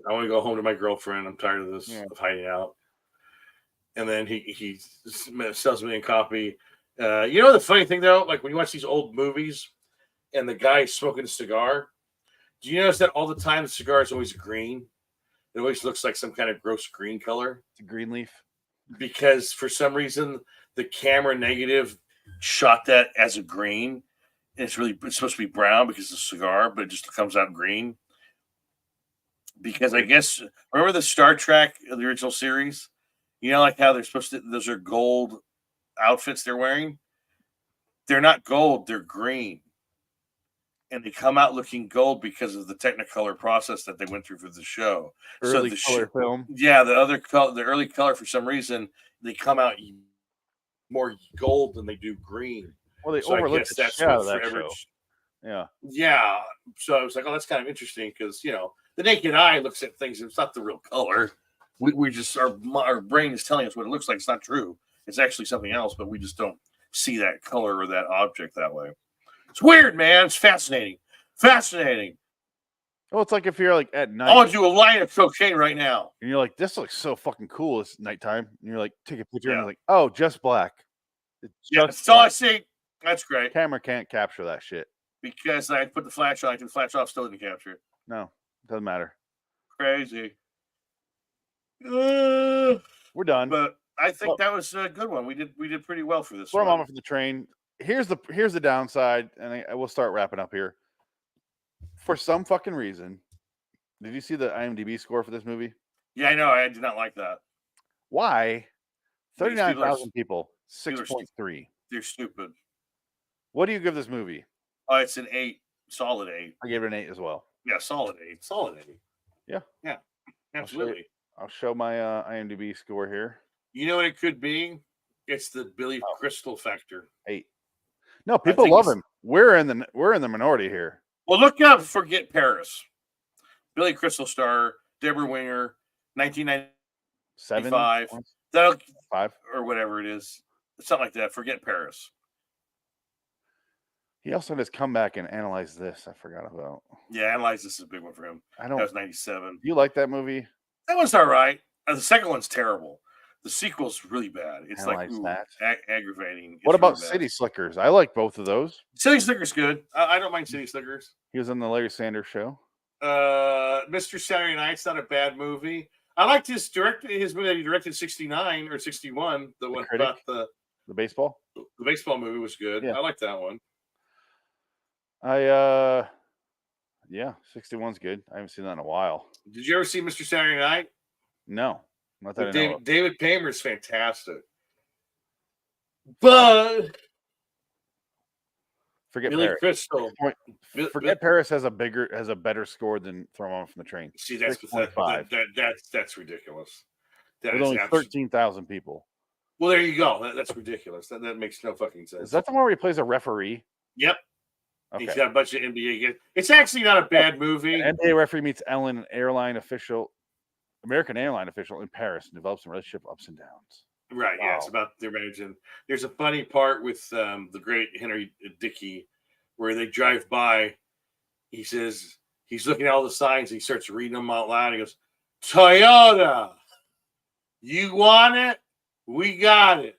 I want to go home to my girlfriend. I'm tired of this Yeah. of hiding out. And then he sells me a copy. You know the funny thing though, like when you watch these old movies and the guy's smoking a cigar, do you notice that all the time the cigar is always green? It always looks like some kind of gross green color It's a green leaf. because for some reason the camera negative shot that as a green. And it's supposed to be brown because it's a cigar, but it just comes out green. Because I guess remember the Star Trek, the original series? You know, like how they're supposed to those are gold outfits they're wearing. They're not gold, they're green. And they come out looking gold because of the Technicolor process that they went through for the show. Early the color film. yeah, the early color for some reason they come out more gold than they do green. Well, they So I overlooked guess the that's shit out what of that forever. show. Yeah. Yeah. So I was like, oh, that's kind of interesting because the naked eye looks at things and it's not the real color. We just our brain is telling us what it looks like. It's not true. It's actually something else, but we just don't see that color or that object that way. It's weird, man. It's fascinating. Fascinating. Oh, it's like if you're like at I night want to do a line of cocaine right now. and you're like, this looks so fucking cool. It's nighttime. And you're like, take a picture and Yeah. you're like, oh, just black. It's Yeah, just that's all I black. see. That's great Camera can't capture that shit. because I put the flash on. I took the flash off, still didn't capture it. No, doesn't matter. Crazy. We're done. But I think Well- that was a good one. We did pretty well for this Throw one. Mama from the train. Here's the downside, and I will start wrapping up here. For some fucking reason, did you see the IMDb score for this movie? Yeah, I know. I did not like that. Why? Because people are 39,000 people, people are 6.3. They're stupid. What do you give this movie? It's an 8, solid 8. I gave it an 8 as well. Yeah, solid 8, solid 8. Yeah. Absolutely. I'll show my IMDb score here. You know what it could be? It's the Billy Oh. Crystal factor. 8. No, people think love it's- him. We're in the minority here. Well, look up Forget Paris. Billy Crystal star, Deborah Winger, 1995. 7, That'll 5. or whatever it is. Something like that. Forget Paris. He also had his comeback and Analyze This. I forgot about. Yeah, Analyze This is a big one for him. I That don't. was 97. Do you like that movie? That one's all right. The second one's terrible. The sequel's really bad. It's Analyze like ooh, that. aggravating. It's What about really bad. City Slickers? I like both of those. City Slickers good. I don't mind City Slickers. He was on the Larry Sanders Show. Mr. Saturday Night's not a bad movie. I liked his movie that he directed 69 or 61. The one Critic? about the Baseball. baseball movie was good. Yeah. I like that one. Yeah, 61's good. I haven't seen that in a while. Did you ever see Mr. Saturday Night? No, not that I know David, of. David Paymer is fantastic. But Forget Billy Paris. Crystal. Forget Paris has a better score than Throw Mama from the Train. See, that's 6.5. that's ridiculous. That With is only 13,000 people. Well, there you go. That's ridiculous. That makes no fucking sense. Is that the one where he plays a referee? Yep. Okay. He's got a bunch of NBA games. It's actually not a bad movie. An NBA referee meets Ellen, an American airline official in Paris, and develops a relationship ups and downs. Right. Yeah. It's Wow. about their marriage. And there's a funny part with the great Henry Dickey where they drive by. He says, he's looking at all the signs. He starts reading them out loud. He goes, Toyota. You want it? We got it.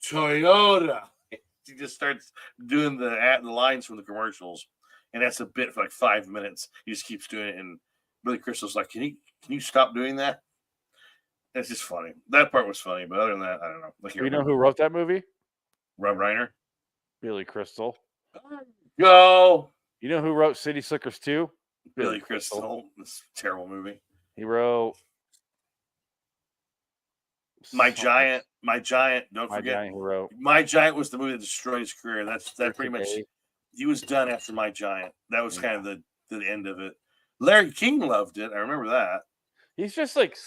Toyota. He just starts doing the lines from the commercials. And that's a bit for like 5 minutes. He just keeps doing it. And Billy Crystal's like, can you stop doing that? It's just funny. That part was funny, but other than that, I don't know. Do you know who wrote that movie? Rob Reiner? Billy Crystal. Go. You know who wrote City Slickers 2? Billy Crystal. This terrible movie. He wrote My something- Giant. Don't My forget. Giant. He wrote My Giant was the movie that destroyed his career. That pretty much. Today. He was done after My Giant. That was Yeah. kind of the end of it. Larry King loved it. I remember that. He's just like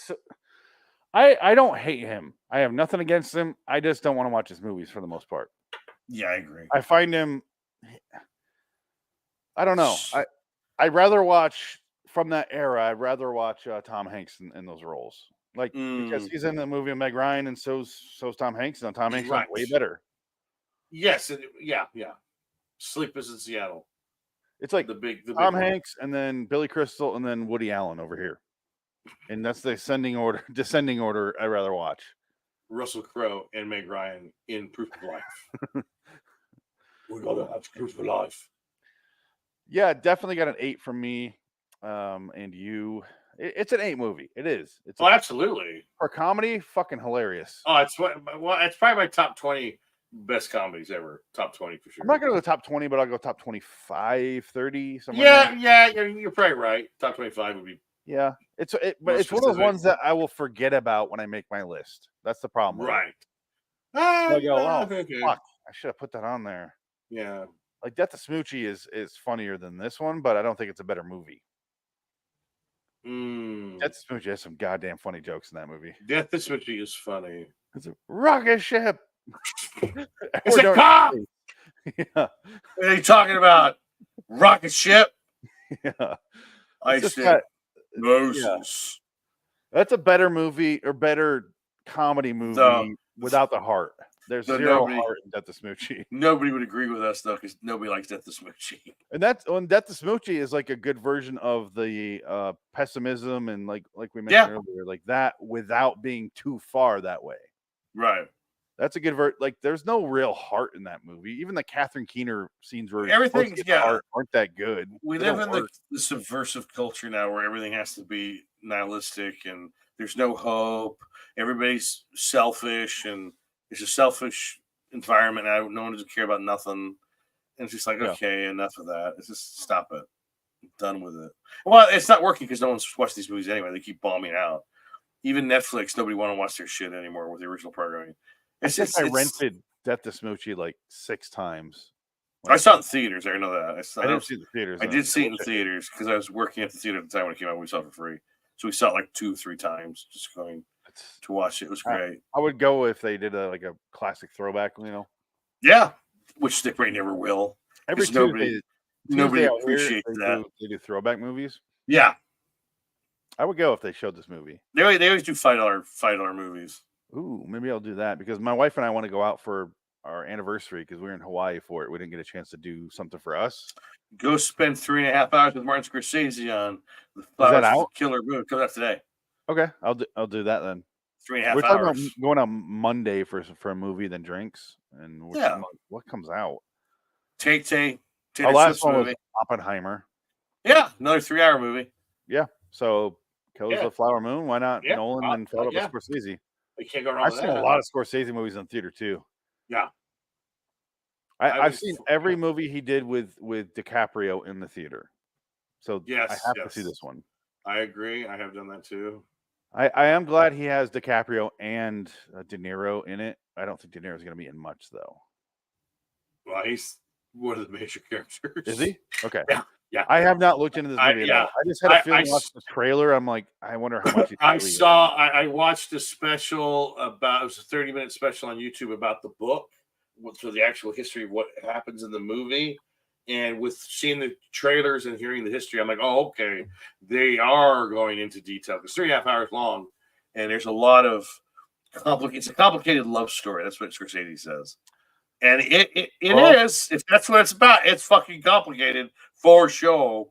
I don't hate him. I have nothing against him. I just don't want to watch his movies for the most part. Yeah, I agree. I find him. I don't know. I'd rather watch from that era. I'd rather watch Tom Hanks in those roles, like because he's in the movie of Meg Ryan, and so's Tom Hanks, and Tom Hanks is Right. way better. Yes, yeah. Sleepless in Seattle. It's like The big Tom one. Hanks, and then Billy Crystal, and then Woody Allen over here, and that's the descending order. I'd rather watch. Russell Crowe and Meg Ryan in Proof of Life. We gotta have Proof of Life. Yeah, definitely got an 8 from me. And you, it's an 8 movie. It is. It's Absolutely. for comedy, fucking hilarious. Oh, it's probably my top 20 best comedies ever. Top 20 for sure. I'm not gonna go top 20, but I'll go top 25, 30. Somewhere in there. Yeah, you're probably right. Top 25 would be. Yeah. But More it's one of those specific. ones that I will forget about when I make my list. That's the problem. with it. Right. I go, oh okay. fuck, I should have put that on there. Yeah. Like Death to Smoochie is funnier than this one, but I don't think it's a better movie. Death to Smoochie has some goddamn funny jokes in that movie. Death to Smoochie is funny. It's a rocket ship. It's a cop! Yeah. What are you talking about? Rocket ship? Yeah. I It's just said got- Moses. That's a better movie or better comedy movie without the heart. There's So zero nobody- heart in Death to Smoochie. Nobody would agree with us though, because nobody likes Death to Smoochie. And that's when Death to Smoochie is like a good version of the pessimism and like we mentioned earlier, like that without being too far that way. Right. That's a good like there's no real heart in that movie. Even the Catherine Keener scenes where Everything's- aren't that good. We They live don't in work. the subversive culture now where everything has to be nihilistic and there's no hope. Everybody's selfish and it's a selfish environment. Now no one doesn't care about nothing. And it's just like, Yeah. okay, enough of that. It's just stop it. I'm done with it. Well, it's not working because no one's watched these movies anyway. They keep bombing out. Even Netflix, nobody want to watch their shit anymore with the original programming. I rented Death to Smoochie like 6 times. I saw it in theaters. I know that. I didn't see it in the theaters. I did see it in theaters because I was working at the theater at the time when it came out. We saw it for free, so we saw it like 2-3 times just going to watch it. It was great. I would go if they did a classic throwback. Yeah, which they probably never will. Every 'cause Tuesday nobody out here, appreciates that. They do throwback movies. Yeah, I would go if they showed this movie. they always do $5 movies. Ooh, maybe I'll do that because my wife and I want to go out for our anniversary because we were in Hawaii for it. We didn't get a chance to do something for us. Go spend 3.5 hours with Martin Scorsese on the that Flowers out? Killer movie. It comes out today. Okay, I'll do that then. 3.5 We're talking about hours. going on Monday for a movie, then drinks, and we're Yeah. talking about what comes out. Tay Our last Swift's one was movie. Oppenheimer. Yeah, another 3-hour movie. Yeah, so Kills Yeah. the Flower Moon. Why not Yeah, Nolan and followed up yeah. with Scorsese? You can't go wrong I've with seen that. a lot of Scorsese movies in theater too. Yeah. I've was- seen every movie he did with DiCaprio in the theater. So Yes, I have to see yes. this one. I agree. I have done that too. I am glad he has DiCaprio and De Niro in it. I don't think De Niro is going to be in much though. Well, he's one of the major characters. Is he? Okay. Yeah. I have not looked into this movie at all. I just had a feeling watching the trailer. I'm like, I wonder how much. I watched a special about, it was a 30-minute special on YouTube about the book, so the actual history of what happens in the movie. And with seeing the trailers and hearing the history, I'm like, oh, okay, they are going into detail. It's 3.5 hours long, and there's a lot of it's a complicated love story. That's what Scorsese says. And it is, if that's what it's about, it's fucking complicated for sure.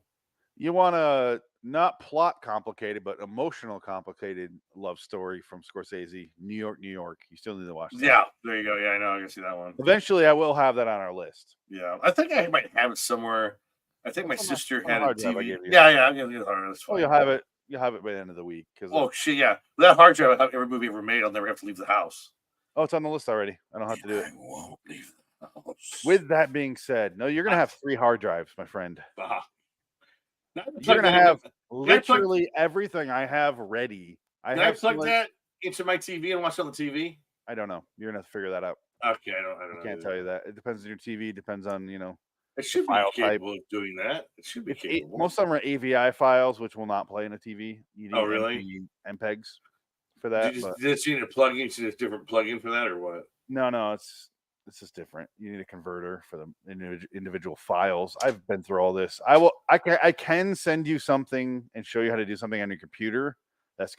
You want a not plot complicated, but emotional complicated love story from Scorsese, New York, New York. You still need to watch that. Yeah, there you go. Yeah, I know. I can see that one. Eventually, I will have that on our list. Yeah, I think I might have it somewhere. I think my sister on the had a hard drive I TV. gave you. Yeah, I'm gonna get it hard. That's Oh, fine. you'll have it. You'll have it by the end of the week. Oh shit, yeah. That hard drive, I have every movie ever made. I'll never have to leave the house. Oh, it's on the list already. I don't have to do it. I won't leave the house. With that being said, no, you're gonna have 3 hard drives, my friend. Ah. You're gonna have literally everything I have ready. Can I plug that into my TV and watch on the TV? I don't know. You're gonna have to figure that out. Okay, I don't know. I can't tell you that. It depends on your TV. Depends on It should be file capable of doing that. It should be capable. most of them are AVI files, which will not play in a TV. You need really? MPEGs for that. Did you need a plug-in? You need a different plug-in for that, or what? No, it's just different. You need a converter for the individual files. I've been through all this. I can send you something and show you how to do something on your computer. That's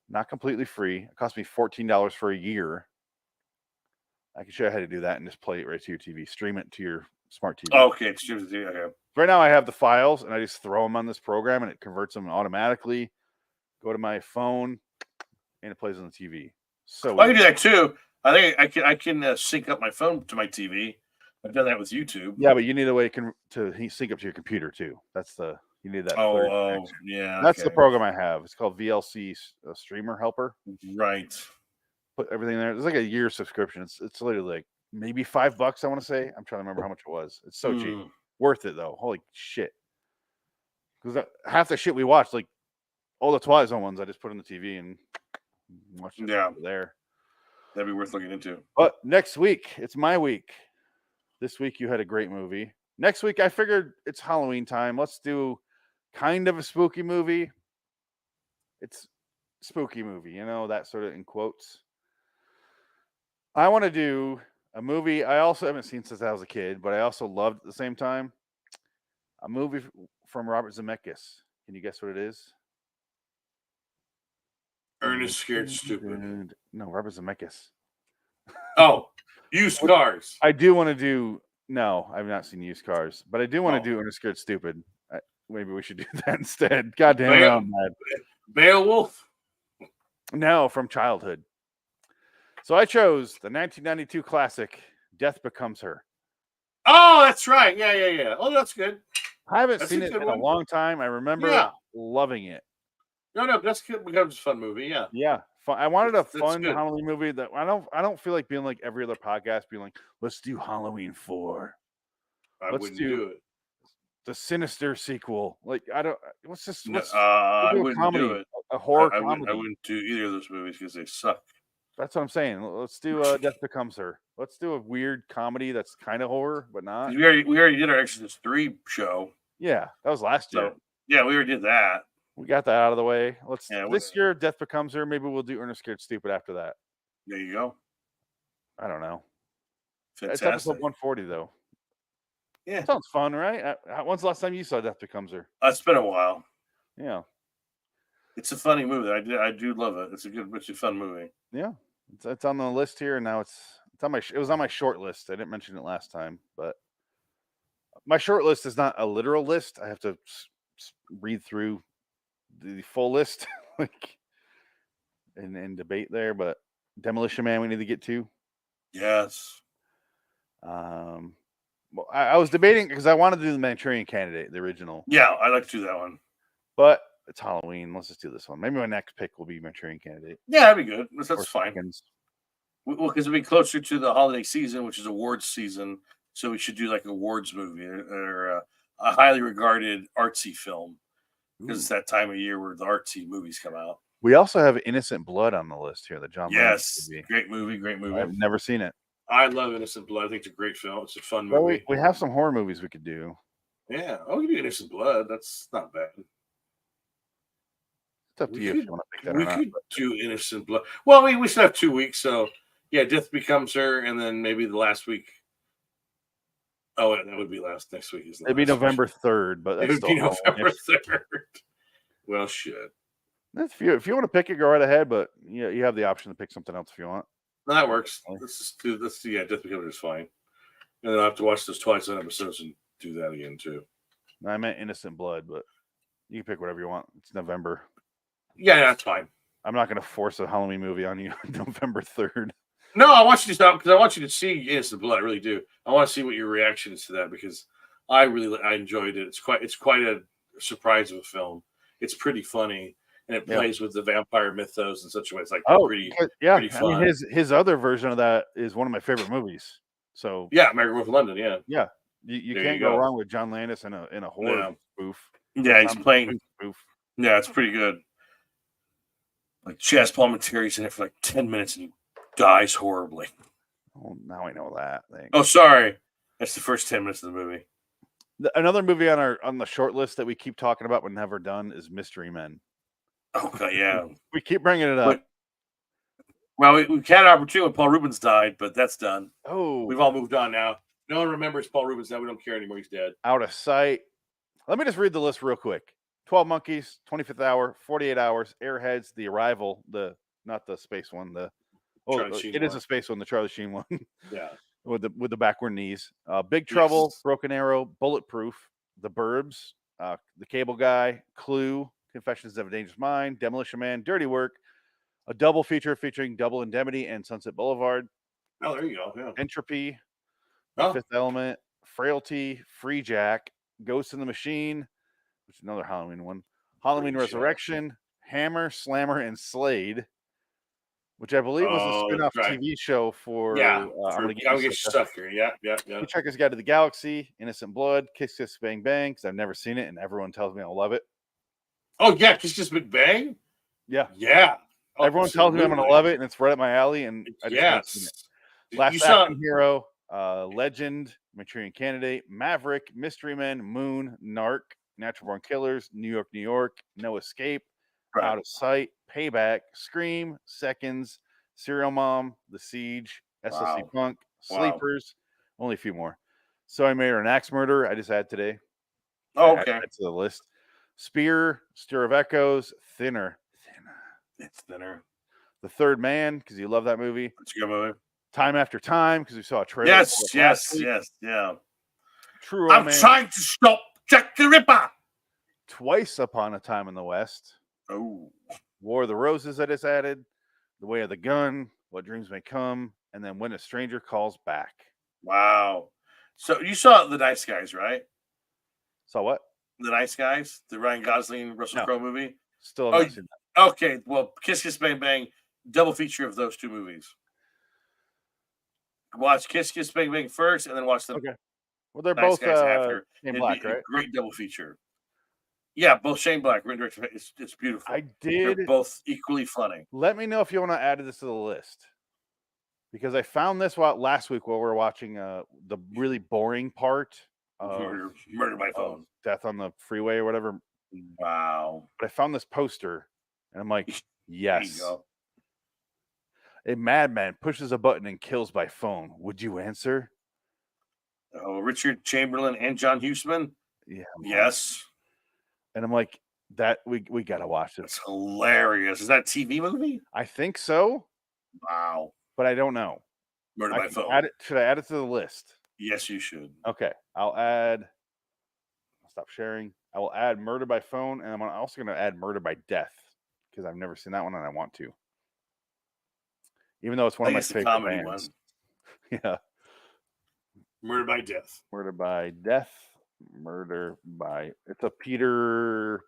not completely free. It cost me $14 for a year. I can show you how to do that and just play it right to your TV. Stream it to your smart TV. Oh, okay, it's streams to TV. Okay. Right now, I have the files and I just throw them on this program and it converts them automatically. Go to my phone and it plays on the TV. So I can do that too. I think I can sync up my phone to my TV. I've done that with YouTube. Yeah, but you need a way to sync up to your computer too. You need that. Oh, yeah. That's the program I have. It's called VLC Streamer Helper. Right. Put everything there. It's like a year subscription. It's literally like maybe $5. I want to say. I'm trying to remember how much it was. It's so cheap. Worth it though. Holy shit. Because half the shit we watched, like all the Twilight Zone ones, I just put on the TV and watched it there. That'd be worth looking into. But next week, it's my week. This week you had a great movie. Next week, I figured it's Halloween time. Let's do kind of a spooky movie. It's spooky movie, that sort of in quotes. I want to do a movie I also haven't seen since I was a kid, but I also loved at the same time. A movie from Robert Zemeckis. Can you guess what it is? Ernest Scared Stupid. No, Robert Zemeckis. Oh, Used Cars. I do want to do. No, I've not seen Used Cars, but I do want to do Ernest Scared Stupid. Maybe we should do that instead. God damn it, I'm mad. Beowulf? No, from childhood. So I chose the 1992 classic, Death Becomes Her. Oh, that's right. Yeah. Oh, that's good. I haven't seen it in a long time. I remember loving it. No, that's good. Becomes a fun movie. Yeah. Yeah. I wanted a fun Halloween movie that I don't feel like being like every other podcast, being like, let's do Halloween 4. Let's do it. The Sinister sequel. Like, let's I wouldn't do it. A horror comedy. I wouldn't do either of those movies because they suck. That's what I'm saying. Let's do Death Becomes Her. Let's do a weird comedy that's kind of horror, but not. We already did our Exorcist 3 show. Yeah, that was last year. Yeah, we already did that. We got that out of the way. This year, Death Becomes Her. Maybe we'll do Ernest Scared Stupid after that. There you go. I don't know. Fantastic. It's episode 140 though. Yeah, sounds fun, right? When's the last time you saw Death Becomes Her? It's been a while. Yeah, it's a funny movie. I do love it. It's a fun movie. Yeah, it's on the list here, and now it's on my. It was on my short list. I didn't mention it last time, but my short list is not a literal list. I have to read through the full list, and debate there. But Demolition Man, we need to get to. Yes. Well, I was debating because I wanted to do the Manchurian Candidate, the original. Yeah, I'd like to do that one. But it's Halloween. Let's just do this one. Maybe my next pick will be Manchurian Candidate. Yeah, that'd be good. That's fine. Well, because it'll be closer to the holiday season, which is awards season. So we should do like an awards movie or a highly regarded artsy film. Because it's that time of year where the artsy movies come out. We also have Innocent Blood on the list here. The John. Yes, great movie. I've never seen it. I love Innocent Blood. I think it's a great film. It's a fun movie. We have some horror movies we could do. Yeah, we could do Innocent Blood. That's not bad. It's up to you if you want to pick that or not. We could do Innocent Blood. Well, we still have 2 weeks, so yeah, Death Becomes Her, and then maybe the last week. Oh, that would be next week. It'd be November 3rd, but that's it would be November 3rd. Well, shit. If you want to pick it, go right ahead. But you have the option to pick something else if you want. No, that works. Let's do Death Becomes Her is fine. And then I have to watch those Twilight Zone episodes and do that again too. I meant Innocent Blood, but you can pick whatever you want. It's November. Yeah, that's fine. I'm not going to force a Halloween movie on you on November 3rd. No, I want you to stop because I want you to see Innocent Blood. I really do. I want to see what your reaction is to that because I enjoyed it. It's quite a surprise of a film. It's pretty funny. And it plays with the vampire mythos in such a way. It's like pretty fun. I mean, his other version of that is one of my favorite movies. So yeah, American Werewolf in London. Yeah. You There can't you go go. wrong with John Landis in a horror Yeah. spoof. Yeah, he's Tom playing. Cruise spoof. Yeah, it's pretty good. Like Chaz Palminteri's in it for like 10 minutes and he dies horribly. Oh, now I know that thing. Oh, sorry. That's the first 10 minutes of the movie. Another movie on the short list that we keep talking about but never done is Mystery Men. Okay, yeah. We keep bringing it up. Well, we had an opportunity when Paul Rubens died, but that's done. Oh, We've all moved on now. No one remembers Paul Rubens now. We don't care anymore. He's dead. Out of Sight. Let me just read the list real quick. 12 Monkeys, 25th Hour, 48 Hours, Airheads, The Arrival, not the space one, Charlie Sheen it is one. a space one, the Charlie Sheen one. Yeah. with the backward knees. Big Trouble, Yes. Broken Arrow, Bulletproof, The Burbs, The Cable Guy, Clue, Confessions of a Dangerous Mind, Demolition Man, Dirty Work, a double feature featuring Double Indemnity and Sunset Boulevard, Oh, there you go. Yeah. Entropy, The Oh, Fifth Element, Frailty, Free Jack, Ghost in the Machine, which is another Halloween one, Halloween Free Jack. Resurrection, Hammer, Slammer, and Slade, which I believe was a Oh, spin-off that's right. TV show for yeah. I'm Gonna Get I'll You get you Sucker. sucker. Yeah. Hitchhiker's Guide to the Galaxy, Innocent Blood, Kiss Kiss Bang Bang, because I've never seen it and everyone tells me I'll love it. Oh, yeah. Just Big Bang? Yeah. Yeah. Oh, Everyone tells me I'm going to absolutely. love it and it's right up my alley and I just haven't seen it. Yes. Last You saw Action Hero, Legend, Manchurian Candidate, Maverick, Mystery Men, Moon, Narc, Natural Born Killers, New York, No Escape, Right. Out of Sight, Payback, Scream, Seconds, Serial Mom, The Siege, SLC Wow. Punk, Wow. Sleepers, only a few more. So I made an Axe Murder. I just had today. Oh, Add okay. that to the list. Spear, Stir of Echoes, Thinner. It's thinner. The Third Man, because you love that movie. It's a good movie. Time After Time, because we saw a trailer. Yes. for it last week. Yeah. True I'm Romance. trying to stop Jack the Ripper. Twice Upon a Time in the West. Oh. War of the Roses I just added. The Way of the Gun. What Dreams May Come. And then When a Stranger Calls Back. Wow. So you saw The Nice Guys, right? So what? The Nice Guys, the Ryan Gosling Russell No. Crowe movie. Still Oh, have not seen that. Okay, well, Kiss Kiss Bang Bang, double feature of those two movies. Watch Kiss Kiss Bang Bang first, and then watch the Okay. Well, they're Nice both Guys after. Shane It'd Black, be a right? great double feature. Yeah, both Shane Black, written director. It's beautiful. I They're did. both equally funny. Let me know if you want to add this to the list. Because I found this last week while we were watching the really boring part of Murder by Phone. Death on the Freeway or whatever. Wow. But I found this poster and I'm like, There yes. you go. A madman pushes a button and kills by phone. Would you answer? Oh, Richard Chamberlain and John Huseman. Yeah. Yes. And I'm like, that we gotta watch this. It's hilarious. Is that a TV movie? I think so, Wow. but I don't know. Murder by Phone. Should I add it to the list? Yes, you should. Okay. I'll stop sharing. I will add Murder by Phone, and I'm also going to add Murder by Death because I've never seen that one and I want to. Even though it's one I of my think it's the favorite comedy bands. one. Yeah. Murder by Death. Murder by Death. It's a Peter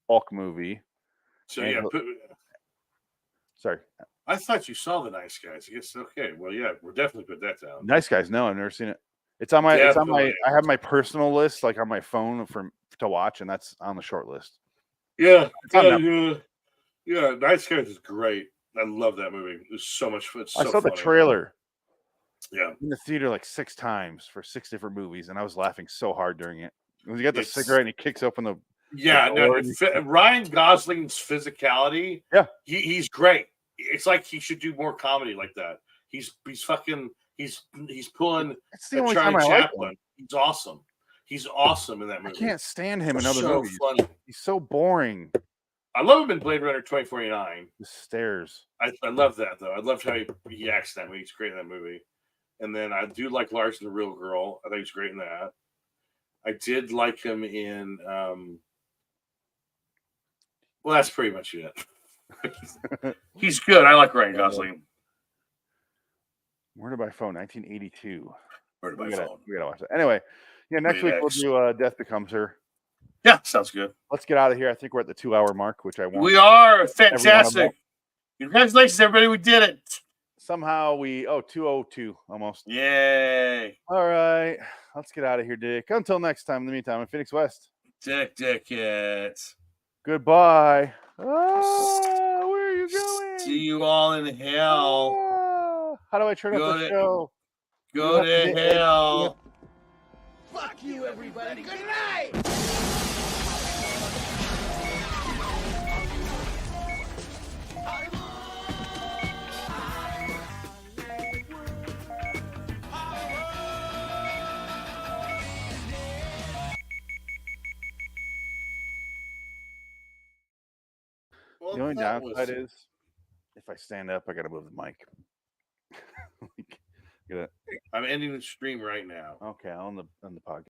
Falk movie. So And yeah, he'll- Sorry. I thought you saw The Nice Guys. I guess okay. Well, yeah, we'll definitely put that down. Nice Guys. No, I've never seen it. It's on my Definitely. I have my personal list like on my phone to watch, and that's on the short list. Yeah, It's on yeah. Nice Guys is great. I love that movie. It's so much fun. It's I so saw the funny. trailer Yeah, in the theater like 6 times for 6 different movies, and I was laughing so hard during it. When you got the It's- cigarette and he kicks open the yeah. The No, Lord. Ryan Gosling's physicality. Yeah. he's great. It's like he should do more comedy like that. He's pulling It's the a only time Charlie I like him. Chaplin. He's awesome. He's awesome in that I movie. can't stand him in other so movies. funny. He's so boring. I love him in Blade Runner 2049. The stairs. I love that though. I loved how he acts in that movie. He's great in that movie. And then I do like Lars and the Real Girl. I think he's great in that. I did like him in well, that's pretty much it. He's good. I like Ryan Gosling. Murder by Phone, 1982. Murder by We gotta Phone. watch that. Anyway, yeah, next week we'll X. do Death Becomes Her. Yeah, sounds good. Let's get out of here. I think we're at the 2-hour mark, which I want. We are them. fantastic. Congratulations, everybody. We did it. Somehow 202 almost. Yay. All right. let's get out of here, Dick. Until next time. In the meantime, I'm Phoenix West. Dick it. Goodbye. Where are you going? See you all in hell. How do I turn Go up the to- show? Go to hell. Fuck you, everybody. Good night. Well, The only that downside was- is if I stand up, I got to move the mic. Like, I'm ending the stream right now. okay, on the podcast.